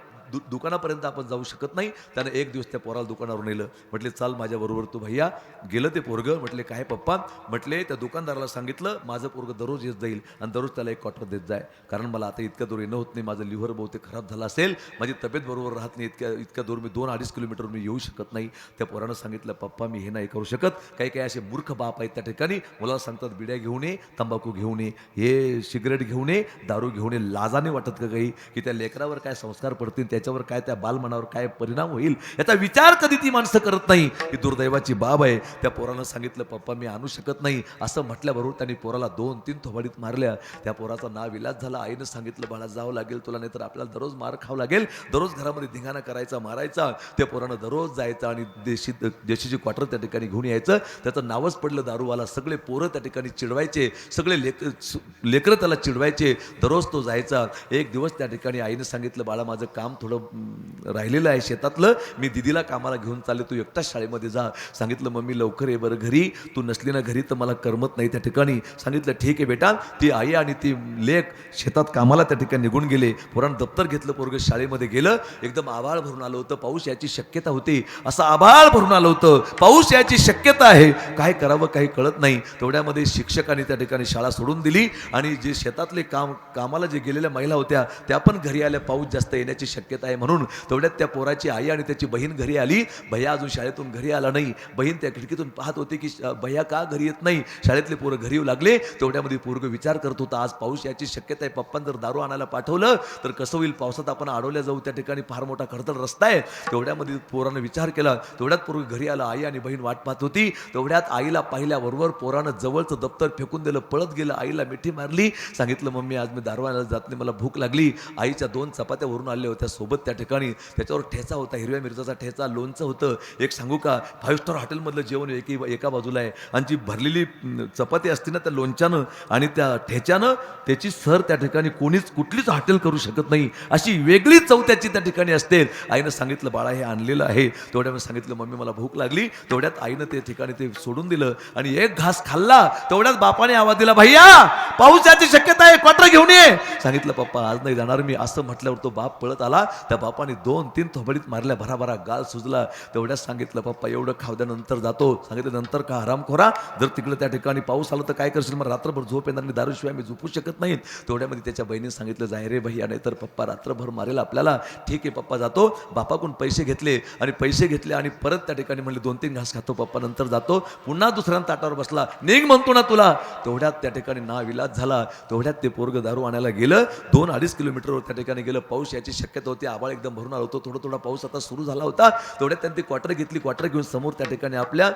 दुकानापर्यंत आपण जाऊ शकत नाही. त्यानं एक दिवस त्या पोराला दुकानावर नेलं. म्हटले चाल माझ्याबरोबर. तो भैया गेलं. ते पोरगं म्हटले काय पप्पा, म्हटले त्या दुकानदाराला सांगितलं माझं पोरगं दररोज येत जाईल आणि दररोज त्याला 1 क्वार्टर देत जाय, कारण मला आता इतक्या दूर येणं होत नाही, माझं लिव्हर बहुतेक खराब झालं असेल, माझी तब्येत बरोबर राहत नाही, इतक्या दूर मी 2-2.5 किलोमीटर मी येऊ शकत नाही. त्या पोरानं सांगितलं पप्पा मी हे नाही करू शकत. काही असे मूर्ख बाप आहेत त्या ठिकाणी, मुलाला सांगतात बिड्या घेऊन ये, तंबाखू घेऊन ये, हे सिगरेट घेऊन ये, दारू घेऊन ये. लाजाने वाटत का काही की त्या लेकरावर काय संस्कार पडतील, त्याच्यावर काय त्या बालमनावर काय परिणाम होईल, याचा विचार कधी ती माणसं करत नाही. ही दुर्दैवाची बाब आहे. त्या पोरानं सांगितलं पप्पा मी आणू शकत नाही. असं म्हटल्याबरोबर त्यांनी पोराला 2-3 थोबाडीत मारल्या. त्या पोराचा नाविलाज झाला. आईनं सांगितलं बाळा जावं लागेल तुला, नाहीतर आपल्याला दररोज मार खावं लागेल. दररोज घरामध्ये धिंगाणा करायचा, मारायचा. त्या पोरानं दररोज जायचं आणि देशीची क्वार्टर त्या ठिकाणी घेऊन यायचं. त्याचं नावच पडलं दारूवाला. सगळे पोरं त्या ठिकाणी चिडवायचे, सगळे लेकरं त्याला चिडवायचे. दररोज तो जायचा. एक दिवस त्या ठिकाणी आईनं सांगितलं बाळा माझं काम थोडं राहिलेलं आहे शेतातलं, मी दिदीला कामाला घेऊन चालले, तू एकटाच शाळेमध्ये जा. सांगितलं मम्मी लवकर ये बरं घरी, तू नसली ना घरी तर मला करमत नाही त्या ठिकाणी. सांगितलं ठीक आहे बेटा. ती आई आणि ती लेक शेतात कामाला त्या ठिकाणी निघून गेले. पोरानं दप्तर घेतलं, पोरगं शाळेमध्ये गेलं. एकदम आभाळ भरून आलं होतं, पाऊस याची शक्यता होती. असं आभाळ भरून आलं होतं, पाऊस याची शक्यता आहे, काय करावं काही कळत नाही. तेवढ्यामध्ये शिक्षकांनी त्या ठिकाणी शाळा सोडून दिली आणि जे शेतातले कामाला जे गेलेल्या महिला होत्या त्या पण घरी आल्या. पाऊस जास्त येण्याची शक्यता शक्यता आहे म्हणून तेवढ्यात त्या पोराची आई आणि त्याची बहीण घरी आली. भैया अजून शाळेतून घरी आला नाही. बहीण त्या खिडकीतून पाहत होती की भैया का घरी येत नाही. शाळेतले पोरं घरी येऊ लागले. तेवढ्यामध्ये पोरगं विचार करत होता आज पाऊस याची शक्यता आहे. पप्पान जर दारू आणायला पाठवलं तर कसं होईल. पावसात आपण अडवल्या जाऊ. त्या ठिकाणी फार मोठा खडतर रस्ता आहे. तेवढ्यामध्ये पोरानं विचार केला. तेवढ्यात पोरगं घरी आला. आई आणि बहीण वाट पाहत होती. तेवढ्यात आईला पाहिल्याबरोबर पोरानं जवळचं दप्तर फेकून दिलं. पळत गेलं. आईला मिठी मारली. सांगितलं मम्मी आज मी दारू आणायला जात नाही. मला भूक लागली. आईच्या 2 चपात्या वरून आल्या होत्या सोबत. त्या ठिकाणी त्याच्यावर ठेचा होता. हिरव्या मिरच्याचा ठेचा. लोणचं होतं. एक सांगू का 5 स्टार हॉटेलमधलं जेवण एका बाजूला आहे. आणि जी भरलेली चपाती असते ना त्या लोणच्यानं आणि त्या ठेच्यानं त्याची सर त्या ठिकाणी कुठलीच हॉटेल करू शकत नाही. अशी वेगळी चव त्याची त्या ठिकाणी असते. आईनं सांगितलं बाळा हे आणलेलं आहे. तेवढ्या सांगितलं मम्मी मला भूक लागली. तेवढ्यात आईनं ते ठिकाणी ते सोडून दिलं आणि एक घास खाल्ला. तेवढ्यात बापाने आवाज दिला भैया पाऊस याची शक्यता आहे. क्वार्टर घेऊन ये. सांगितलं पप्पा आज नाही जाणार मी. असं म्हटल्यावर तो बाप पळत आला. त्या बापाने 2-3 थोबडीत मारल्या. भराभरा गाल सुजला. तेवढ्याच सांगितलं पप्पा एवढं खाऊ द्या नंतर जातो. सांगितलं नंतर का हरामखोरा जर तिकडे त्या ठिकाणी पाऊस आला तर काय करशील. मग रात्रभर झोप येणार नाही. दारूशिवाय मी झोपू शकत नाही. तेवढ्यामध्ये त्याच्या बहिणीने सांगितलं जाय रे भैया नाही तर पप्पा रात्रभर मारेल आपल्याला. ठीक आहे पप्पा जातो. बापाकडून पैसे घेतले आणि परत त्या ठिकाणी म्हणले 2-3 घास खातो पप्पा नंतर जातो. पुन्हा दुसऱ्या ताटावर बसला. निघ म्हणतो ना तुला. तेवढ्यात त्या ठिकाणी नाविलाज झाला. तेवढ्यात ते पोरग दारू आणायला गेलं. 2-2.5 किलोमीटरवर त्या ठिकाणी गेलं. पाऊस याची शक्यता होती. आभाळ एकदम भरून आलं होतं. थोडा पाऊस आता सुरू झाला होता. तेवढ्यात त्यांनी क्वार्टर घेतली. क्वार्टर घेऊन समोर त्या ठिकाणी आपल्या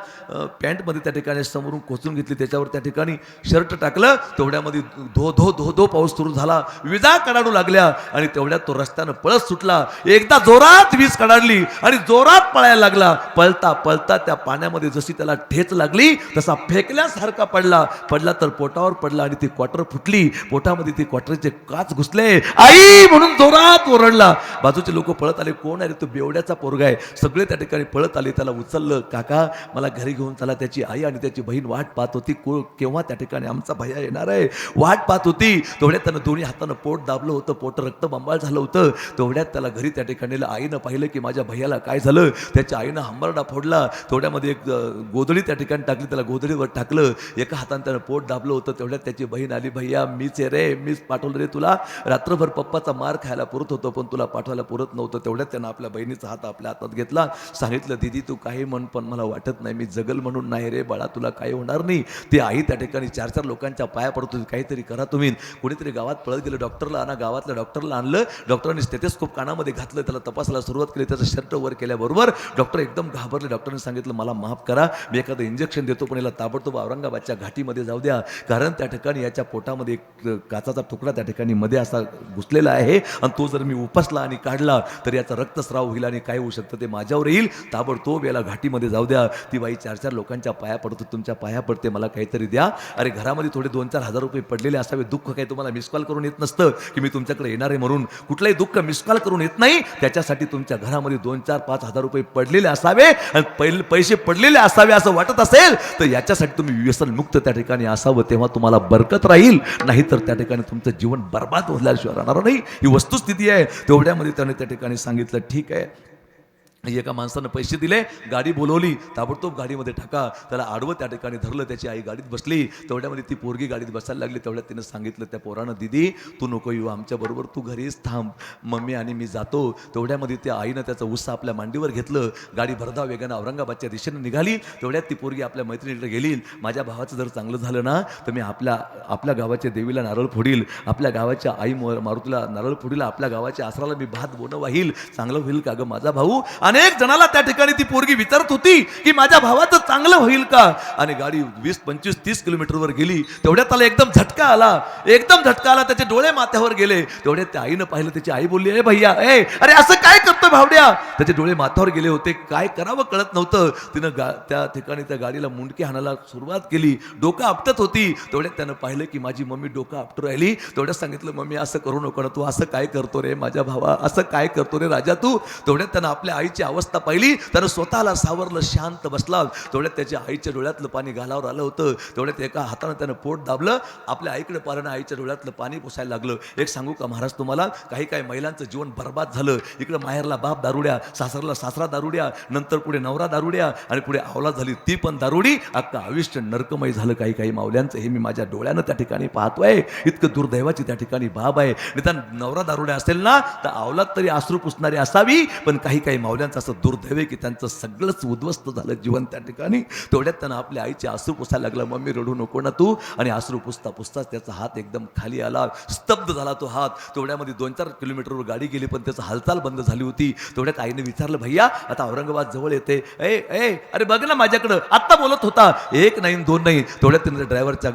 पॅन्टमध्ये त्या ठिकाणी समोरून कोचून घेतली. त्याच्यावर त्या ठिकाणी शर्ट टाकलं. तेवढ्यामध्ये धो पाऊस सुरू झाला. विजा कडाडू लागल्या आणि तेवढ्यात तो रस्त्यानं पळत सुटला. एकदा जोरात वीज कडाडली आणि जोरात पळायला लागला. पळता त्या पाण्यामध्ये जशी त्याला ठेच लागली तसा फेकल्यासारखा पडला तर पोटावर पडला आणि ती क्वार्टर फुटली. पोटामध्ये ती क्वार्टरचे काच घुसले. आई म्हणून जोरात ओरडला. बाजूचे लोक पळत आले. कोण आहे तो बेवड्याचा पोरगा आहे. सगळे त्या ठिकाणी पळत आले. त्याला उचललं. काका मला घरी घेऊन चला. त्याची आई आणि त्याची बहीण वाट पाहत होती. केव्हा त्या ठिकाणी आमचा भैया येणार आहे वाट पाहत होती. तेवढ्यात त्यानं दोन्ही हातानं पोट दाबलं होतं. पोट रक्तबंबाळ झालं होतं. तेवढ्यात त्याला घरी त्या ठिकाणी आईनं पाहिलं की माझ्या भैयाला काय झालं. त्याच्या आईनं हंबरडा फोडला. तेवढ्यामध्ये एक गोधडी त्या ठिकाणी टाकली. त्याला गोधडीवर टाकलं. एका हातानं त्यानं पोट दाबलं होतं. तेवढ्यात त्याची बहीण आली. भैया मीच आहे रे. मीच पाठवलं रे तुला. रात्रभर पप्पाचा मार खायला पुरत होतं पण तुला पाठवायला पुरत नव्हतं. तेवढ्यात त्यानं आपल्या बहिणीचा हात आपल्या हातात घेतला. सांगितलं दीदी तू काही म्हण पण मला वाटत नाही मी जगल म्हणून नाही रे बाळा. तुला काही होणार नाही. ती आई त्या ठिकाणी 4-4 लोकांच्या पाया पडत होती. काहीतरी करा तुम्ही. कोणीतरी गावात पळत गेलं. डॉक्टरला आणा. गावातल्या डॉक्टरला आणलं. डॉक्टरांनी स्टेथोस्कोप कानामध्ये घातलं. त्याला तपासायला सुरुवात केली. त्याचं शर्ट वर केल्याबरोबर डॉक्टर एकदम घाबरले. डॉक्टरांनी सांगितलं मला माफ करा मी एखादं इंजेक्शन देतो पण याला ताबडतोब औरंगाबादच्या घाटीमध्ये जाऊ द्या. कारण त्या ठिकाणी याच्या पोटामध्ये एक काचाचा तुकडा त्या ठिकाणी मध्ये असा घुसलेला आहे आणि तो जर मी उपसला आणि काढला तर याचा रक्तस्राव होईल आणि काय होऊ शकतं ते माझ्यावर येईल. ताबडतोब याला घाटीमध्ये जाऊ द्या. ती बाई 4-4 लोकांच्या पाया पडतो. तुमच्या पाया पडते मला काहीतरी द्या. अरे घरामध्ये थोडे 2-4 हजार रुपये पडलेले असावे. दुःख काही तुम्हाला मिस कॉल करून येत नसतं की मी तुमच्याकडे येणार आहे म्हणून. कुठलंही दुःख मिस कॉल करून येत नाही. त्याच्यासाठी तुमच्या घरामध्ये 2-4-5 हजार रुपये पडलेले असावे आणि पैसे पडलेले असावे असं वाटत असेल तर याच्यासाठी तुम्ही व्यसनमुक्त त्या ठिकाणी असावं. तेव्हा तुम्हाला बरकत राहील. नाहीतर त्या ठिकाणी तुमचं जीवन बर्बाद होल्याशिवाय राहणार नाही. ही वस्तुस्थिती आहे. तेवढ्यामध्ये त्याने त्या ठिकाणी सांगितलं ठीक आहे. एका माणसानं पैसे दिले. गाडी बोलवली. ताबडतोब गाडीमध्ये टाका. त्याला आडवं त्या ठिकाणी धरलं. त्याची आई गाडीत बसली. तेवढ्यामध्ये ती पोरगी गाडीत बसायला लागली. तेवढ्यात तिनं सांगितलं त्या पोरानं दीदी तू नको येऊ आमच्याबरोबर. तू घरीच थांब. मम्मी आणि मी जातो. तेवढ्यामध्ये त्या आईनं त्याचं उत्साह आपल्या मांडीवर घेतलं. गाडी भरधाव वेगानं औरंगाबादच्या दिशेने निघाली. तेवढ्यात ती पोरगी आपल्या मैत्रिणीकडे गेली. माझ्या भावाचं जर चांगलं झालं ना तर मी आपल्या गावाच्या देवीला नारळ फोडील. आपल्या गावाच्या आई मारुतीला नारळ फोडील. आपल्या गावाच्या आसराला मी भात बोनं वाहील. चांगलं होईल का गं माझा भाऊ. अनेक जणाला त्या ठिकाणी ती पोरगी विचारत होती की माझ्या भावाचं चांगलं होईल का. आणि गाडी 20-25-30 किलोमीटरवर गेली. तेवढ्यात त्याला एकदम झटका आला. त्याचे डोळे माथ्यावर गेले. तेवढ्यात त्या आईनं पाहिलं. त्याची आई बोलली ए भैया अरे असं काय करतोय भावड्या. त्याचे डोळे माथ्यावर गेले होते. काय करावं कळत नव्हतं. तिनं त्या ठिकाणी त्या गाडीला मुंडकी हाणायला सुरुवात केली. डोकं आपटत होती. तेवढ्यात त्यानं पाहिलं की माझी मम्मी डोकं आपटू राहिली. तेवढ्यात सांगितलं मम्मी असं करू नको ना. तू असं काय करतो रे माझ्या भावा. असं काय करतो रे राजा तू. तेवढ्यात त्यानं आपल्या आईची आईची अवस्था पाहिली, त्यानं स्वतःला सावरलं, शांत बसला. तेवढ्यात त्याच्या आईच्या डोळ्यातलं पाणी गालावर आलं होतं. तेवढ्यात एका हातानं त्यानं पोट दाबलं, आपल्या आईकडे पाहिलं, आईच्या डोळ्यातलं पाणी पुसायला लागलं. एक सांगू का महाराज तुम्हाला, काही काही महिलांचं जीवन बर्बाद झालं. इकडं माहेरला बाप दारुड्या, सासरला सासरा दारुड्या, नंतर पुढे नवरा दारुड्या आणि पुढे अवलाद झाली ती पण दारुडी. अख्खा आयुष्य नरकमय झालं काही काही मावल्यांचं. हे मी माझ्या डोळ्यानं त्या ठिकाणी पाहतोय. इतकं दुर्दैवाची त्या ठिकाणी बाब आहे. निदान नवरा दारुड्या असेल ना तर अवलाद तरी अश्रू पुसणारी असावी, पण काही काही मावल्यांचं असं दुर्दैव आहे की त्यांचं सगळंच उद्ध्वस्त झालं जीवन त्या ठिकाणी. तेवढ्यात त्यांना आपल्या आईचे अश्रू पुसायला लागला. मम्मी रडू नको ना तू. आणि अश्रू पुसता पुसताच त्याचा हात एकदम खाली आला, स्तब्ध झाला तो हात. तेवढ्यामध्ये 2-4 किलोमीटरवर गाडी गेली पण त्याचं हालचाल बंद झाली होती. तेवढ्यात आईने विचारलं, भैया आता औरंगाबाद जवळ येते, ए ए अरे बघ ना माझ्याकडं, आत्ता बोलत होता, 1 नाही 2 नाही. तेवढ्यात त्याने ड्रायव्हरच्या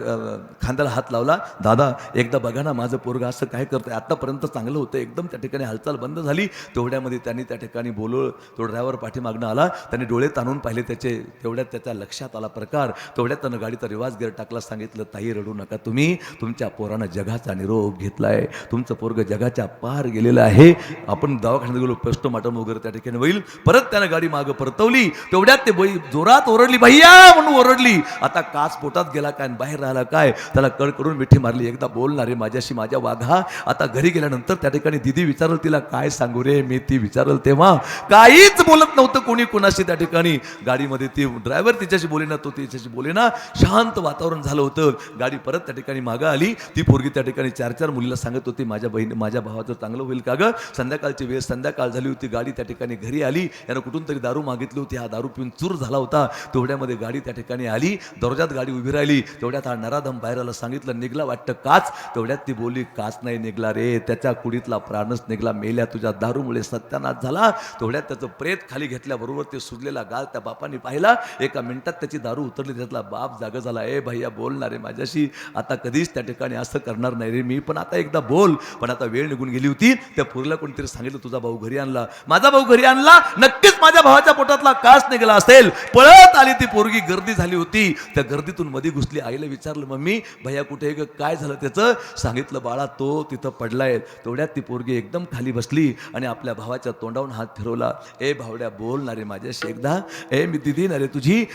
खांद्याला हात लावला. दादा एकदा बघा ना माझं पोरगं असं काय करतंय, आत्तापर्यंत चांगलं होतं, एकदम त्या ठिकाणी हालचाल बंद झाली. तेवढ्यामध्ये त्यांनी त्या ठिकाणी बोलवलं. तो ड्रायव्हर पाठीमागणं आला, त्यांनी डोळे ताणून पाहिले त्याचे. तेवढ्यात त्याच्या लक्षात आला प्रकार. तेवढ्यात त्यानं गाडीचा रिवाज गिअर टाकला. सांगितलं, ताई रडू नका तुम्ही, तुमच्या पोरानं जगाचा निरोप घेतलाय, तुमचं पोरगं जगाच्या पार गेलेलं आहे. आपण दवाखान्यात गेलो, पोस्टमॉर्टम वगैरे त्या ठिकाणी होईल. परत त्यानं गाडी मागं परतवली. तेवढ्यात ते बाई जोरात ओरडली, भैया म्हणून ओरडली. आता काच पोटात गेला काय बाहेर राहिला काय, त्याला कळ करून मिठी मारली. एकदा बोलणारे माझ्याशी माझ्या वाघा. आता घरी गेल्यानंतर त्या ठिकाणी दिदी विचारल तिला, काय सांगू रे मी, ती विचारल तेव्हा काहीच बोलत नव्हतं कोणी कोणाशी. त्या ठिकाणी गाडीमध्ये ती ड्रायव्हर तिच्याशी बोले ना, तो तिच्याशी बोले ना, शांत वातावरण झालं होतं. गाडी परत त्या ठिकाणी मागं आली. ती पोरगी त्या ठिकाणी 4-4 मुलीला सांगत होती, माझ्या बहीण माझ्या भावाचं चांगलं होईल का गं. संध्याकाळची वेळ, संध्याकाळ झाली होती. गाडी त्या ठिकाणी घरी आली. यानं कुठून तरी दारू मागितली होती. हा दारू पिऊन चूर झाला होता. तेवढ्यामध्ये गाडी त्या ठिकाणी आली. दरवाजात गाडी उभी राहिली. तेवढ्यात हा नराधम बाहेर आला. सांगितलं, निघला वाटतं काच. तेवढ्यात ती बोलली, काच नाही निघला रे, त्याच्या कुडीतला प्राणच निघला, मेल्या तुझ्या दारूमुळे सत्यानाश झाला. तेवढ्यात त्याचं प्रेत खाली घेतल्याबरोबर ते सुजलेला गाल त्या बापाने पाहिला. एका मिनिटात त्याची दारू उतरली. त्यातला बाप जागा झाला. ए भैया बोलणार रे माझ्याशी, आता कधीच त्या ठिकाणी असं करणार नाही रे मी, पण आता एकदा बोल. पण आता वेळ निघून गेली होती. त्या पोरीला कोणतरी सांगितलं, तुझा भाऊ घरी आणला. माझा भाऊ घरी आणला, नक्कीच माझ्या भावाच्या पोटातला काच निघाला असेल. पळत आली ती पोरगी, गर्दी झाली होती. त्या गर्दीतून मध्ये घुसली. आईला विचारलं, मम्मी भैया कुठे ग, काय झालं त्याचं. सांगितलं, बाळा तो तिथं पडलाय. तेवढ्यात ती पोरगी एकदम खाली बसली आणि आपल्या भावाच्या तोंडावरून हात फिरवला. ए भावड्या बोलणारे माझ्याशी एकदा. ए मी दिदी ना रे तुझी.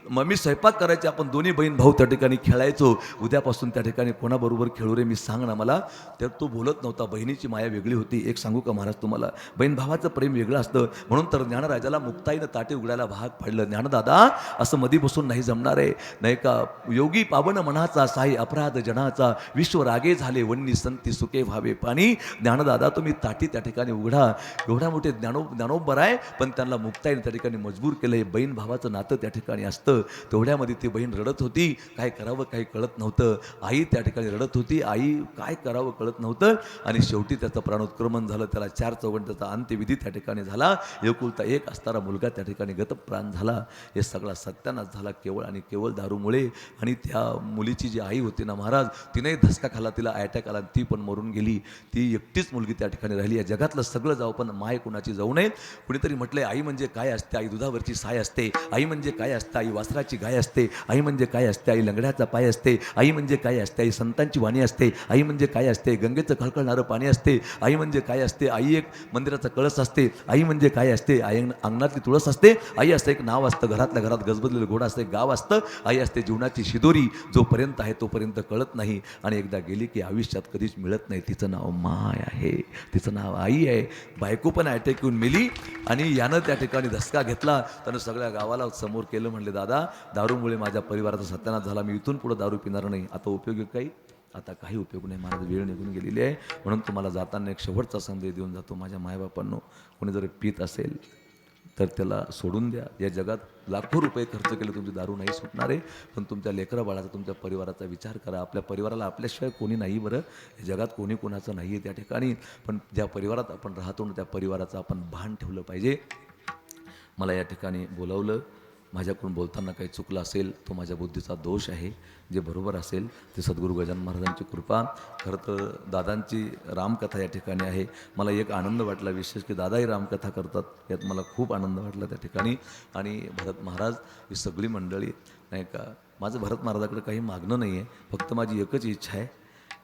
मम्मी स्वयंपाक करायची, आपण दोन्ही बहीण भाऊ त्या ठिकाणी खेळायचो. उद्यापासून त्या ठिकाणी कोणाबरोबर खेळू रे मी, सांग ना मला. तर तो बोलत नव्हता. बहिणीची माया वेगळी होती. एक सांगू का महाराज तुम्हाला, बहीण भावाचं प्रेम वेगळं असतं. म्हणून तर ज्ञानराजाला मुक्ताईनं ताटे उघडायला भाग पडलं. ज्ञानदादा असं मधी बसून नाही जमणार आहे, नाही का. योगी पावन मनाचा, साई अपराध जनाचा, विश्व रागे झाले वन्नी संती सुके व्हावे पाणी. ज्ञानदादा तुम्ही ताटी त्या ठिकाणी उघडा. एवढा मोठे ज्ञानोबर आहे, पण त्यांना मुक्ताईने त्या ठिकाणी मजबूर केलं. हे बहीण भावाचं नातं त्या ठिकाणी असतं. तेवढ्यामध्ये ती बहीण रडत होती. काय करावं काही कळत नव्हतं. आई त्या ठिकाणी रडत होती. आई काय करावं कळत नव्हतं. आणि शेवटी त्याचं प्राणोत्क्रमण झालं. त्याला 4 चौघांत त्याचा अंत्यविधी त्या ठिकाणी झाला. एकुलता एक असणारा मुलगा त्या ठिकाणी गतप्राण झाला. हे सगळा सत्यानाश झाला केवळ आणि केवळ दारूमुळे. आणि त्या मुलीची जी आई होती ना महाराज, तिने धसका खाला, तिला अटॅक आला, ती पण मरून गेली. ती एकटीच मुलगी त्या ठिकाणी राहिली. या जगातलं सगळं जाऊ पण माय कुणाची जाऊ नये. कुणीतरी म्हटलंय, आई म्हणजे काय असते, आई दुधावरची साय असते. आई म्हणजे काय असते, आई वासराची गाय असते. आई म्हणजे काय असते, आई लंगड्याचा पाय असते. आई म्हणजे काय असते, आई संतांची वाणी असते. आई म्हणजे काय असते, गंगेचं खळखळणारं पाणी असते. आई म्हणजे काय असते, आई एक मंदिराचा कळस असते. आई म्हणजे काय असते, आई अंगणातली तुळस असते. आई असतं एक नाव असतं, घरातल्या घरात गजबजलेलं घोडा असतं, एक गाव असतं. आई असते जीवनाची शिदोरी, जोपर्यंत आहे तोपर्यंत कळत नाही आणि एकदा गेली की आयुष्यात कधीच मिळत नाही. तिचं नाव माय आहे, तिचं नाव आई आहे. बायको पण अटॅक येऊन मेली आणि यानं त्या ठिकाणी धसका घेतला. त्यानं सगळ्या गावाला समोर केलं. म्हणले, दादा दारूमुळे माझ्या परिवाराचा सत्यानाश झाला, मी इथून पुढे दारू पिणार नाही. आता उपयोगी काही, आता काही उपयोग नाही, माझा वेळ निघून गेलेली आहे. म्हणून तुम्हाला जाताना एक शेवटचा संदेश देऊन जातो. माझ्या मायबापांनो, कोणी जर पित असेल तर त्याला सोडून द्या. या जगात लाखो रुपये खर्च केले, तुमची दारू नाही सुटणार आहे. पण तुमच्या लेकरा बाळाचा, तुमच्या परिवाराचा विचार करा. आपल्या परिवाराला आपल्याशिवाय कोणी नाही बरं, या जगात कोणी कोणाचं नाही आहे त्या ठिकाणी. पण ज्या परिवारात आपण राहतो ना, त्या परिवाराचं आपण भान ठेवलं पाहिजे. मला या ठिकाणी बोलावलं, माझ्याकडून बोलताना काही चुकलं असेल तो माझ्या बुद्धीचा दोष आहे. जे बरोबर असेल ते सद्गुरू गजानन महाराजांची कृपा. खरं तर दादांची रामकथा या ठिकाणी आहे. मला एक आनंद वाटला विशेष की दादाही रामकथा करतात, यात मला खूप आनंद वाटला त्या ठिकाणी. आणि भरत महाराज ही सगळी मंडळी नाही का. माझं भरत महाराजाकडे काही मागणं नाही आहे, फक्त माझी एकच इच्छा आहे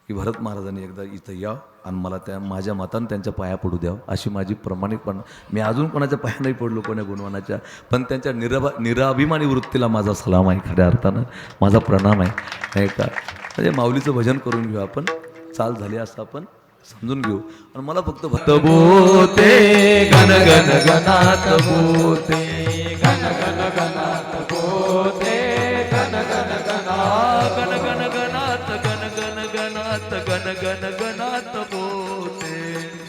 की भरत महाराजांनी एकदा इथं या आणि मला त्या माझ्या मतानं त्यांच्या पाया पडू द्यावं अशी माझी प्रमाणितपणा. मी अजून कोणाच्या पाया नाही पडलो कोण्या गुणवानाच्या, पण त्यांच्या निराभिमानी वृत्तीला माझा सलाम आहे, खऱ्या अर्थानं माझा प्रणाम आहे, नाही का. म्हणजे माऊलीचं भजन करून घेऊ आपण, चाल झाली असं आपण समजून घेऊ. आणि मला फक्त भक्त बोते गण गण गणात बोते गण गण गणात बोते गण गण गणात गण गण गणात गण गण गणात गण गण गणात बोते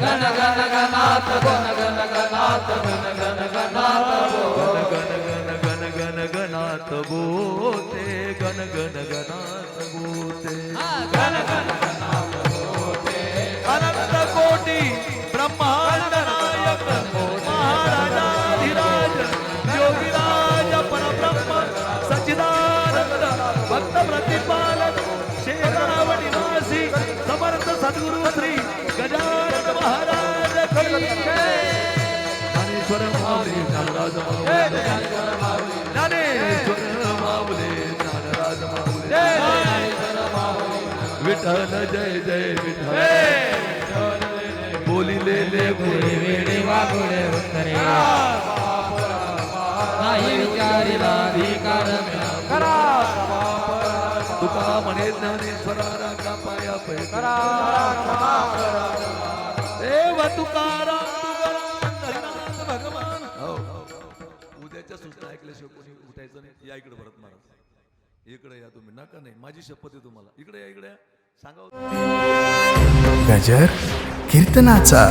गण गण गणात गण गण गणात गण गण गणात गण गण गण गण गणात बोते गण गण गणात बोते गण गण गणात बोते अनंत कोटी ब्रह्मांड नायक महाराजाधिराज योगीराज परब्रह्म सच्चिदानंद भक्त प्रतिपालक शेगाव निवासी समर्थ सद्गुरु श्री गजानन महाराज की जय. ज्ञानेश्वर माऊली ज्ञानराज माऊली ज्ञानेश्वर माऊली ज्ञानराज माऊली विठ्ठल जय जय विठ्ठल बोलिलेले पुढे वेळे वागुळे उत्तरे नाही विचारिला भिकार करा तुका म्हणे ज्ञानेश्वरा राखा पाया पै करा देव तुकाराम हरिनाथ भगवान. हो उद्याच्या सूचना ऐकल्याशिवाय कोणी उठायचं नाही. या इकडे भरत महाराज, इकडे या तुम्ही, नका नाही, माझी शपथ आहे तुम्हाला. इकडे या, इकडे या, सांगा. गजर कीर्तनाचा.